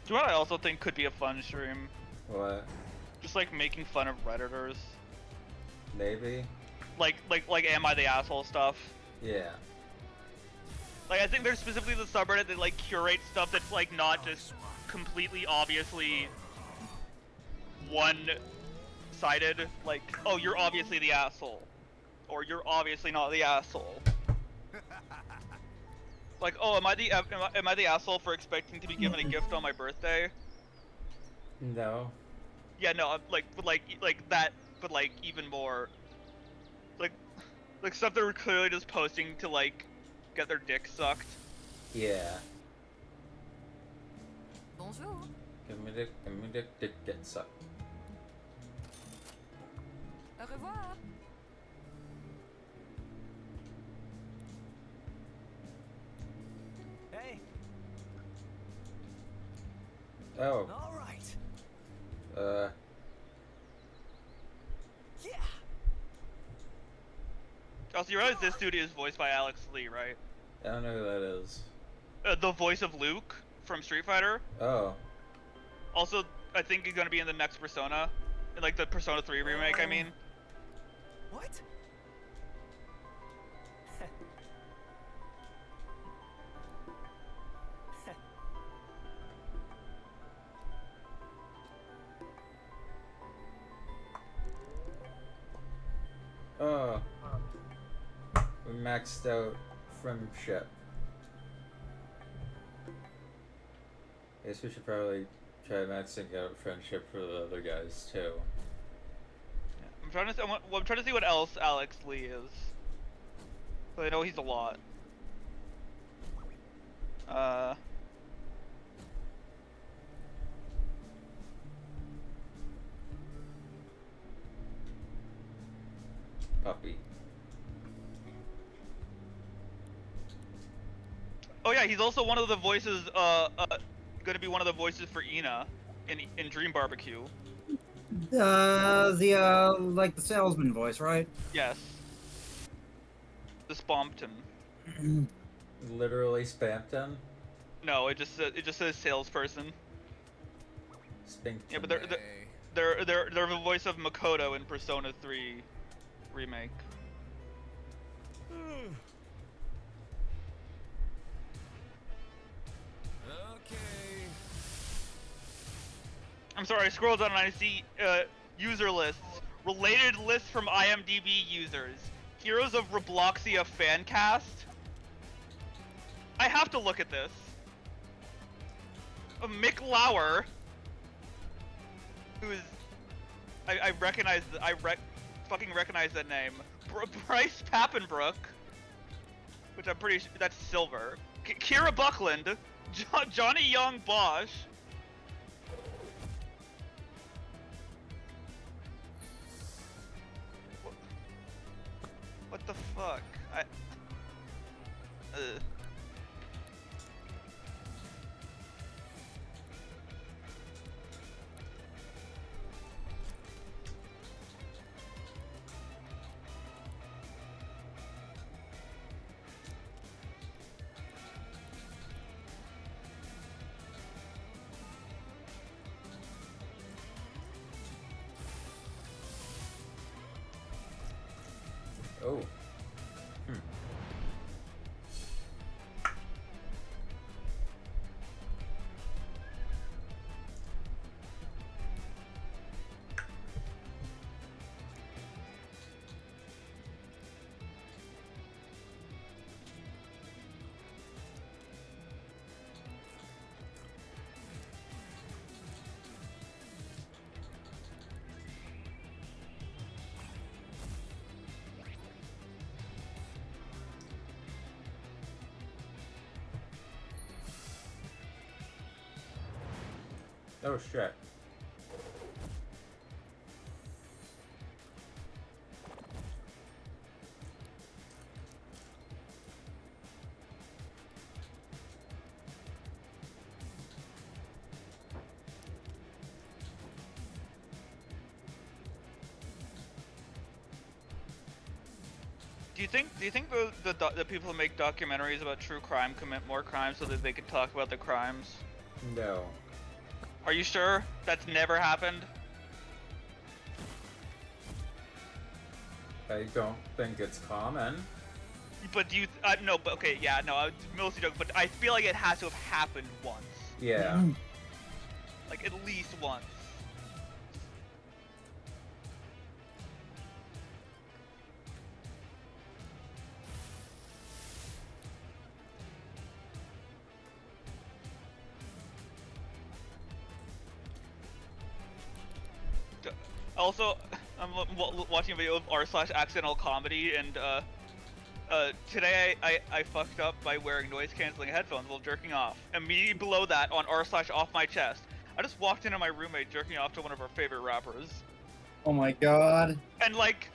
Do you know what I also think could be a fun stream? What? Just like making fun of Redditors. Maybe. Like am I the asshole stuff. Yeah. Like I think there's specifically the subreddit that like curates stuff that's like not just completely obviously one-sided. Like, oh, you're obviously the asshole, or you're obviously not the asshole. Like, oh, am I the asshole for expecting to be given a gift on my birthday? No. Yeah, no, like that, but like even more, like stuff that were clearly just posting to like get their dick sucked. Yeah. Bonjour. Give me the dick get sucked. Au revoir. Hey, Oh. all right. Yeah. Also, you realize this dude is voiced by Alex Lee, right? I don't know who that is. The voice of Luke from Street Fighter. Oh. Also, I think he's gonna be in the next Persona, in like the Persona 3 remake. I mean. What? Oh. We maxed out friendship. Guess we should probably try maxing out friendship for the other guys too. I'm trying to see, I'm trying to see what else Alex Lee is. So I know he's a lot. Puppy. Oh yeah, he's also one of the voices. Gonna be one of the voices for Ina in Dream Barbecue. Like the salesman voice, right? Yes. The Spompton. Literally Spampton? No, it just says salesperson. Spinkton. Yeah, but they're the voice of Makoto in Persona 3 remake. Okay. I'm sorry, I scroll down and I see user lists. Related lists from IMDb users. Heroes of Robloxia Fancast. I have to look at this. Mick Lauer, who is, I recognize, fucking recognize that name. Bryce Papenbrook, which I'm pretty sure that's Silver. Kira Buckland, Johnny Young Bosch. What the fuck? Oh. Oh shit. Do you think the people who make documentaries about true crime commit more crimes so that they can talk about the crimes? No. Are you sure that's never happened? I don't think it's common. But do you? No, but okay, yeah, no, I was mostly joking, but I feel like it has to have happened once. Yeah. Like at least once. Also, I'm watching a video of r/accidental comedy, and today I fucked up by wearing noise-canceling headphones while jerking off. Immediately below that, on r/off my chest, I just walked into my roommate jerking off to one of our favorite rappers. Oh my god. And like,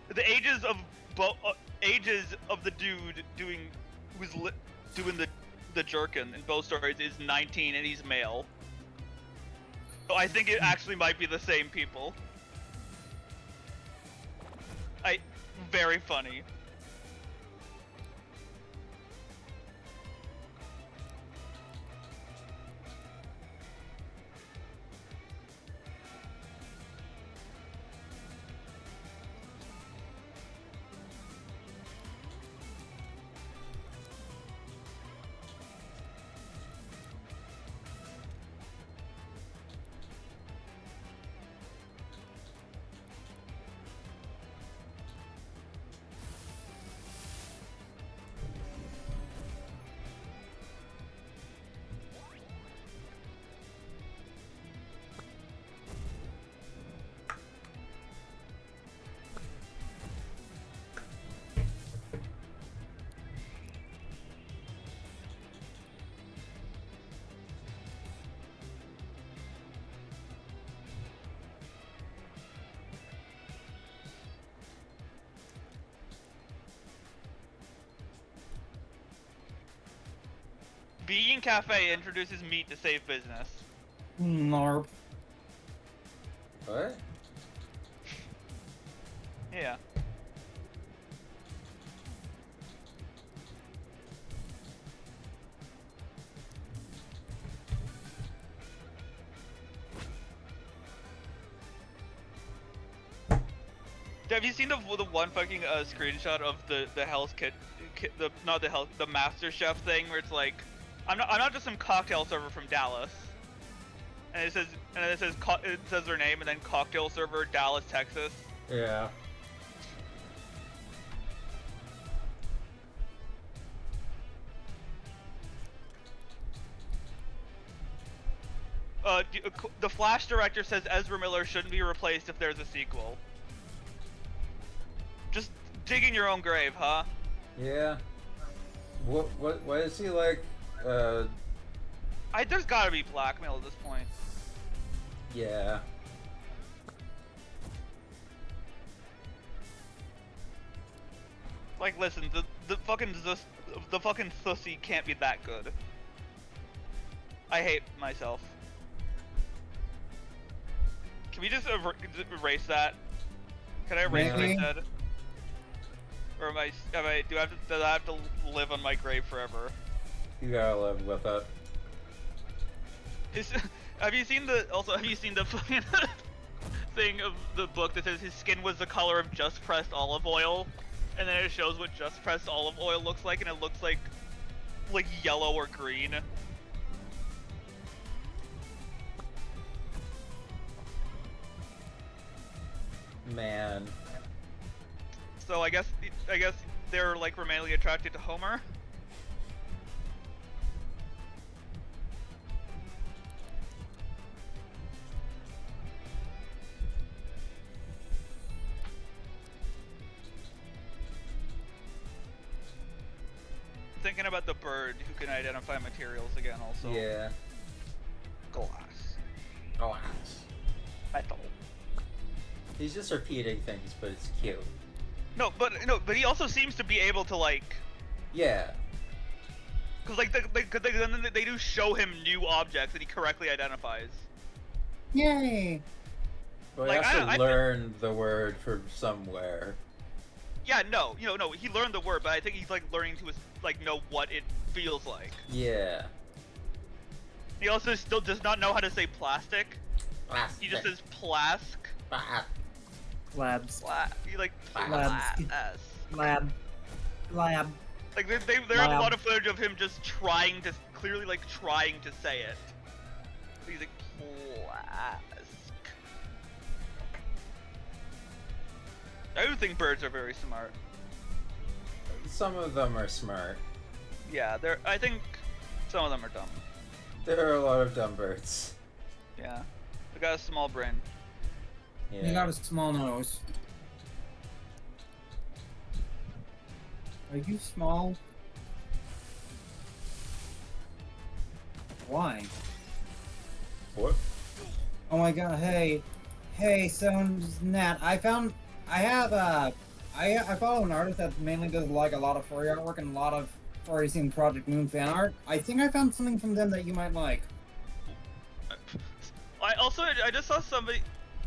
the ages of the dude doing the jerkin in both stories is 19, and he's male. So I think it actually might be the same people. Very funny. Vegan Cafe introduces meat to save business. Narp. What? Yeah. Have you seen the one fucking screenshot of the Hell's the Master Chef thing where it's like, I'm not just some cocktail server from Dallas, and it says their name and then cocktail server Dallas, Texas. Yeah. The Flash director says Ezra Miller shouldn't be replaced if there's a sequel. Just digging your own grave, huh? Yeah. What is he like? There's gotta be blackmail at this point. Yeah. Like, listen, the fucking thussy can't be that good. I hate myself. Can we just erase that? Can I erase what I Really? said? Or do I have to live on my grave forever? You gotta live with it. Have you seen the fucking thing of the book that says his skin was the color of just pressed olive oil? And then it shows what just pressed olive oil looks like, and it looks like yellow or green. Man. So I guess they're like romantically attracted to Homer. Thinking about the bird who can identify materials again also. Yeah. Glass. Oh. Metal. He's just repeating things, but it's cute. No, but he also seems to be able to like. Yeah. Cause like they do show him new objects that he correctly identifies. Yay! But Like, he has to I learn the word from somewhere. Yeah, no, he learned the word, but I think he's like learning to know what it feels like. Yeah. He also still does not know how to say plastic. Plastic. He just says plask. Labs. He like Labs. plas. Lab. Like there is a lot of footage of him just trying to trying to say it. He's like plask. I do think birds are very smart. Some of them are smart. Yeah, I think some of them are dumb. There are a lot of dumb birds. Yeah, they got a small brain. Yeah. You got a small nose. Are you small? Why? What? Oh my god, hey, so Nat, I follow an artist that mainly does like a lot of furry artwork and a lot of furry themed Project Moon fan art. I think I found something from them that you might like. I just saw somebody.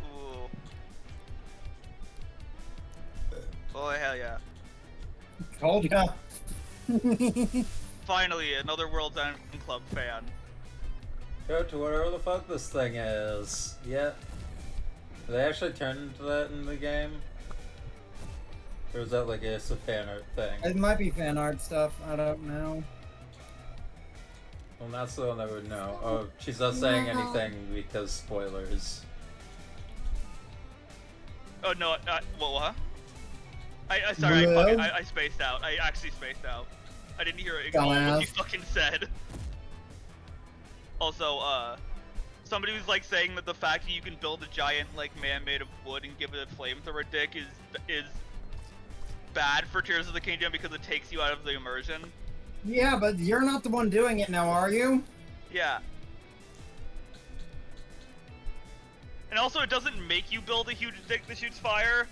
Ooh. Oh hell yeah! Told ya. Finally, another World's End Club fan. Go to whatever the fuck this thing is. Yeah. Did they actually turn into that in the game? Or is that like just a fan art thing? It might be fan art stuff. I don't know. Well, that's the one that would know. Oh, she's not saying anything because spoilers. Oh no, what? Sorry, Hello? I spaced out. I actually spaced out. I didn't hear what you fucking said. Also, somebody was like saying that the fact that you can build a giant like man made of wood and give it a flamethrower dick is bad for Tears of the Kingdom because it takes you out of the immersion. Yeah, but you're not the one doing it now, are you? Yeah. And also, it doesn't make you build a huge dick that shoots fire.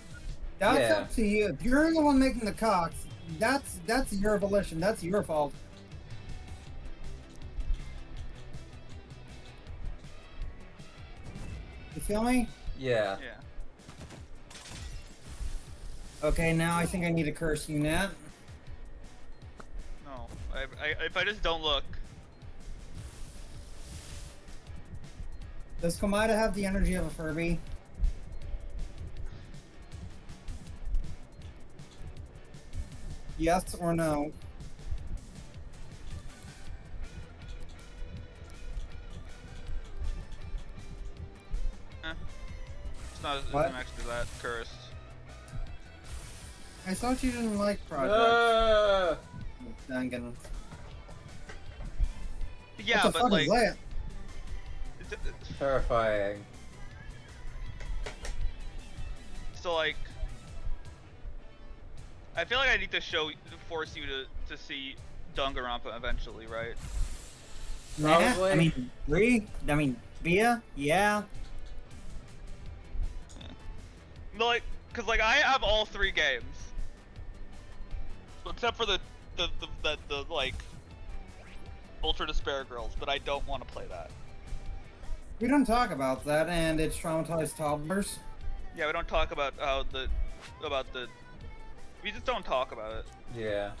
That's Yeah. up to you. If you're the one making the cocks, that's your volition. That's your fault. You feel me? Yeah. Yeah. Okay, now I think I need to curse you, Nat. No. If I just don't look. Does Komida have the energy of a Furby? Yes or no? It's not. It's What? not actually that cursed. I thought you didn't like Project. Dang. Yeah, what the but fuck like. is that? Terrifying. So like. I feel like I need to force you to see Danganronpa eventually, right? Probably. I mean, Bia? Yeah. Like, cause like I have all 3 games, except for the like Ultra Despair Girls, but I don't want to play that. We don't talk about that, and it's traumatized toddlers. Yeah, we don't talk about how we just don't talk about it. Yeah.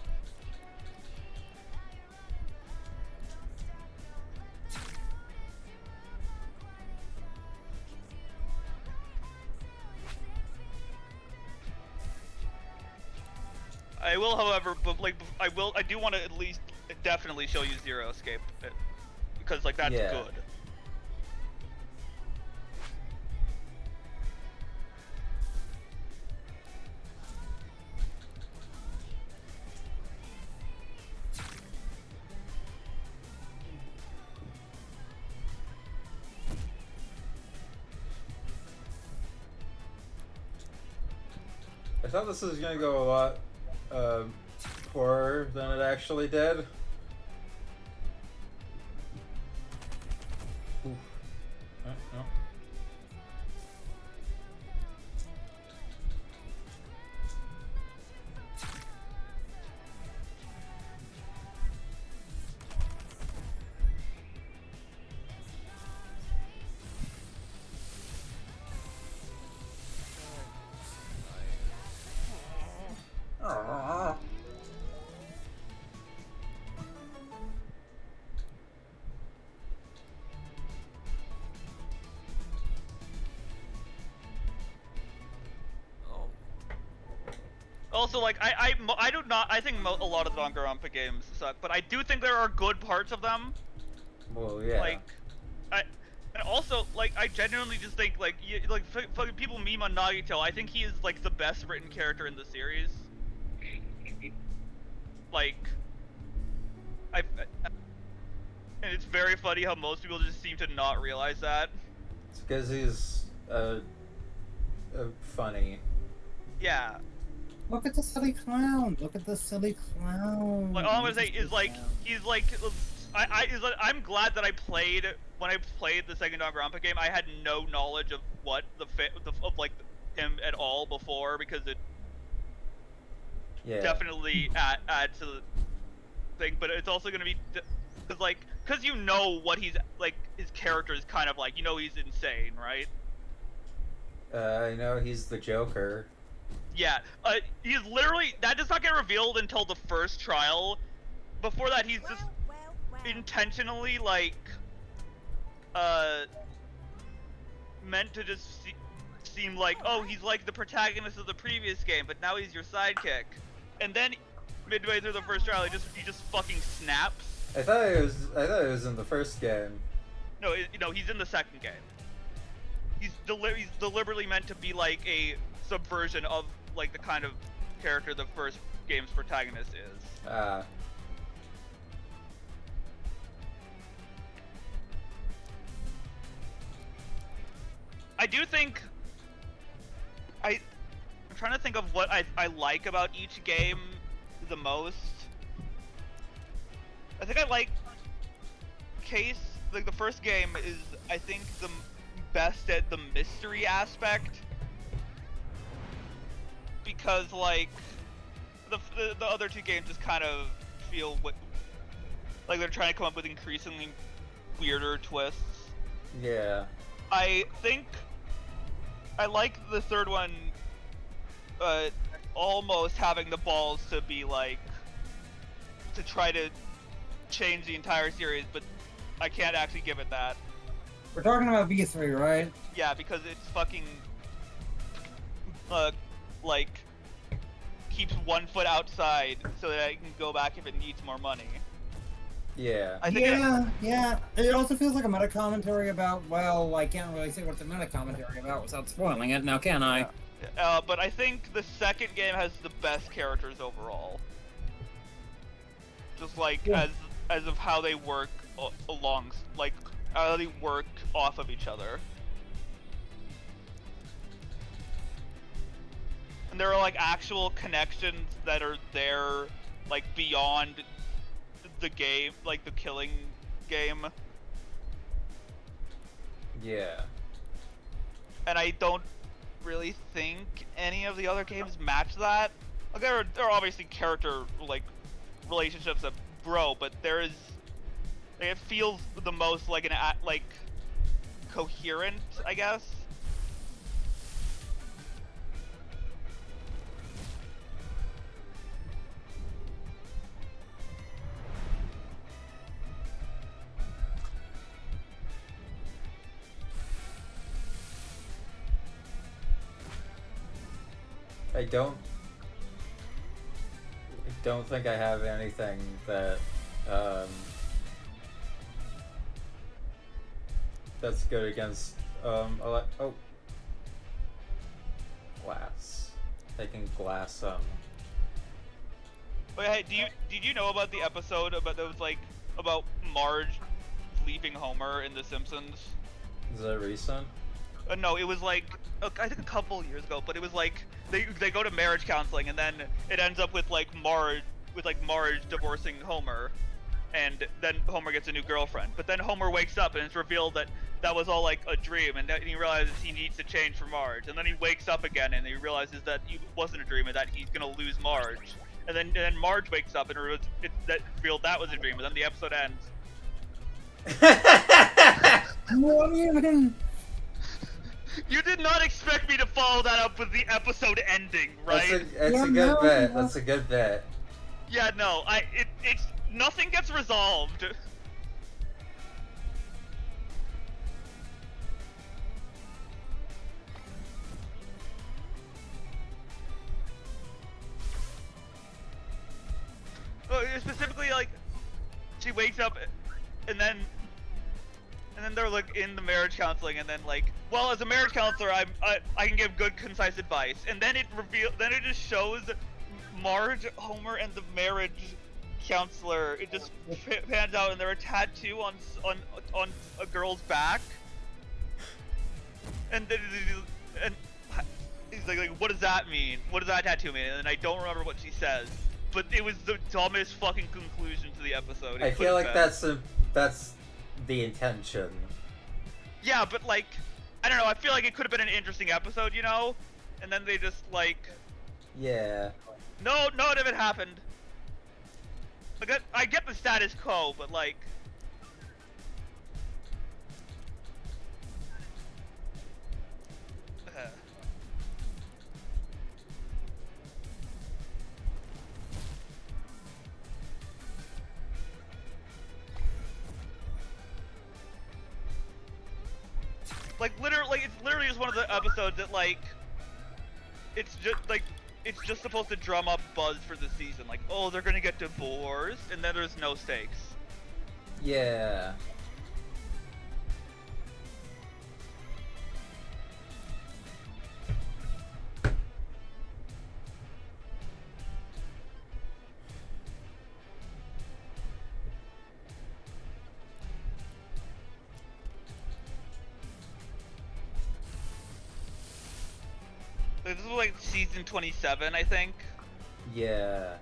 I will, however, but like I do want to at least definitely show you Zero Escape, because like that's Yeah. good. I thought this was gonna go a lot poorer than it actually did. Oof. No. Aww. Also, like I do not. I think a lot of the Danganronpa games suck, but I do think there are good parts of them. Well, yeah. Like, and also like I genuinely just think like fucking people meme on Nagito. I think he is like the best written character in the series. Like, and it's very funny how most people just seem to not realize that. It's because he's funny. Yeah. Look at the silly clown. Look at the silly clown. Like all I'm gonna say He's a is silly like clown. he's like I'm glad that when I played the second Danganronpa game, I had no knowledge of what of like him at all before, because it Yeah. definitely add to the thing. But it's also gonna be because you know what he's like, his character is kind of like, you know, he's insane, right? I know he's the Joker. Yeah, he's literally, that does not get revealed until the first trial. Before that, he's just intentionally like meant to just seem like, oh, he's like the protagonist of the previous game, but now he's your sidekick. And then midway through the first trial, he just fucking snaps. I thought it was in the first game. No, he's in the second game. He's deliberately meant to be like a subversion of like the kind of character the first game's protagonist is. Ah. I do think I'm trying to think of what I like about each game the most. I think I like Case, like the first game is, I think, the best at the mystery aspect, because like the other two games just kind of feel like they're trying to come up with increasingly weirder twists. Yeah. I think I like the third one, almost having the balls to be like, to try to change the entire series, but I can't actually give it that. We're talking about B3, right? Yeah, because it's fucking, like, keeps one foot outside so that it can go back if it needs more money. Yeah. I think Yeah. It also feels like a meta commentary about, well, I can't really say what the meta commentary about without spoiling it, now can I? but I think the second game has the best characters overall. Just like as of how they work along, like how they work off of each other. And there are like actual connections that are there, like beyond the game, like the killing game. Yeah. And I don't really think any of the other games match that. Like, there are obviously character like relationships that grow, but there is, like, it feels the most like like coherent, I guess. I don't think I have anything that that's good against glass. Taking glass But hey, did you know about the episode about that was like about Marge leaving Homer in The Simpsons? is that recent? No, it was like I think a couple years ago, but it was like they go to marriage counseling and then it ends up with Marge divorcing Homer, and then Homer gets a new girlfriend. But then Homer wakes up and it's revealed that that was all like a dream, and he realizes he needs to change for Marge. And then he wakes up again and he realizes that it wasn't a dream and that he's gonna lose Marge. And then Marge wakes up and it's revealed that was a dream. And then the episode ends. You did not expect me to follow that up with the episode ending, right? That's a good bit. That's a good bit. Yeah, no, it's nothing gets resolved. Specifically, like, she wakes up and then they're like in the marriage counseling, and then like, well, as a marriage counselor, I can give good, concise advice, and then it just shows Marge, Homer, and the marriage counselor. It just pans out, and they're a tattoo on a girl's back, and he's like, what does that mean? What does that tattoo mean? And I don't remember what she says, but it was the dumbest fucking conclusion to the episode. I feel like that's the intention. Yeah, but like, I don't know, I feel like it could have been an interesting episode, you know? And then they just like... Yeah. No, none of it happened. Like, I get the status quo, but like... Like, literally, it's literally just one of the episodes that, like, it's just supposed to drum up buzz for the season. Like, oh, they're gonna get divorced, and then there's no stakes. Yeah. This was like season 27, I think. Yeah.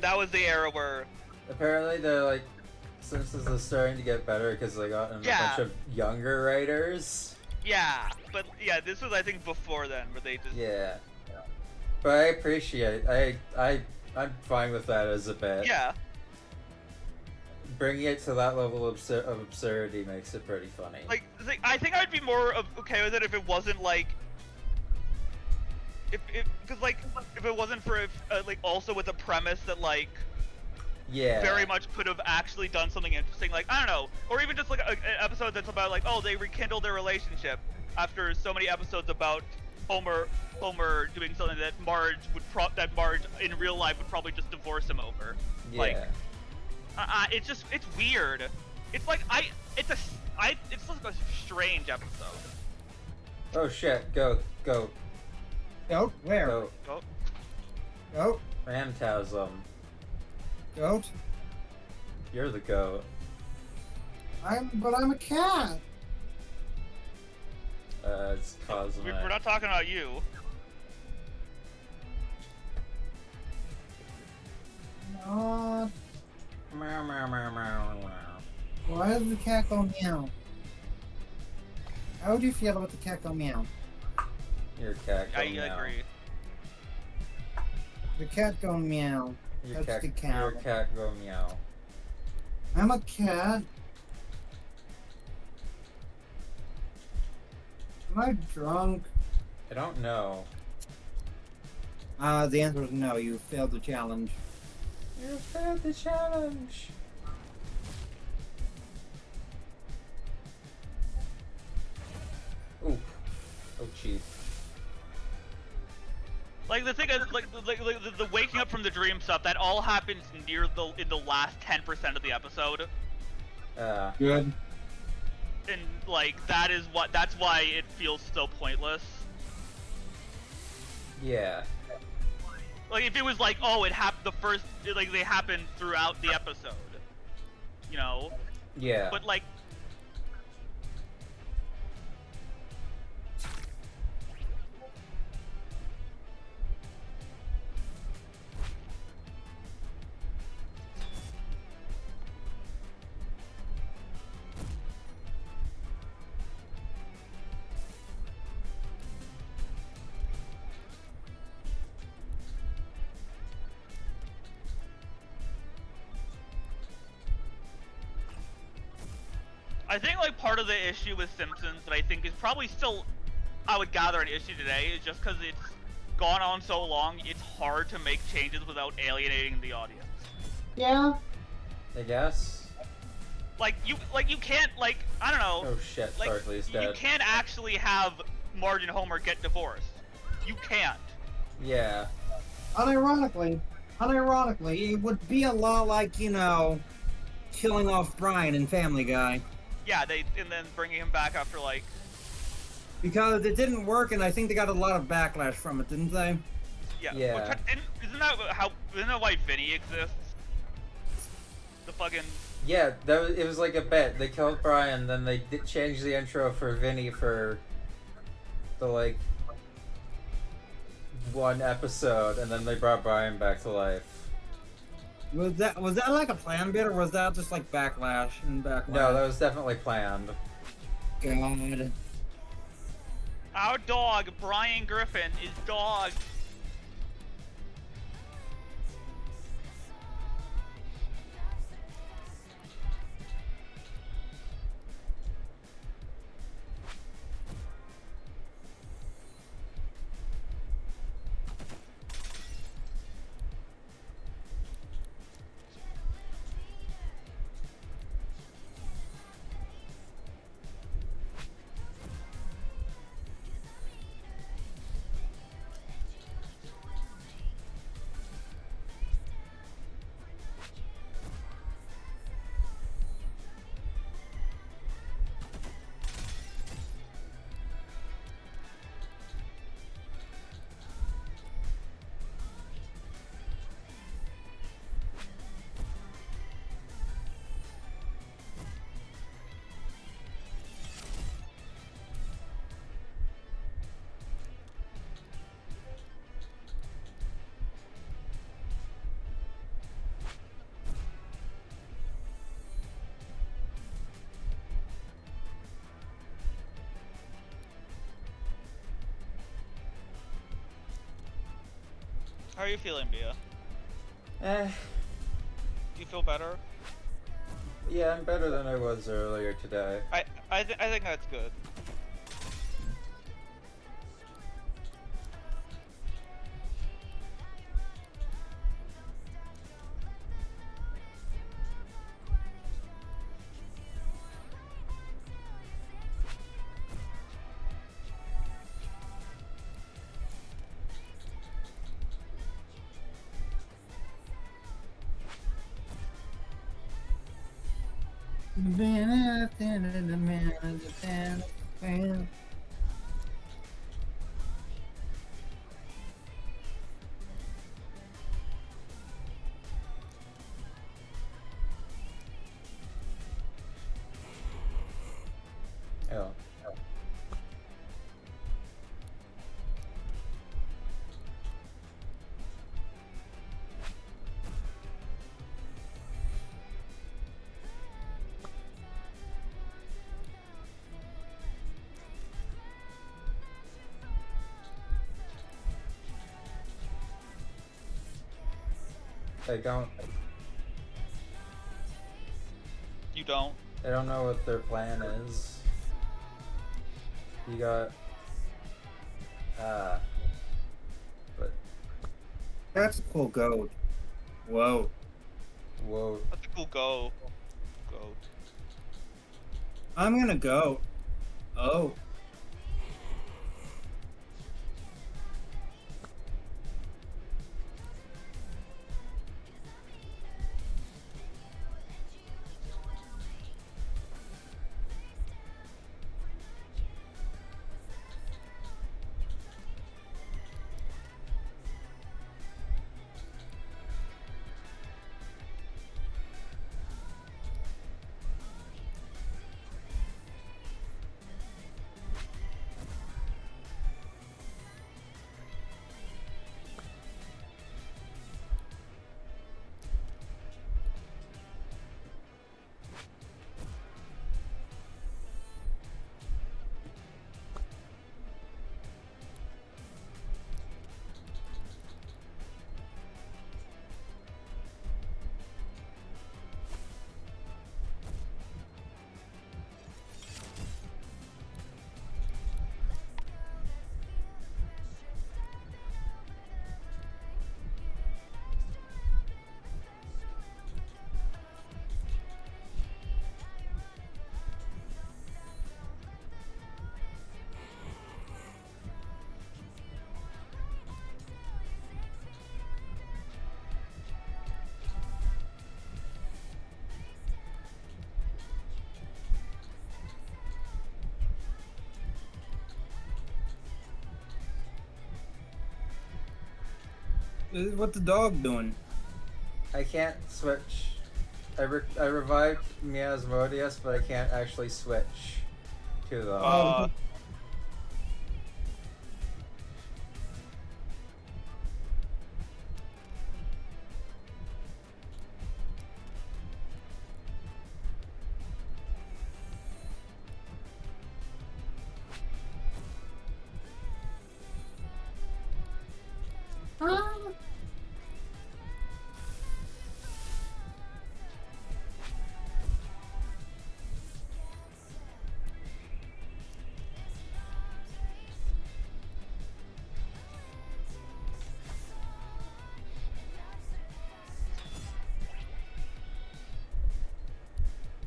That was the era where... Apparently they're like, Simpsons is starting to get better because they got a bunch of younger writers. Yeah, but yeah, this was I think before then, where they just... Yeah. But I appreciate, I'm fine with that as a bit. Yeah. bringing it to that level of absurdity makes it pretty funny. Like, I think I'd be more okay with it if it wasn't like, because like, if it wasn't for like also with the premise that like, yeah, very much could have actually done something interesting, like I don't know, or even just like an episode that's about like, oh, they rekindled their relationship after so many episodes about Homer doing something that Marge in real life would probably just divorce him over. yeah. Like, it's weird. It's like it's just like a strange episode. Oh shit! Go. Goat? Where? Go. Oh, Goat? Phantasm. Goat? You're the goat. But I'm a cat. It's Cosmic. we're not talking about you. Oh, Meow, meow, meow, meow, meow. why does the cat go meow? How do you feel about the cat go meow? Your cat go I meow. agree. The cat go meow. Your That's the cow. Your cat go meow. I'm a cat. Am I drunk? I don't know. The answer is no. You failed the challenge. You failed the challenge. Ooh. Oh, jeez. Like the thing is, like the waking up from the dream stuff, that all happens in the last 10% of the episode, Good. and like that's why it feels so pointless. Yeah. Like if it was like, oh, it happened they happened throughout the episode, you know. Yeah. But like. I think like part of the issue with Simpsons that I think is probably still, I would gather, an issue today is just because it's gone on so long, it's hard to make changes without alienating the audience. Yeah. I guess. Like you can't, like, I don't know. Oh shit, like Barkley's dead. you can't actually have Marge and Homer get divorced. You can't. Yeah. Unironically, it would be a lot like, you know, killing off Brian in Family Guy. Yeah, and then bringing him back after like. Because it didn't work, and I think they got a lot of backlash from it, didn't they? Yeah. Yeah. Isn't that why Vinny exists? The fucking. Yeah, it was like a bet. They killed Brian, then they changed the intro for Vinny for the like one episode, and then they brought Brian back to life. Was that like a plan bit, or was that just like backlash and backlash? No, that was definitely planned. God. Our dog, Brian Griffin, is dog. How are you feeling, Bia? Eh. Do you feel better? Yeah, I'm better than I was earlier today. I think that's good. Oh. I don't. You don't? I don't know what their plan is. You got. But. That's a cool goat. Whoa. Whoa. That's a cool go. Go. I'm gonna go. Oh. What's the dog doing? I can't switch. I revived Miasmodius, but I can't actually switch to the.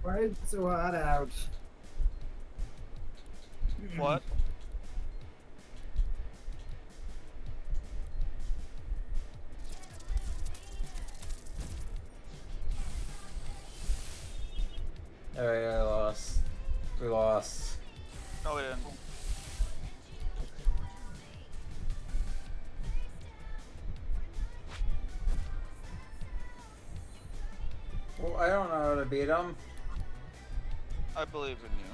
Why is it so hot out? What? Alright, I lost. We lost. No, we didn't. Well, I don't know how to beat him. I believe in you.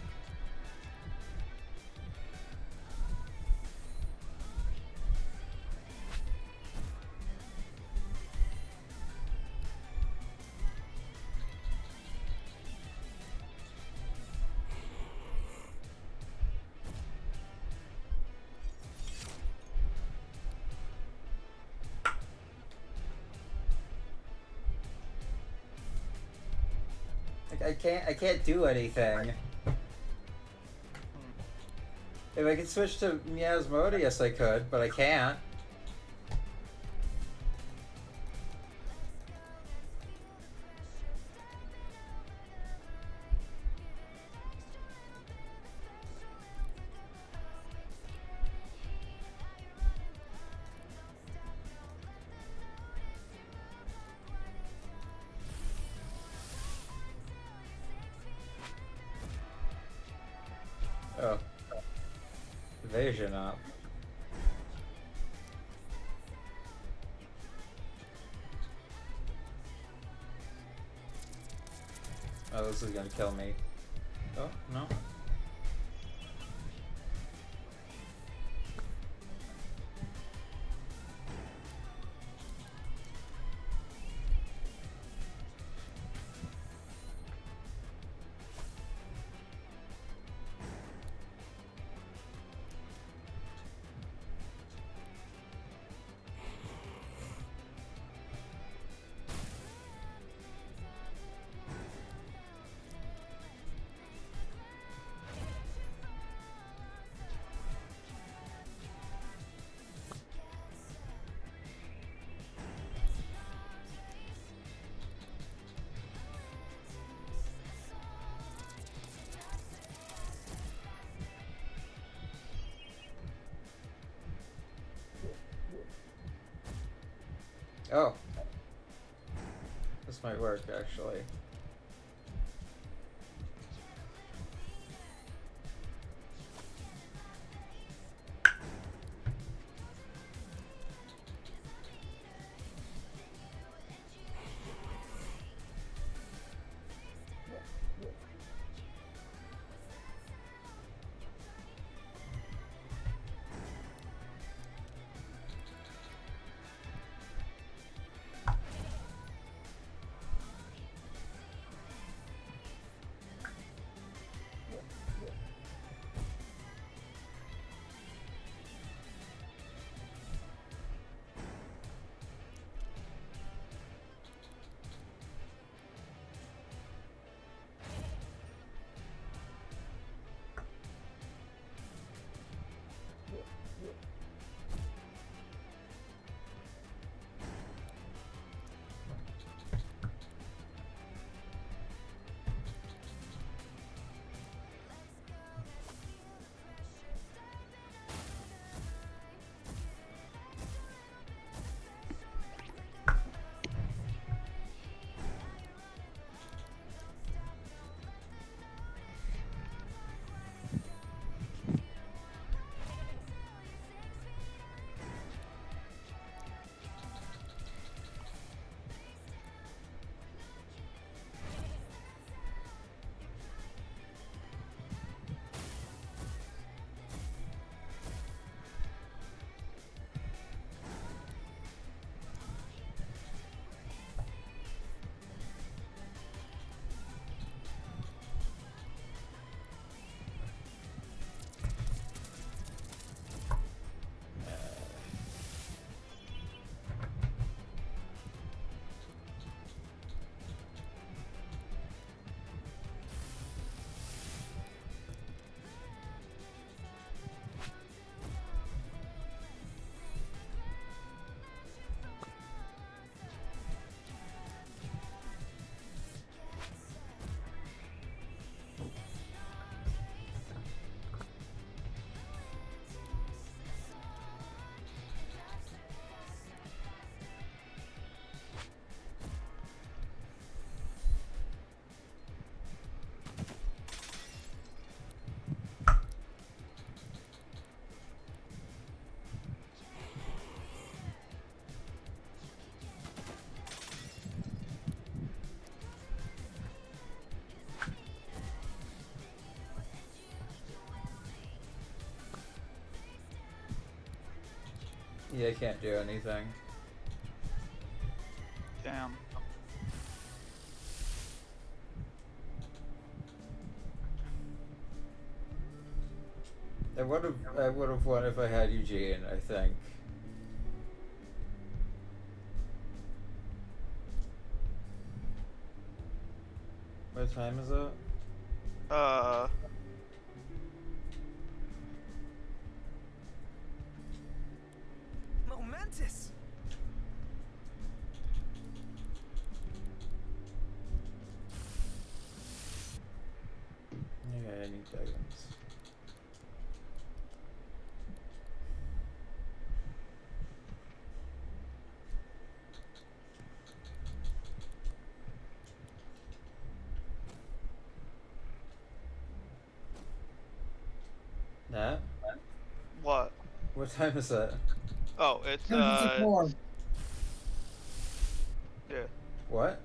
Like, I can't do anything. If I could switch to Meow's mode, yes I could, but I can't. Oh. Evasion up. Oh, this is gonna kill me. Oh, no. Oh. This might work, actually. Yeah, I can't do anything. Damn. I would have won if I had Eugene, I think. What time is it? Momentous. Yeah, I need items. Nat? What? What time is it? Oh, it's 10:54. yeah. What?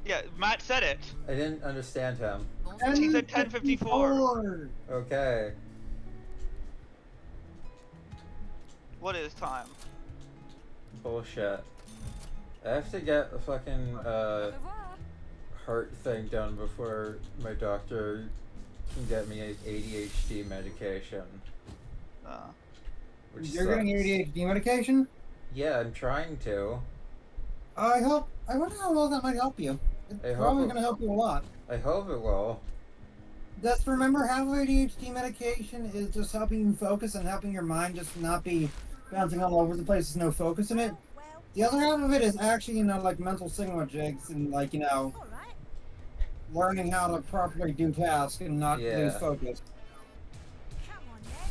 Yeah, Matt said it. I didn't understand him. Bonjour. He said 10:54. Okay. What is time? Bullshit. I have to get a fucking Au revoir. heart thing done before my doctor can get me ADHD medication. Which You're getting sucks. ADHD medication? Yeah, I'm trying to. I wonder how well that might help you. It's I hope probably it- going to help you a lot. I hope it will. Just remember, half of ADHD medication is just helping you focus and helping your mind just not be bouncing all over the place. There's no focus in it. The other half of it is actually, like mental signal jigs and learning how to properly do tasks and not lose Yeah. focus. Come on, then.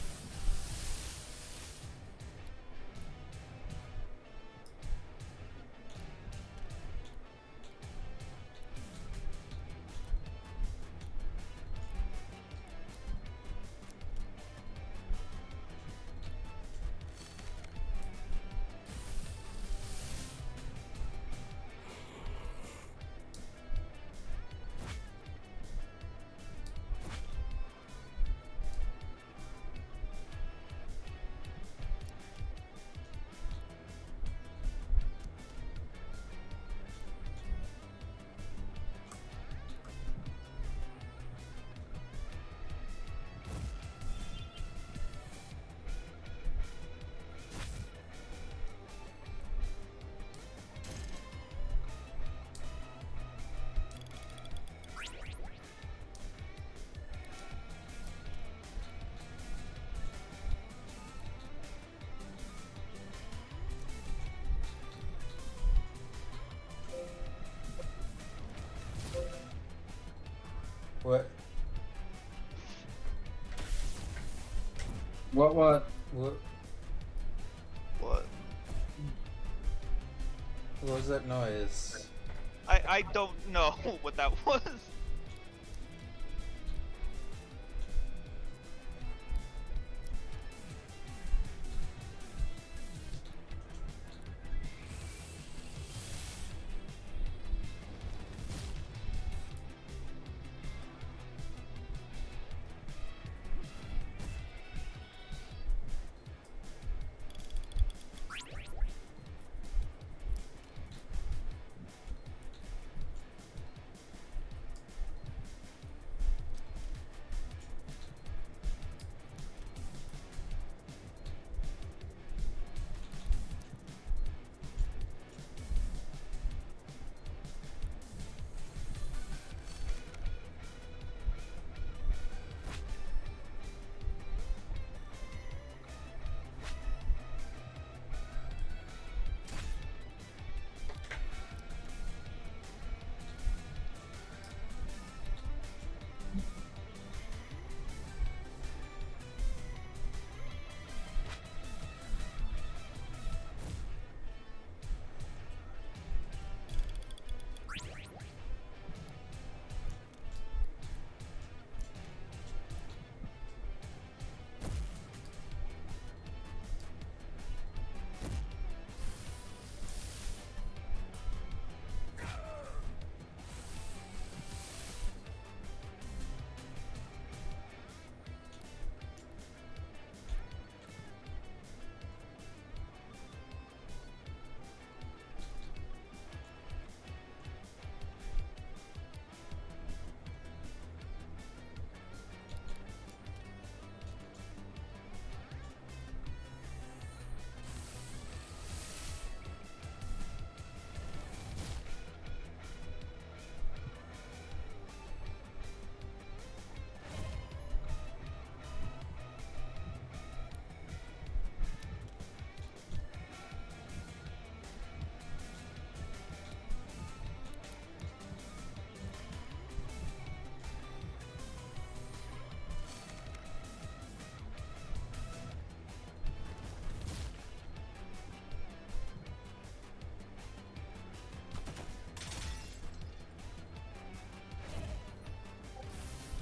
What? What? What? What? What was that noise? I don't know what that was.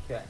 Okay.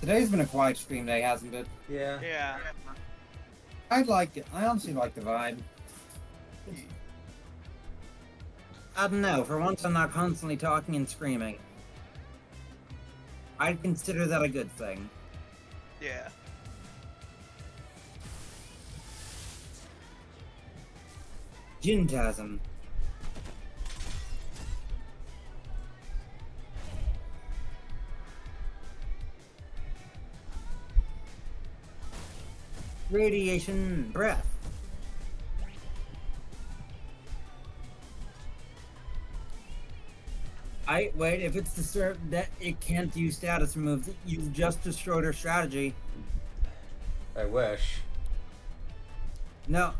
Today's been a quiet stream day, hasn't it? Yeah. Yeah. I liked it. I honestly like the vibe. I don't know. For once, I'm not constantly talking and screaming. I'd consider that a good thing. Yeah. Gintasm. Radiation breath. Wait, if it's disturbed that it can't use status removes, you've just destroyed her strategy. I wish. No.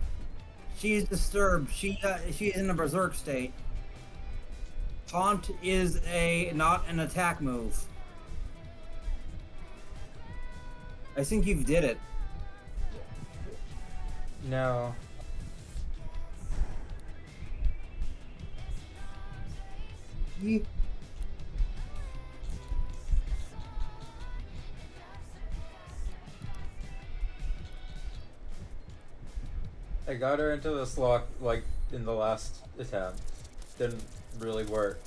She's disturbed. She's in a berserk state. Taunt is not an attack move. I think you've did it. No. I got her into this lock like in the last attempt. Didn't really work.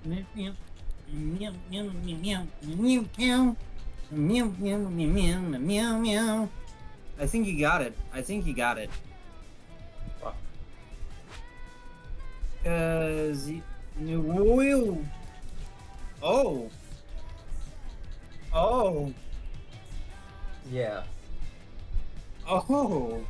Meow, meow, meow, meow, meow, meow, meow, meow, meow, meow, meow, meow, meow. I think you got it. I think you got it. Fuck. Cause whoa. Oh. Oh. Yeah. Oh.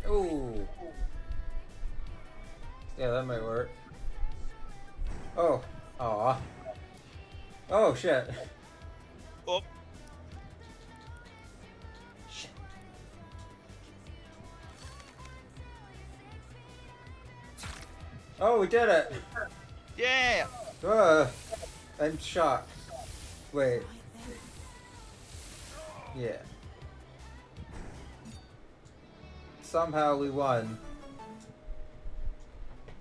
Ooh. Yeah, that might work. Oh. Aw. Oh, shit. Oh, Shit. Oh, we did it! Yeah! I'm shocked. Wait. Yeah. Somehow we won.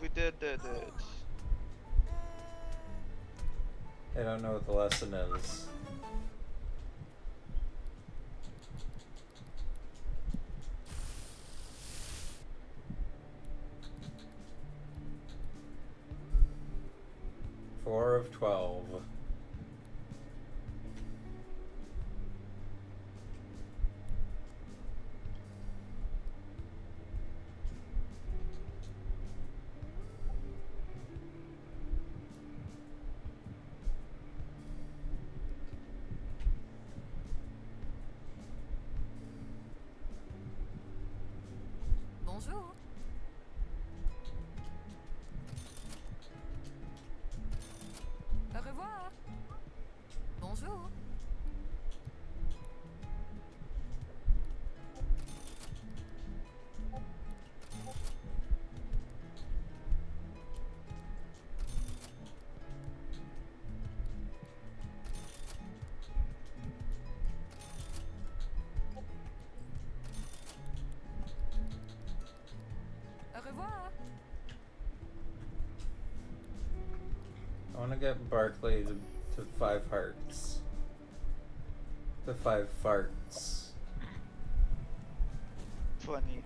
We did it. I don't know what the lesson is. Four of 12. Bonjour. Au revoir. Bonjour. Au revoir. I want to get Barclay to 5 hearts. To 5 farts. Funny.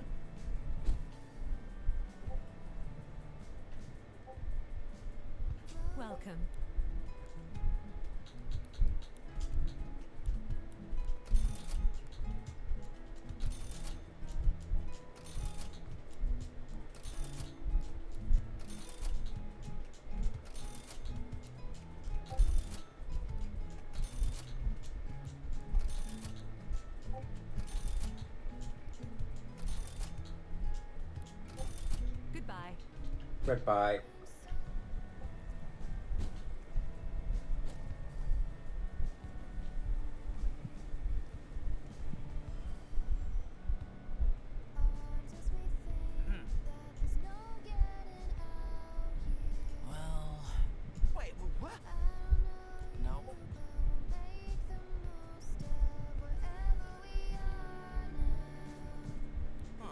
Welcome. Goodbye. Goodbye. Well. Wait, what? No. Huh.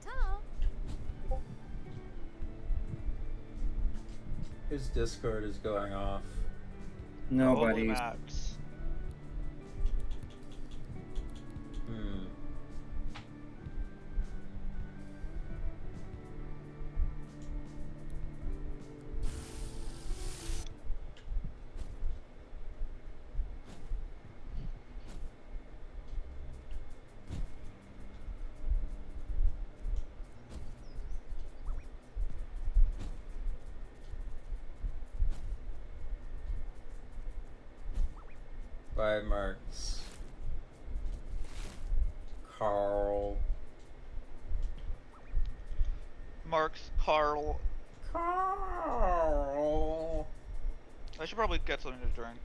matin. His Discord is going off. Probably Nobody's. Max. Hmm. By Marks. Carl. Marks, Carl. Carl. I should probably get something to drink.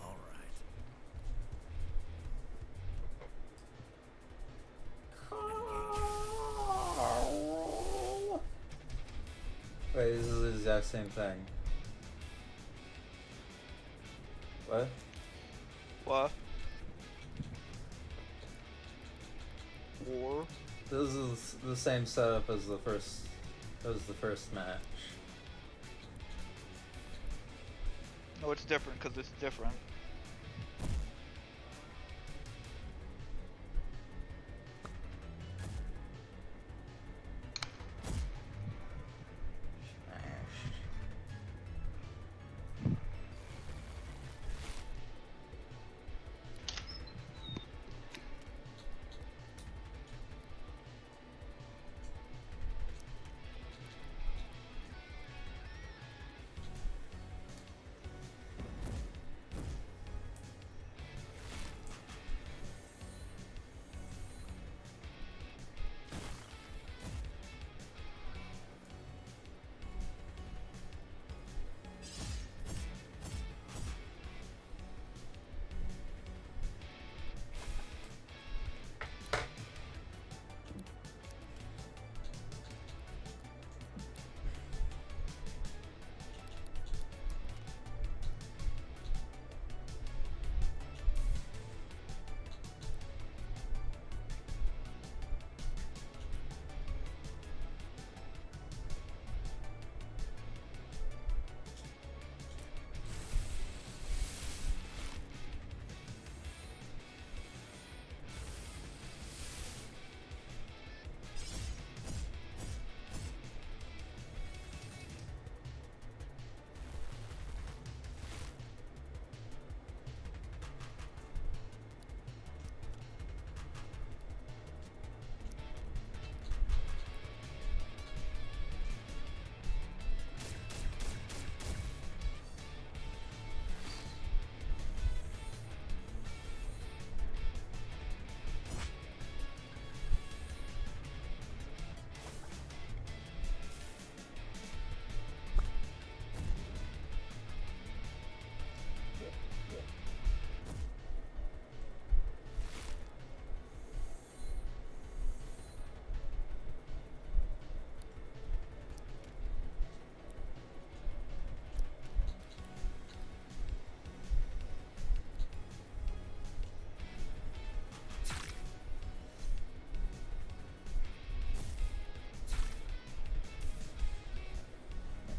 All right. Carl. Wait, this is the exact same thing. What? What? War? This is the same setup as the first match. No, it's different because it's different.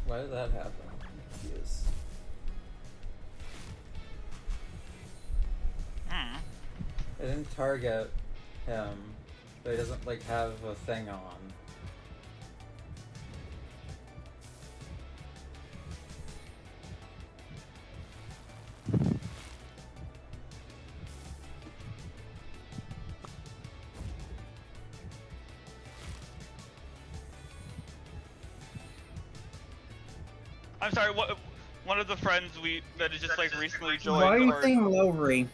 Why did that happen? Yes. It didn't target him, but he doesn't like have a thing on. I'm sorry, what? One of the friends that is just like recently joined. Why are you our- saying Lowry?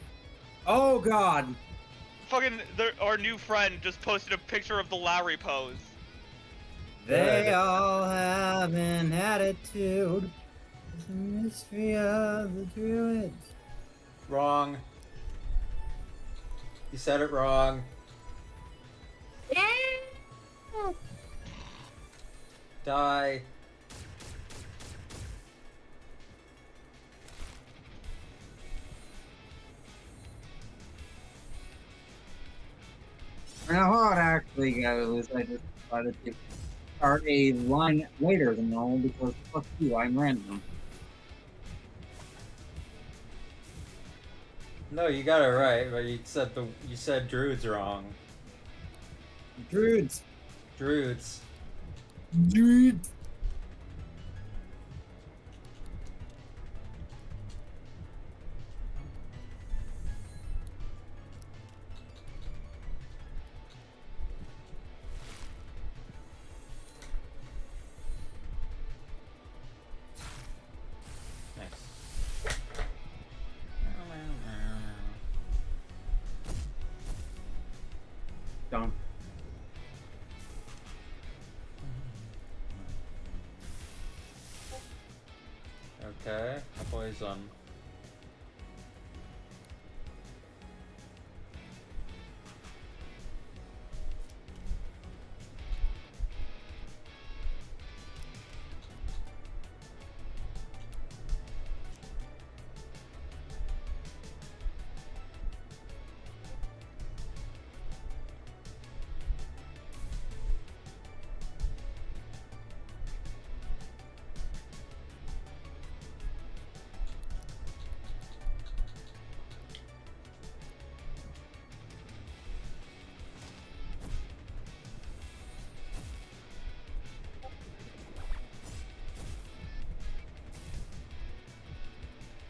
Oh god. Fucking, our new friend just posted a picture of the Lowry pose. They all have an attitude. It's a mystery of the druids. Wrong. You said it wrong. Die. And how it actually goes, I just decided to start a line later than normal because fuck you, I'm random. No, you got it right, but you said druids wrong. Druids. Druids. Druids. Nice. Done. Okay, a poison.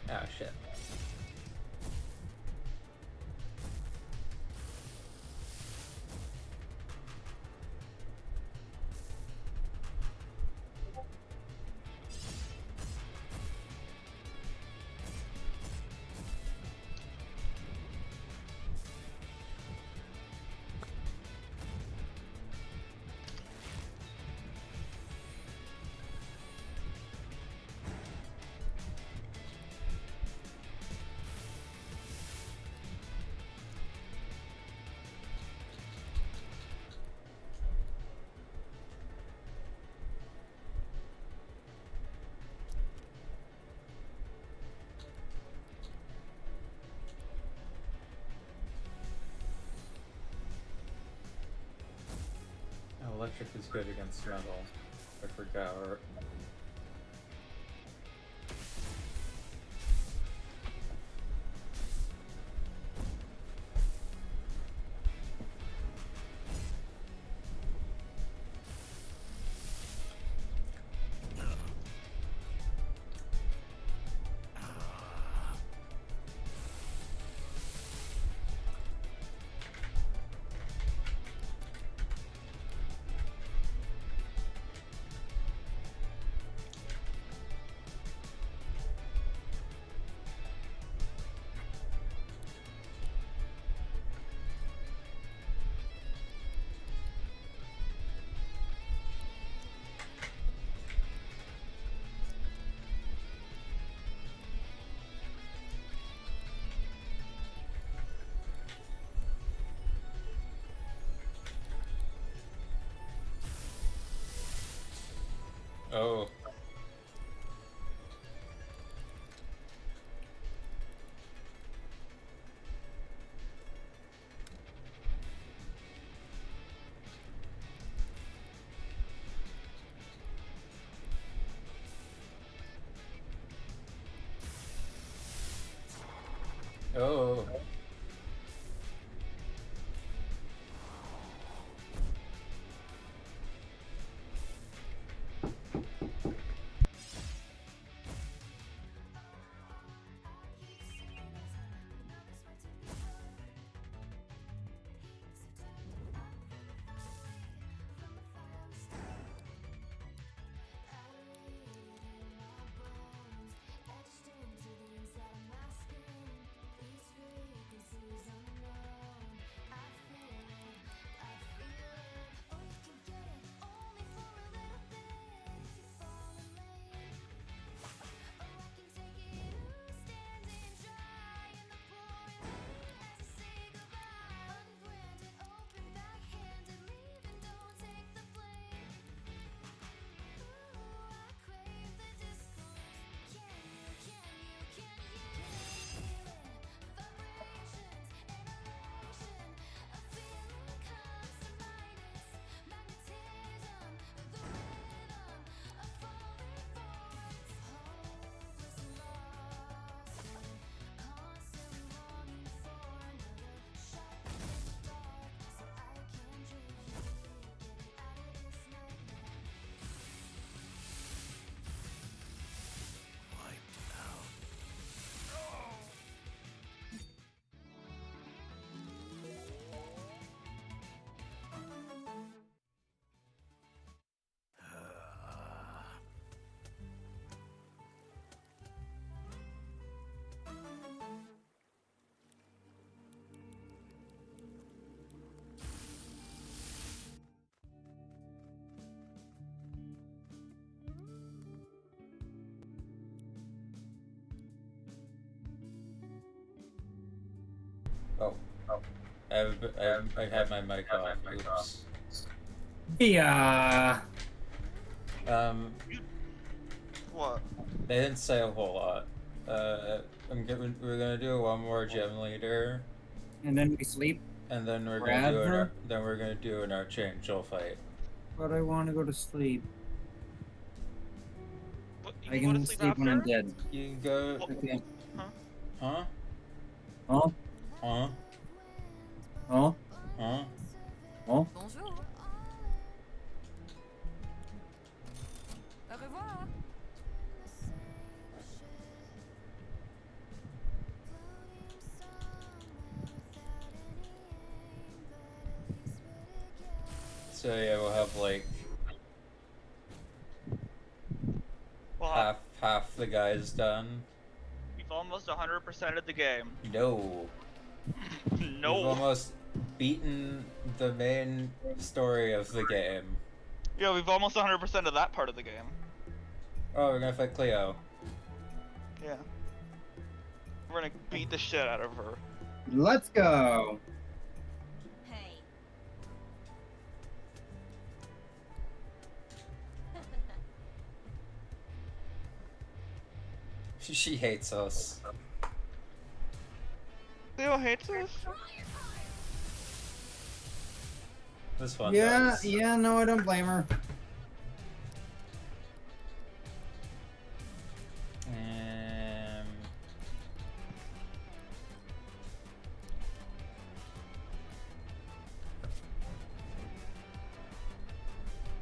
Oh shit. Oh, electric is good against metal. I forgot. Oh. Oh. Oh. I had my mic off. Oops. Yeah. What? They didn't say a whole lot. We're gonna do one more gym leader, And then we sleep. and then we're Forever? gonna do an Archangel fight. But I want to go to sleep. What, you I go to can sleep sleep when I'm after? dead. You can go. Okay. Huh? Huh? Huh? Huh? Huh? Huh? Bonjour. Au revoir. So yeah, we'll have like Well, half the guys done. we've almost 100% of the game. No. No. We've almost beaten the main story of the game. Yeah, we've almost 100% of that part of the game. Oh, we're gonna fight Cleo. Yeah. We're gonna beat the shit out of her. Let's go. Hey. She hates us. Leo hates us? This one Yeah, does. yeah, no, I don't blame her.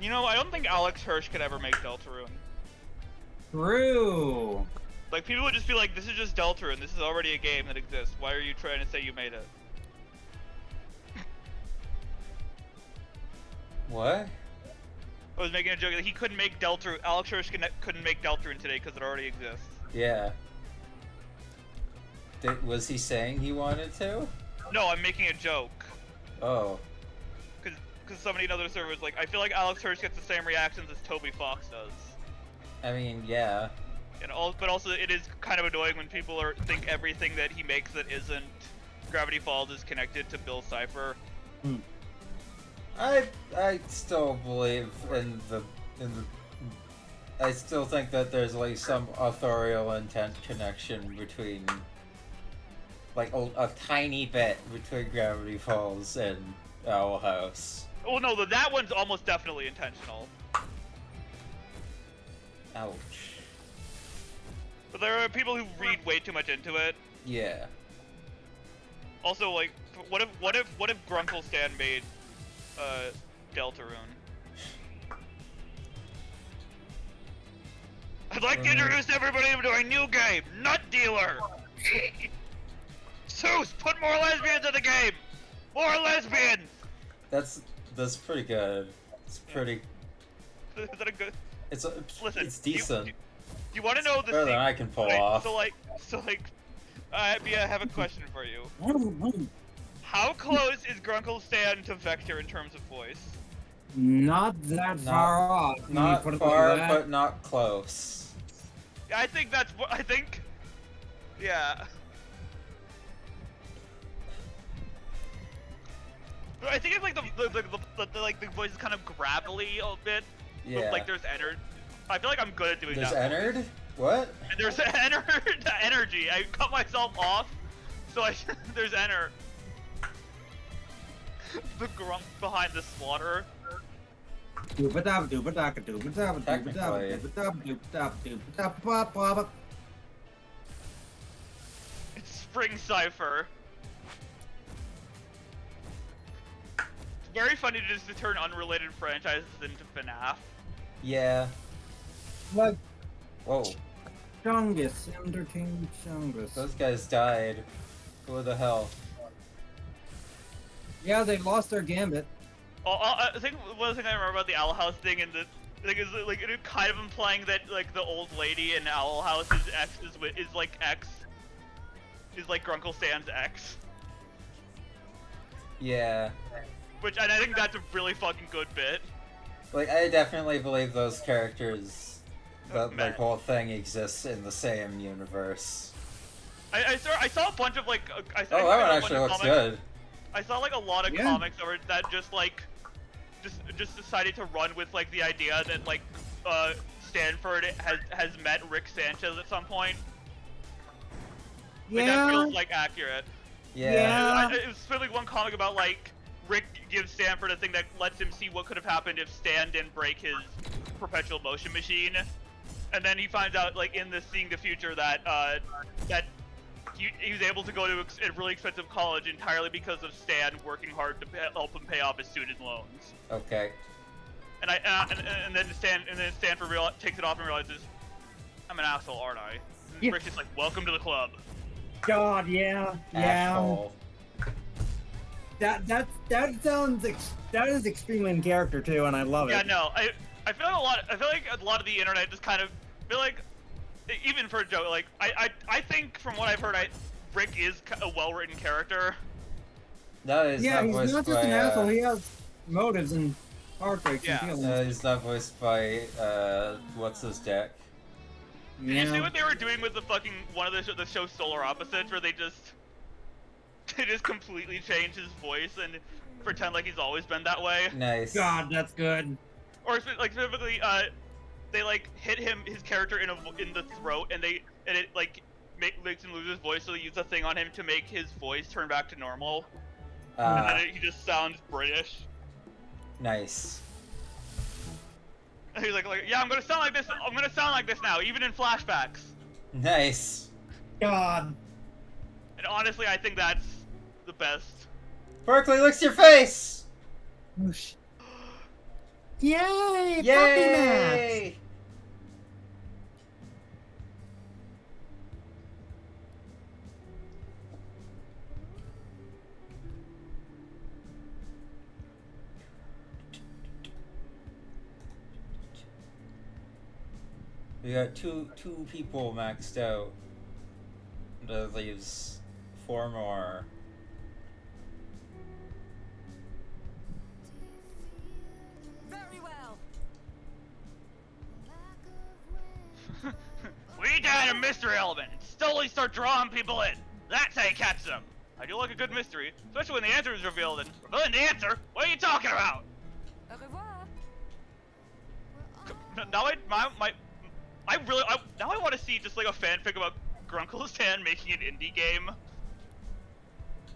You know, I don't think Alex Hirsch could ever make Deltarune. True. Like, people would just be like, this is just Deltarune, this is already a game that exists, why are you trying to say you made it? What? I was making a joke that he couldn't make Deltarune, Alex Hirsch couldn't make Deltarune today because it already exists. Yeah. Was he saying he wanted to? No, I'm making a joke. Oh. Because somebody in other servers, like, I feel like Alex Hirsch gets the same reactions as Toby Fox does. I mean, yeah. And but also it is kind of annoying when people think everything that he makes that isn't Gravity Falls is connected to Bill Cipher. I still believe in the I still think that there's like some authorial intent connection between like a tiny bit between Gravity Falls and Owl House. Oh no, that one's almost definitely intentional. Ouch. But there are people who read way too much into it. Yeah. Also, like, what if Grunkle Stan made Deltarune? I'd like to introduce everybody to a new game, Nut Dealer. Seuss, put more lesbians in the game. More lesbians. That's pretty good. It's pretty. Is that a good? Listen, it's decent. Do you want to know the Better than I can pull okay, off. So Mia, I have a question for you. How close is Grunkle Stan to Vector in terms of voice? Not that far off. when you Not put it far, like that. but not close. I think that's what I think. Yeah. But I think it's like the voice is kind of gravelly a bit. Yeah. But, like there's energy. I feel like I'm good at doing There's that. Ennard? What? And there's energy. I cut myself off, so there's Ennard. The grump behind the slaughter. It's Spring Cipher. It's very funny to turn unrelated franchises into FNAF. Yeah. Like Whoa. Chungus, Ender King Chungus. Those guys died. What the hell? Yeah, they lost their gambit. I think one thing I remember about the Owl House thing and the thing is like it kind of implying that like the old lady in Owl House's ex is like Grunkle Stan's ex. Yeah. And I think that's a really fucking good bit. Like, I definitely believe those characters, that Man. whole thing exists in the same universe. I saw a bunch of like Oh, that one actually looks good. I saw like a lot of Yeah. comics that just like just decided to run with like the idea that like Stanford has met Rick Sanchez at some point. Like, that feels like accurate. Yeah. It was really one comic about like Rick gives Stanford a thing that lets him see what could have happened if Stan didn't break his perpetual motion machine, and then he finds out like in this seeing the future that that he was able to go to a really expensive college entirely because of Stan working hard to help him pay off his student loans. Okay. And then Stanford takes it off and realizes, I'm an asshole, aren't I? And Yeah. Rick's just like, welcome to the club. God, yeah. Asshole. That is extremely in character too, and I love it. Yeah, no, I feel like a lot of the internet just kind of feel like, even for a joke, like I think from what I've heard, Rick is a well-written character. No, he's Yeah, not he's voiced not just by, an asshole. He has motives and heartbreaks Yeah. and feelings. he's not voiced by, what's his dick? Did you see what they were doing with the fucking one of the show's Solar Opposites, where they just completely change his voice and pretend like he's always been that way? Nice. God, that's good. Or like specifically, they like hit his character in the throat, and it like makes him lose his voice, so they use a thing on him to make his voice turn back to normal, and then he just sounds British. Nice. And he's like, yeah, I'm gonna sound like this. I'm gonna sound like this now, even in flashbacks. Nice. God. And honestly, I think that's the best. Berkeley, licks your face! Whoosh. Yay! Yay! We got two people maxed out. That leaves 4 more. Very well. We need to add a mystery element and slowly start drawing people in. That's how you catch them. I do like a good mystery, especially when the answer is revealed. And revealing the answer? What are you talking about? Au revoir. Now I want to see just like a fanfic about Grunkle Stan making an indie game.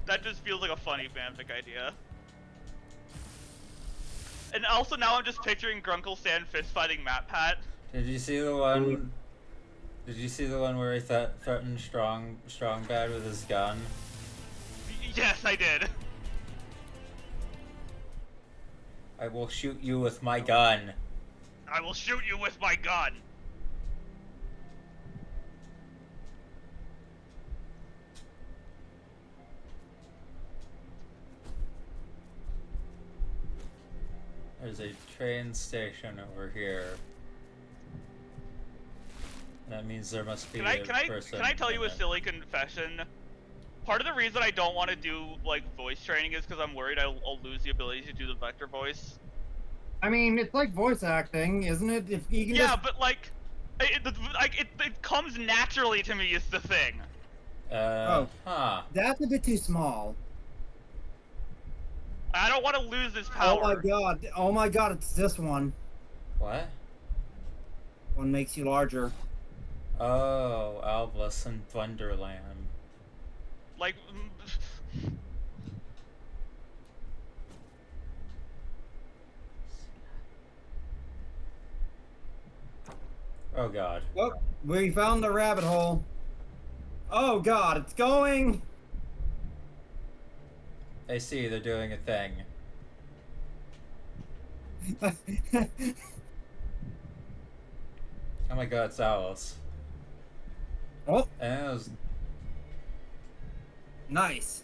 That just feels like a funny fanfic idea. And also now I'm just picturing Grunkle Stan fist fighting Matt Pat. Did you see the one? Did you see the one where he threatened Strong Bad with his gun? Yes, I did. I will shoot you with my gun. I will shoot you with my gun. There's a train station over here. That means there must be a person. Can I tell you a in it. silly confession? Part of the reason I don't want to do like voice training is because I'm worried I'll lose the ability to do the vector voice. I mean, it's like voice acting, isn't it? If you can Yeah, just... but like, it comes naturally to me is the thing. Huh. That's a bit too small. I don't want to lose this power. Oh my god, it's this one. What? One makes you larger. Oh, Albus and Thunderland. Like, Oh god. Oh, we found the rabbit hole. Oh god, it's going! I see, they're doing a thing. Oh my god, it's Alice. Oh, And it was... nice.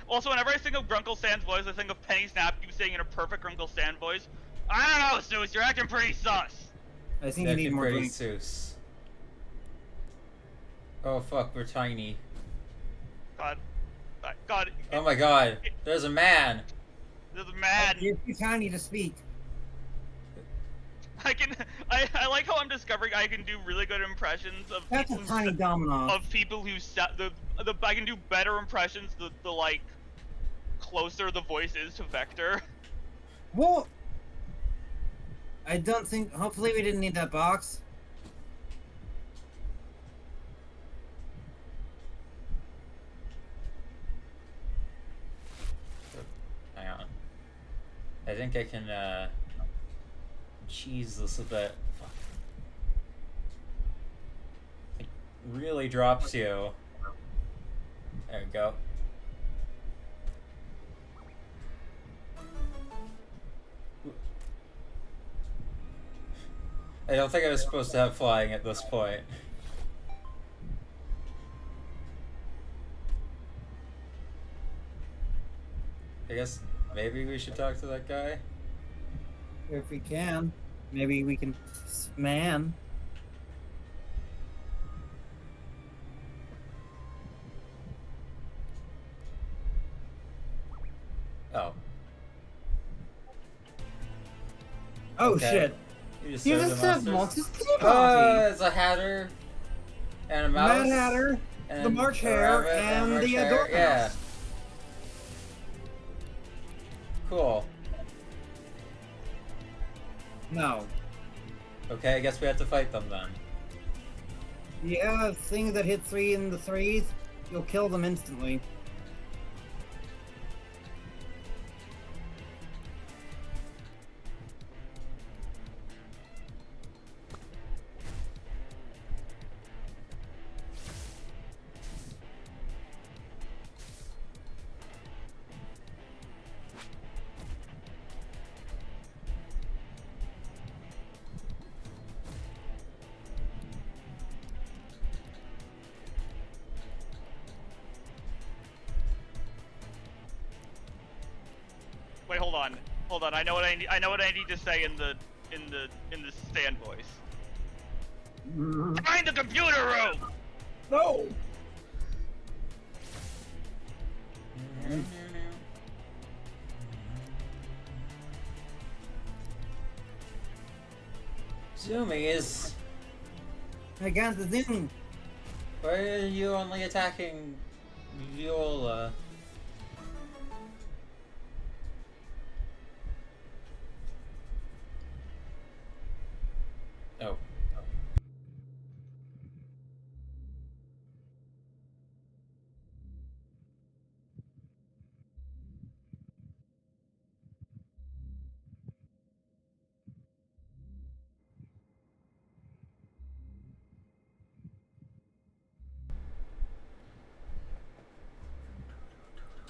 also, whenever I think of Grunkle Stan's voice, I think of Penny Snapcube saying in a perfect Grunkle Stan voice, I don't know, Seuss, you're acting pretty sus. I think you need more pretty drink. Seuss. Oh fuck, we're tiny. God. Oh my god, there's a man! There's a man. You're too tiny to speak. I like how I'm discovering I can do really good impressions of That's people a tiny domino. of people who I can do better impressions the like closer the voice is to Vector. Well, I don't think. Hopefully, we didn't need that box. Hang on. I think I can cheese this a bit. Fuck. It really drops you. There we go. I don't think I was supposed to have flying at this point. I guess maybe we should talk to that guy. If we can, maybe we can. Man. Oh. Oh Okay. shit. You just You served just the said monsters? monsters tea party. It's a hatter and a mouse. Mad Hatter, and the March a Hare, rabbit and March the Hare. Dormouse. Yeah. Cool. No. Okay, I guess we have to fight them then. Yeah, things that hit 3 in the 3s, you'll kill them instantly. Wait, hold on. Hold on. I know what I need to say in the stand voice. Find the computer room. No! Zoomies, I got the thing. why are you only attacking Viola? Oh.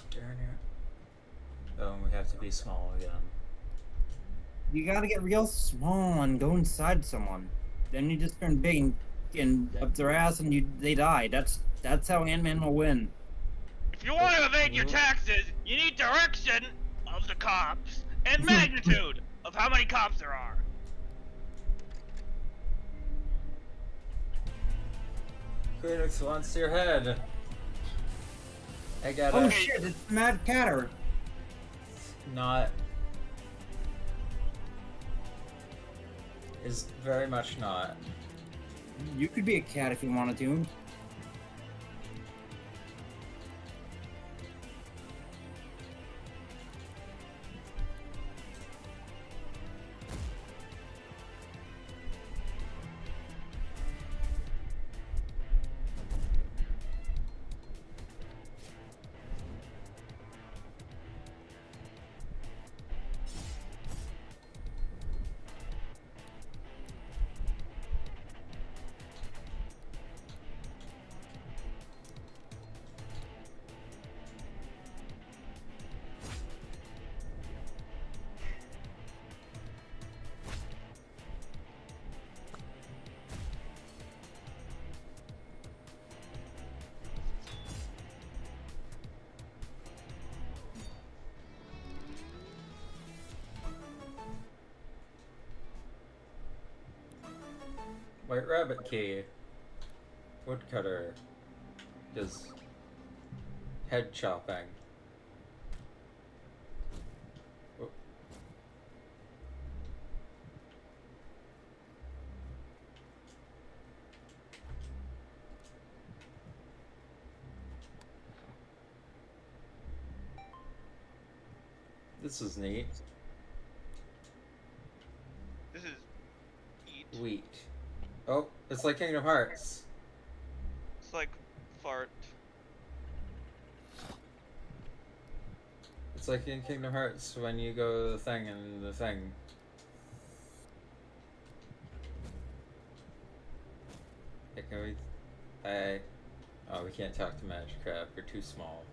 Darn it. Oh, we have to be small again. You gotta get real small and go inside someone. Then you just turn big and up their ass and they die. That's how Ant-Man will win. If you want to evade your taxes, you need direction of the cops and magnitude of how many cops there are. Phoenix wants your head. I got Oh it. shit, it's Mad Catter. Not. Is very much not. You could be a cat if you wanted to. White rabbit key. Woodcutter. Does head chopping. Oh. This is neat. This is eat. Wheat. Oh, it's like Kingdom Hearts. It's like fart. It's like in Kingdom Hearts when you go to the thing and the thing. Hey, can we... Oh, we can't talk to Magic Crab. We're too small.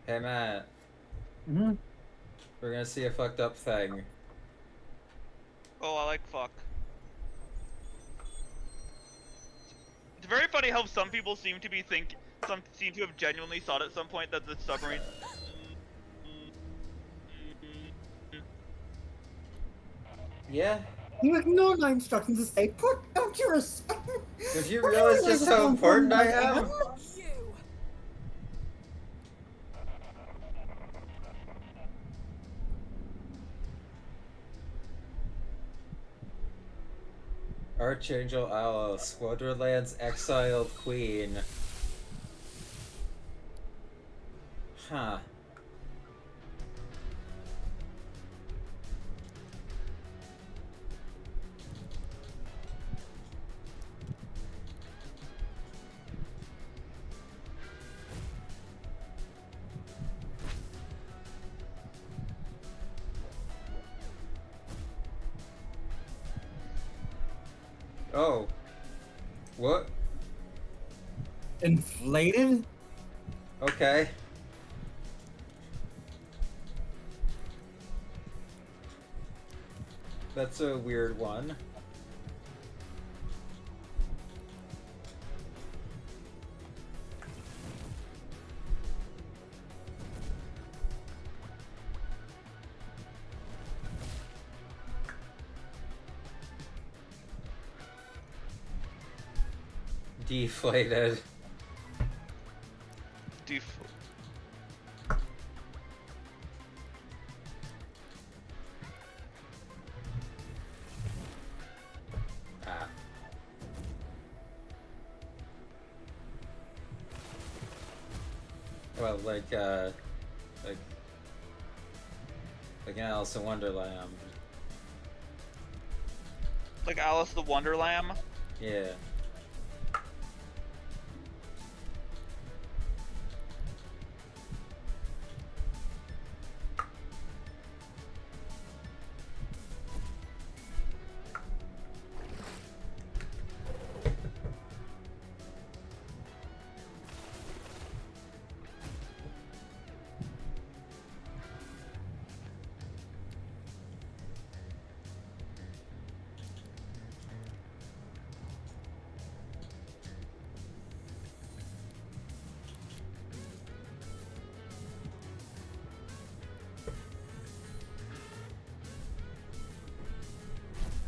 Hey, Matt. Mm-hmm. We're gonna see a fucked up thing. Oh, I like fuck. It's very funny how some people seem to have genuinely thought at some point that the submarine. Yeah? You ignore my instructions to stay put. Don't you respect me? Don't you Don't realize realize just how important I am? You. Archangel Alos, Wonderland's exiled queen. Huh. Oh. What? Inflated? Okay. That's a weird one. Deflated. Ah. Well, like an Alice in Wonderland. Like Alice the Wonderlamb. Yeah.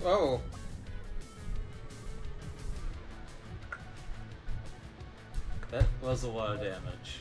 Oh. That was a lot of damage.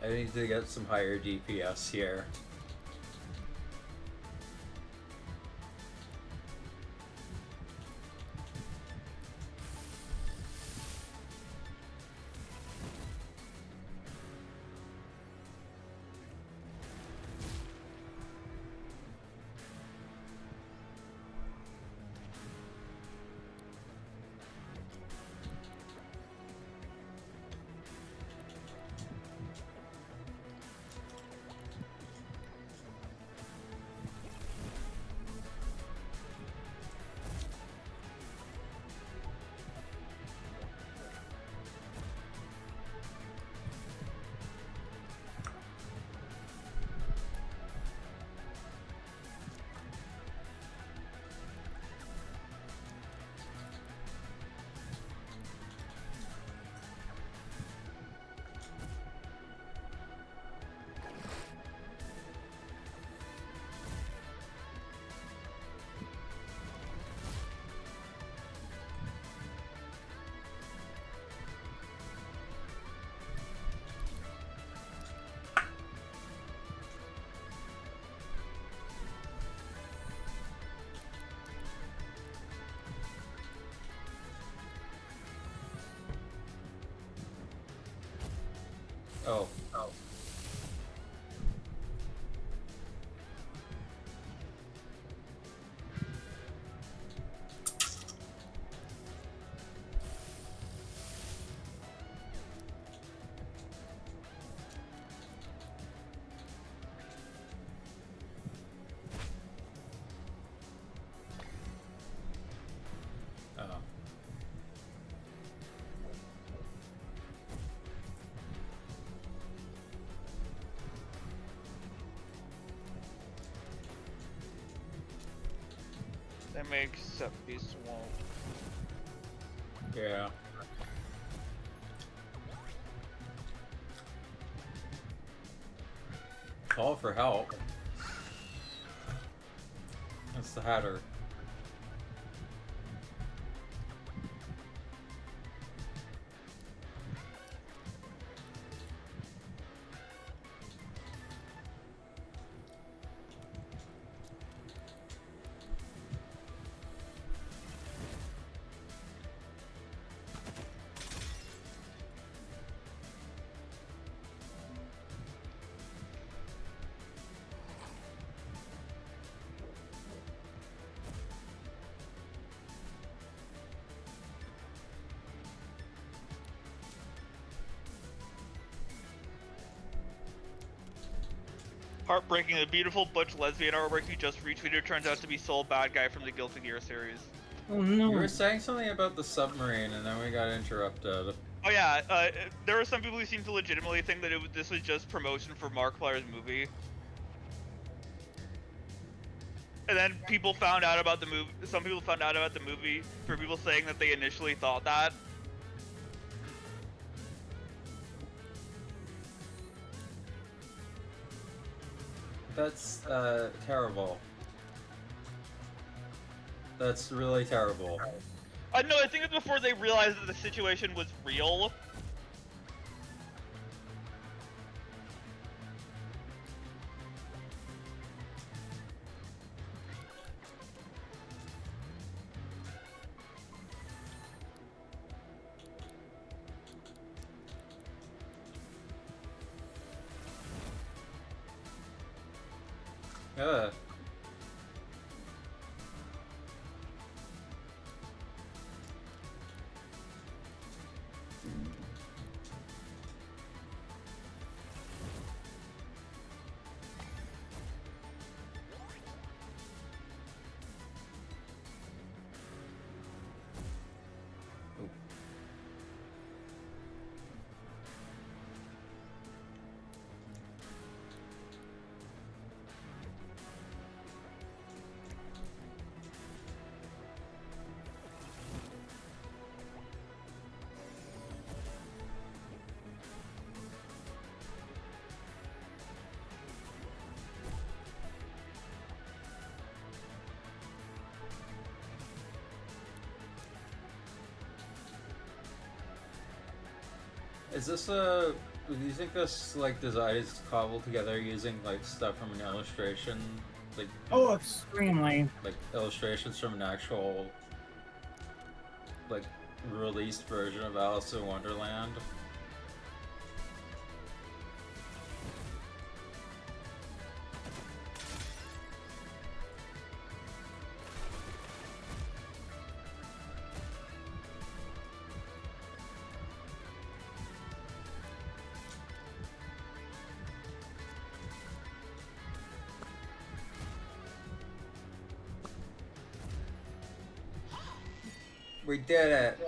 I need to get some higher DPS here. Oh. Oh. That makes up be swamp. Yeah. Call for help. That's the Hatter. Heartbreaking, a beautiful butch lesbian artwork you just retweeted turns out to be Soul Bad Guy from the Guilty Gear series. Oh no. You were saying something about the submarine, and then we got interrupted. Oh yeah, there are some people who seem to legitimately think that this was just promotion for Markiplier's movie. And then people found out about the movie. Some people found out about the movie for people saying that they initially thought that. That's, terrible. That's really terrible. No, I think it's before they realized that the situation was real. Yeah. Is this a... Do you think this, like, design is cobbled together using, like, stuff from an illustration? Like... Oh, extremely. Like, illustrations from an actual... like, released version of Alice in Wonderland? We did it!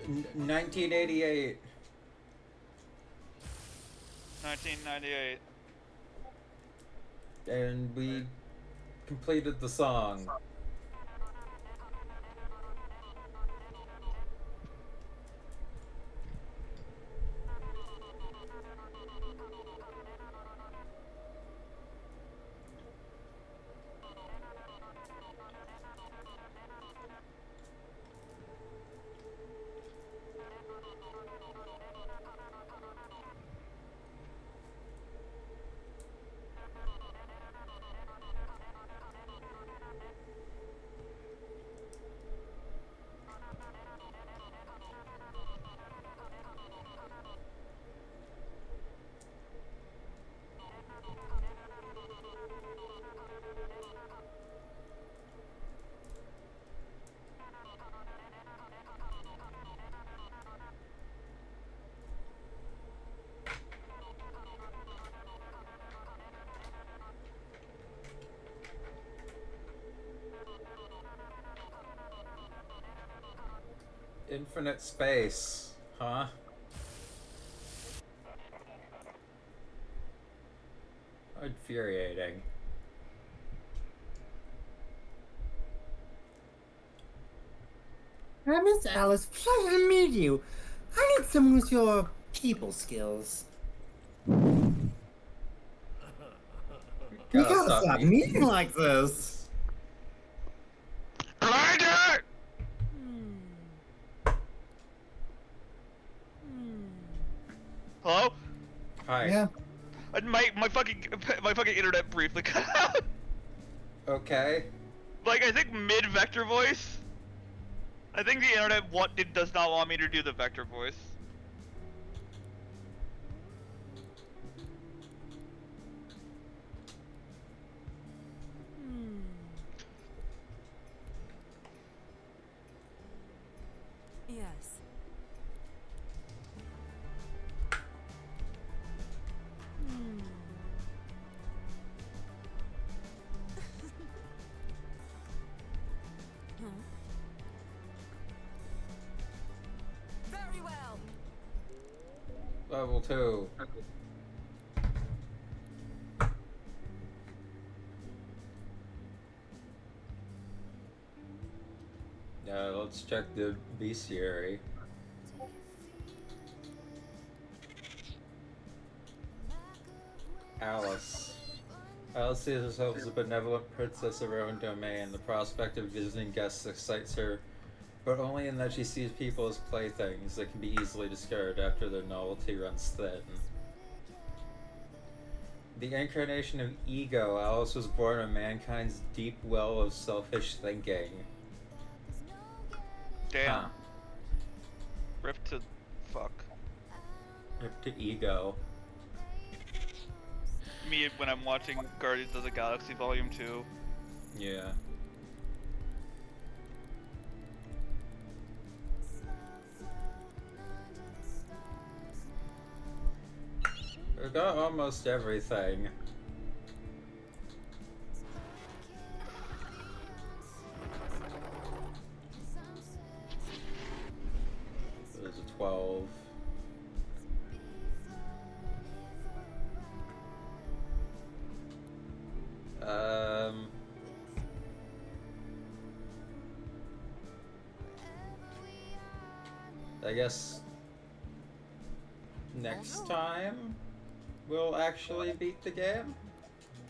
1988! 1998. And we completed the song. Infinite space, huh? Infuriating. Miss Alice, pleasure to meet you. I need someone with your people skills. You gotta stop meeting like this. Grinder! Hello? Hi. Yeah. My fucking internet briefly cut out. Okay. Like, I think mid vector voice. I think the internet does not want me to do the vector voice. Yes. Very well. Level 2. Let's check the bestiary. Alice. Alice sees herself as a benevolent princess of her own domain. The prospect of visiting guests excites her, but only in that she sees people as playthings that can be easily discarded after their novelty runs thin. The incarnation of ego, Alice was born of mankind's deep well of selfish thinking. Damn. Huh. Rip to fuck. Rip to ego. Me when I'm watching Guardians of the Galaxy Volume 2. Yeah. We've got almost everything. There's a 12. I guess next time we'll actually beat the game?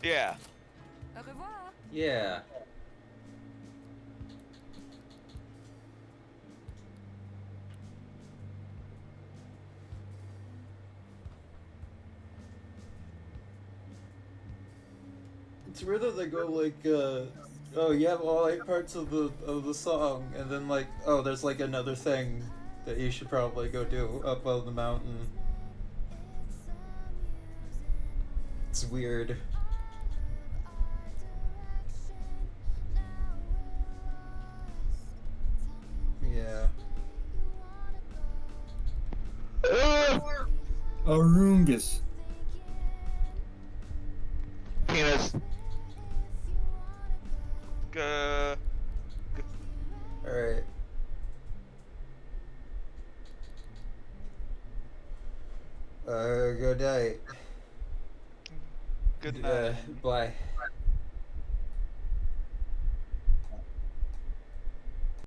Yeah. Au revoir. Yeah. It's weird that they go like, oh, you have all 8 parts of the song, and then like, oh, there's like another thing that you should probably go do up on the mountain. It's weird. Yeah. Arungus. Penis. Alright. Good night. Good night. Bye.